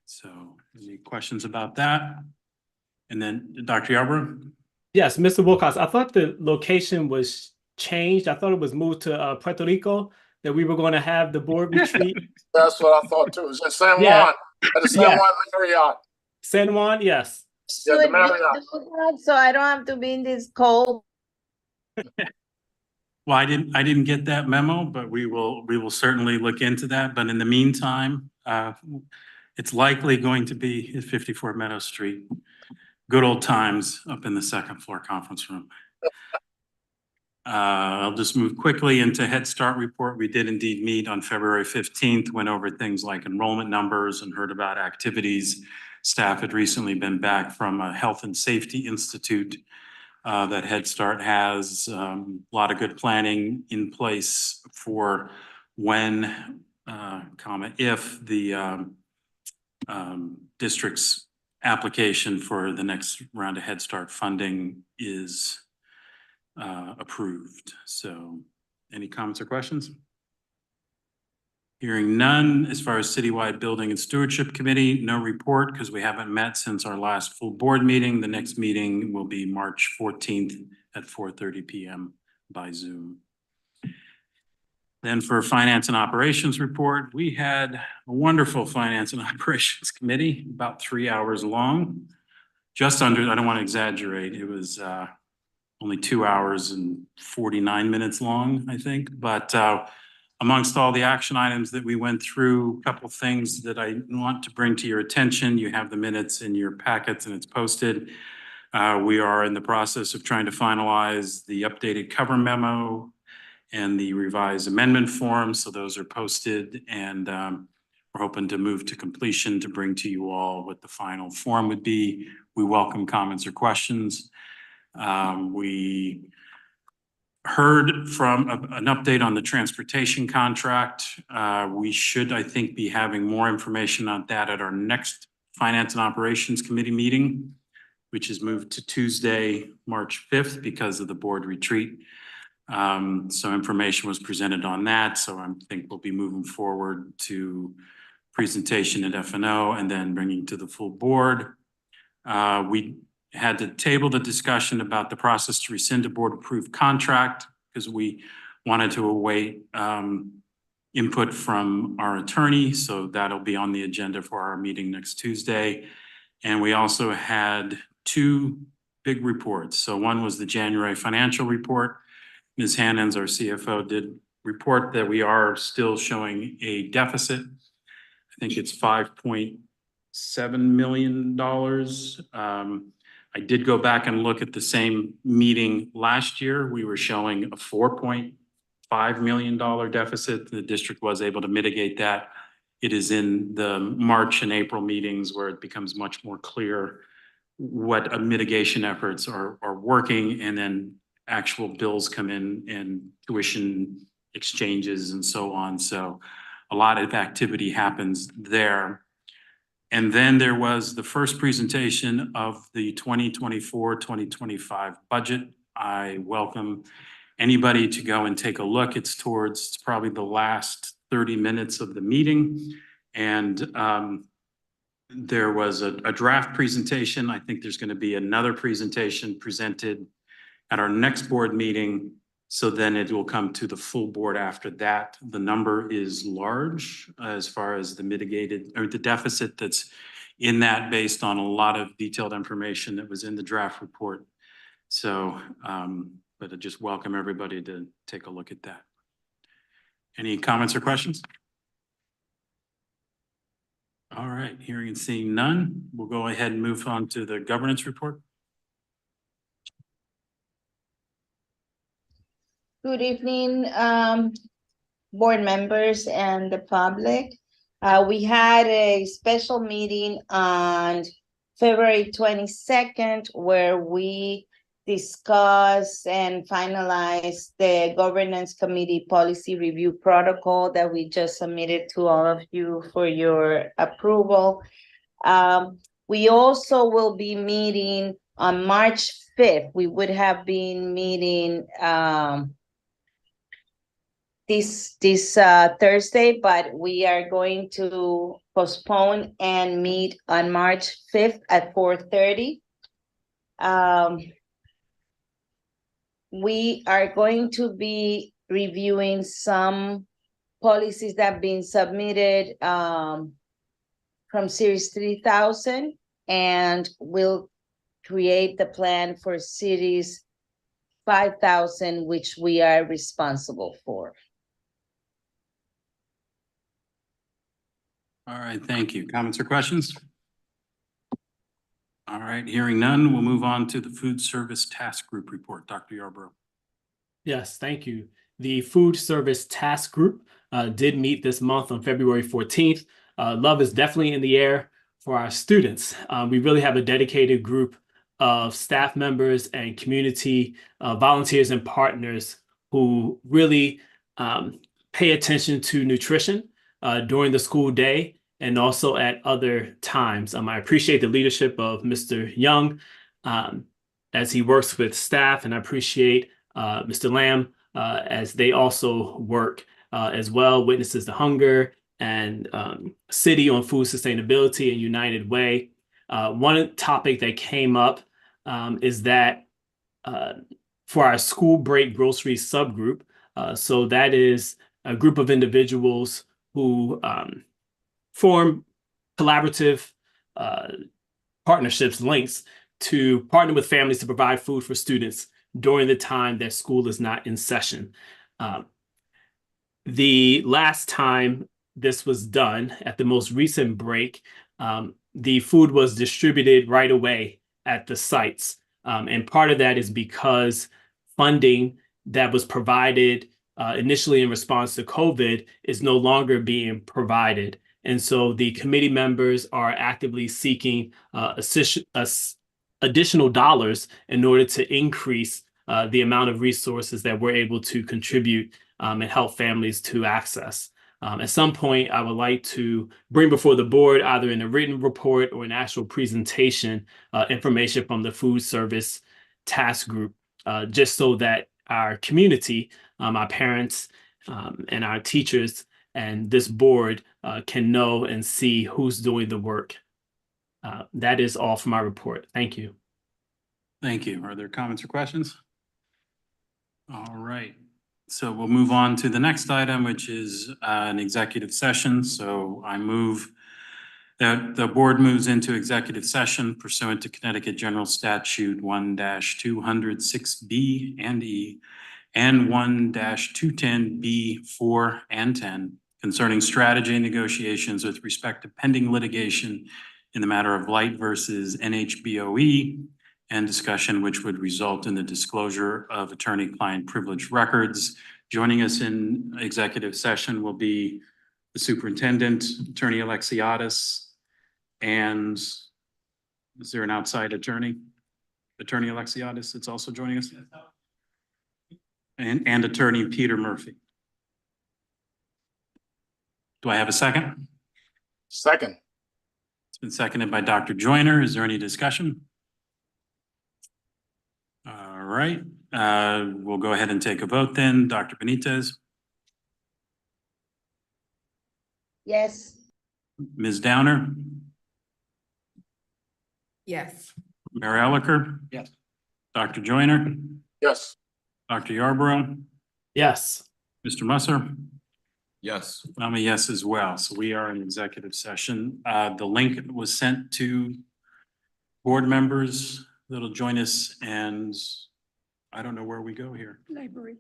So any questions about that? And then Dr. Yarborough?
Yes, Mr. Wilcox, I thought the location was changed. I thought it was moved to Puerto Rico, that we were going to have the board retreat.
That's what I thought too. It's in San
Yeah.
Juan, at the San
Yeah.
Juan Marriott.
San Juan, yes.
Yeah, the
Good,
Marriott.
so I don't have to be in this cold.
Well, I didn't get that memo, but we will certainly look into that. But in the meantime, it's likely going to be at 54 Meadow Street. Good old times up in the second floor conference room. I'll just move quickly into Head Start report. We did indeed meet on February 15th, went over things like enrollment numbers and heard about activities. Staff had recently been back from a Health and Safety Institute that Head Start has. A lot of good planning in place for when, if the district's application for the next round of Head Start funding is approved. So any comments or questions? Hearing none. As far as Citywide Building and Stewardship Committee, no report because we haven't met since our last full board meeting. The next meeting will be March 14th at 4:30 p.m. by Zoom. Then for Finance and Operations report, we had a wonderful Finance and Operations Committee, about 3 hours long. Just under, I don't want to exaggerate, it was only 2 hours and 49 minutes long, I think. But amongst all the action items that we went through, a couple things that I want to bring to your attention. You have the minutes in your packets and it's posted. We are in the process of trying to finalize the updated cover memo and the revised amendment form. So those are posted and we're hoping to move to completion to bring to you all what the final form would be. We welcome comments or questions. We heard from an update on the transportation contract. We should, I think, be having more information on that at our next Finance and Operations Committee meeting, which is moved to Tuesday, March 5th because of the board retreat. So information was presented on that. So I think we'll be moving forward to presentation at F&O and then bringing to the full board. We had to table the discussion about the process to rescind a board approved contract because we wanted to await input from our attorney. So that'll be on the agenda for our meeting next Tuesday. And we also had two big reports. So one was the January financial report. Ms. Hannons, our CFO, did report that we are still showing a deficit. I think it's $5.7 million. I did go back and look at the same meeting last year. We were showing a $4.5 million deficit. The district was able to mitigate that. It is in the March and April meetings where it becomes much more clear what mitigation efforts are working, and then actual bills come in and tuition exchanges and so on. So a lot of activity happens there. And then there was the first presentation of the 2024-2025 budget. I welcome anybody to go and take a look. It's probably the last 30 minutes of the meeting. And there was a draft presentation. I think there's going to be another presentation presented at our next board meeting. So then it will come to the full board after that. The number is large as far as the mitigated or the deficit that's in that based on a lot of detailed information that was in the draft report. So, but I just welcome everybody to take a look at that. Any comments or questions? All right, hearing and seeing none, we'll go ahead and move on to the governance report.
Good evening, board members and the public. We had a special meeting on February 22nd where we discussed and finalized the governance committee policy review protocol that we just submitted to all of you for your approval. We also will be meeting on March 5th. We would have been meeting this Thursday, but we are going to postpone and meet on March 5th at 4:30. We are going to be reviewing some policies that have been submitted from Series 3000, and we'll create the plan for Series 5,000, which we are responsible for.
All right, thank you. Comments or questions? All right, hearing none, we'll move on to the Food Service Task Group report. Dr. Yarbrough.
Yes, thank you. The Food Service Task Group did meet this month on February 14th. Love is definitely in the air for our students. We really have a dedicated group of staff members and community volunteers and partners who really pay attention to nutrition during the school day and also at other times. I appreciate the leadership of Mr. Young as he works with staff, and I appreciate Mr. Lamb as they also work as well, Witnesses to Hunger and City on Food Sustainability and United Way. One topic that came up is that for our school break grocery subgroup, so that is a group of individuals who form collaborative partnerships, links to partner with families to provide food for students during the time that school is not in session. The last time this was done, at the most recent break, the food was distributed right away at the sites. And part of that is because funding that was provided initially in response to COVID is no longer being provided. And so the committee members are actively seeking additional dollars in order to increase the amount of resources that we're able to contribute and help families to access. At some point, I would like to bring before the board, either in a written report or an actual presentation, information from the Food Service Task Group, just so that our community, our parents, and our teachers and this board can know and see who's doing the work. That is all for my report. Thank you.
Thank you. Are there comments or questions? All right. So we'll move on to the next item, which is an executive session. So I move that the board moves into executive session pursuant to Connecticut General Statute 1-206B and E and 1-210B 4 and 10 concerning strategy and negotiations with respect to pending litigation in the matter of Light versus NHBOE and discussion which would result in the disclosure of attorney-client privilege records. Joining us in executive session will be the superintendent, Attorney Alexiadis, and is there an outside attorney? Attorney Alexiadis that's also joining us? And Attorney Peter Murphy. Do I have a second?
Second.
It's been seconded by Dr. Joyner. Is there any discussion? All right, we'll go ahead and take a vote then. Dr. Benitez,
Yes.
Ms. Downer,
Yes.
Mayor Elicker.
Yes.
Dr. Joyner,
Yes.
Dr. Yarbrough,
Yes.
Mr. Musser.
Yes.
I'm a yes as well. So we are in executive session. The link was sent to board members that'll join us, and I don't know where we go here.
Library.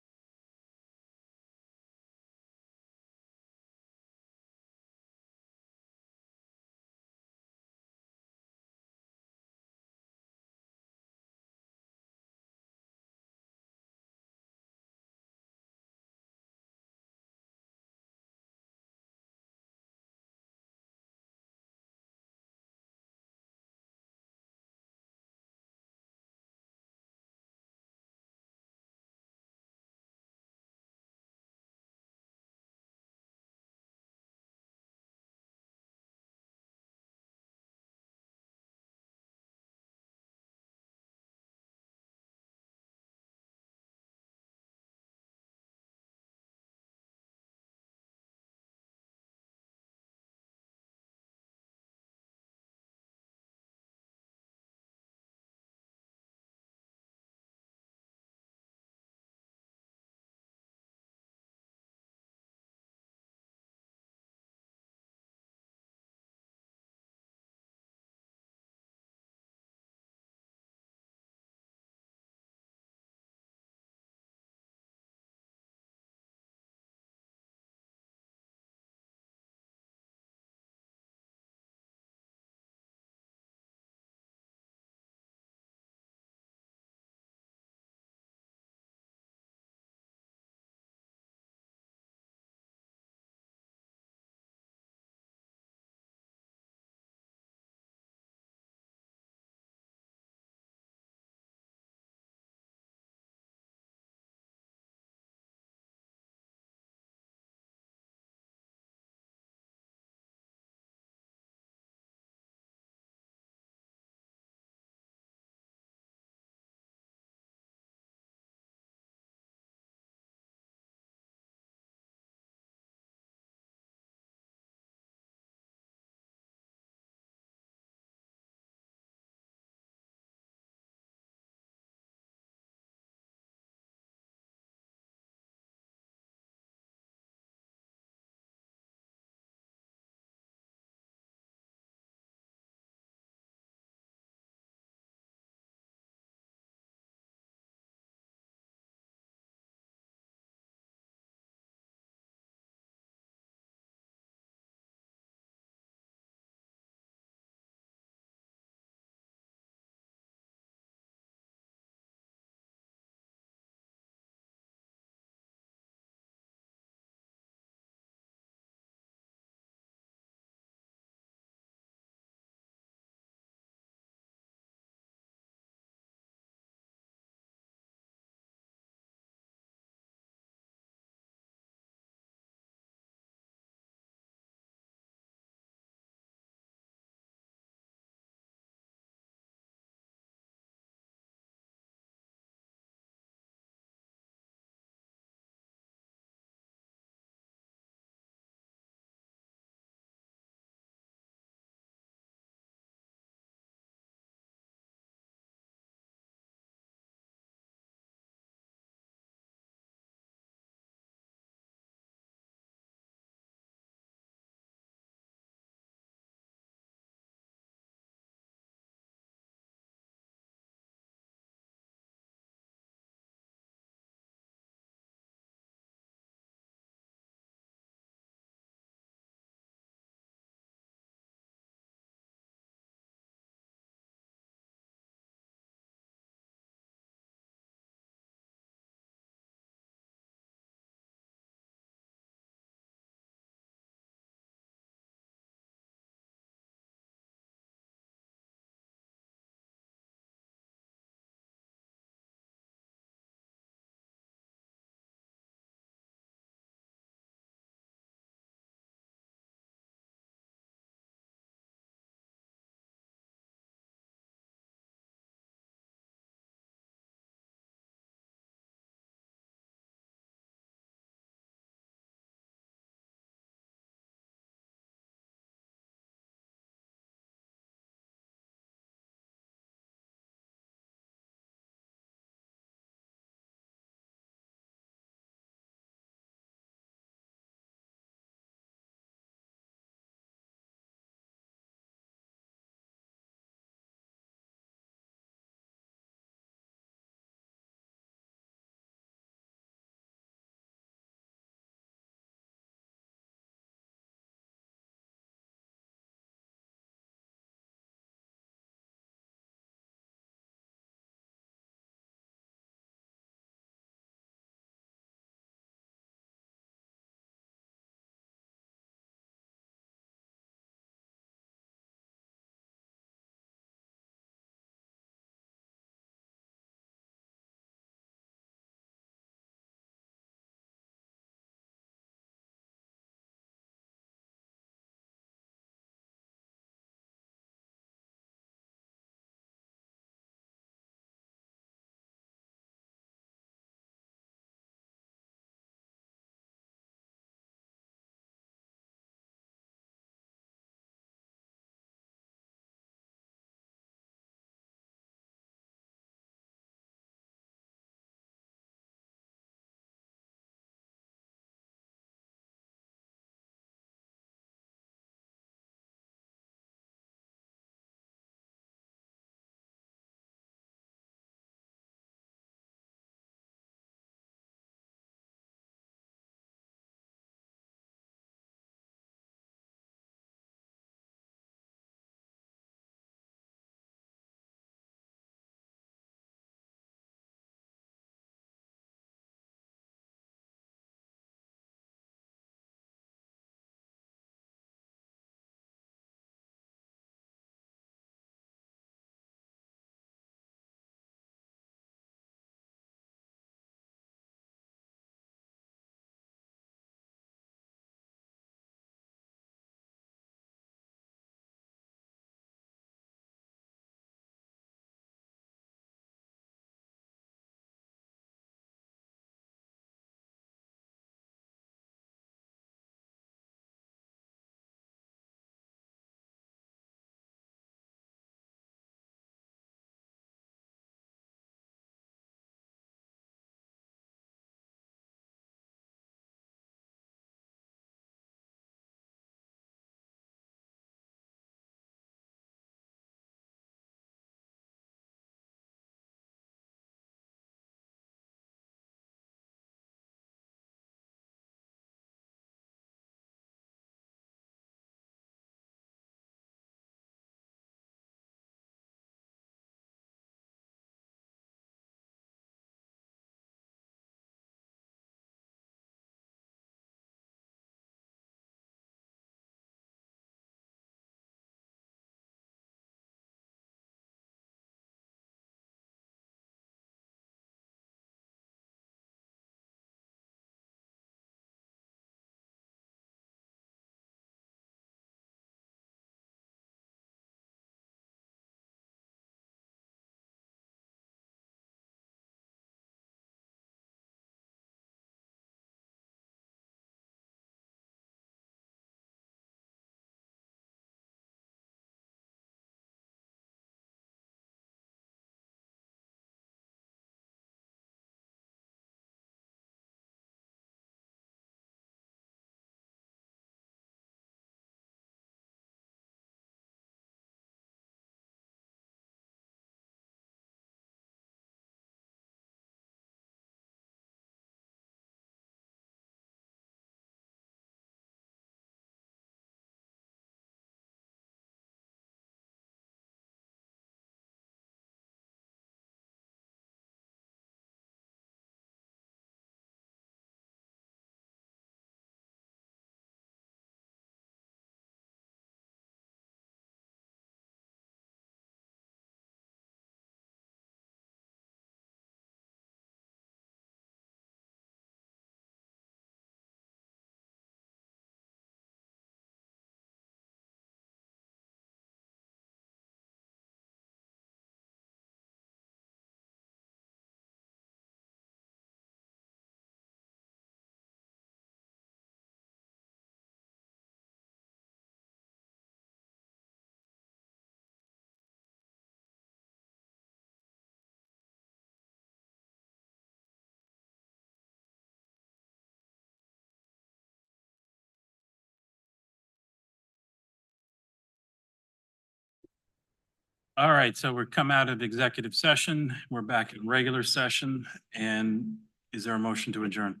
All right, so we're come out of executive session. We're back in regular session. And is there a motion to adjourn?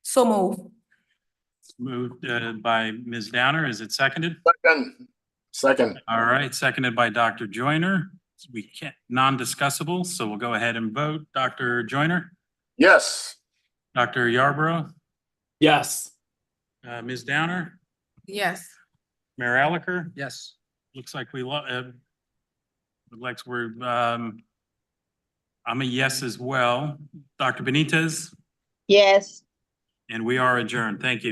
So move.
Moved by Ms. Downer. Is it seconded?
Second.
All right, seconded by Dr. Joyner. We can't, non-discussable, so we'll go ahead and vote. Dr. Joyner,
Yes.
Dr. Yarborough,
Yes.
Ms. Downer,
Yes.
Mayor Elicker.
Yes.
Looks like looks like we're, I'm a yes as well. Dr. Benitez,
Yes.
and we are adjourned. Thank you.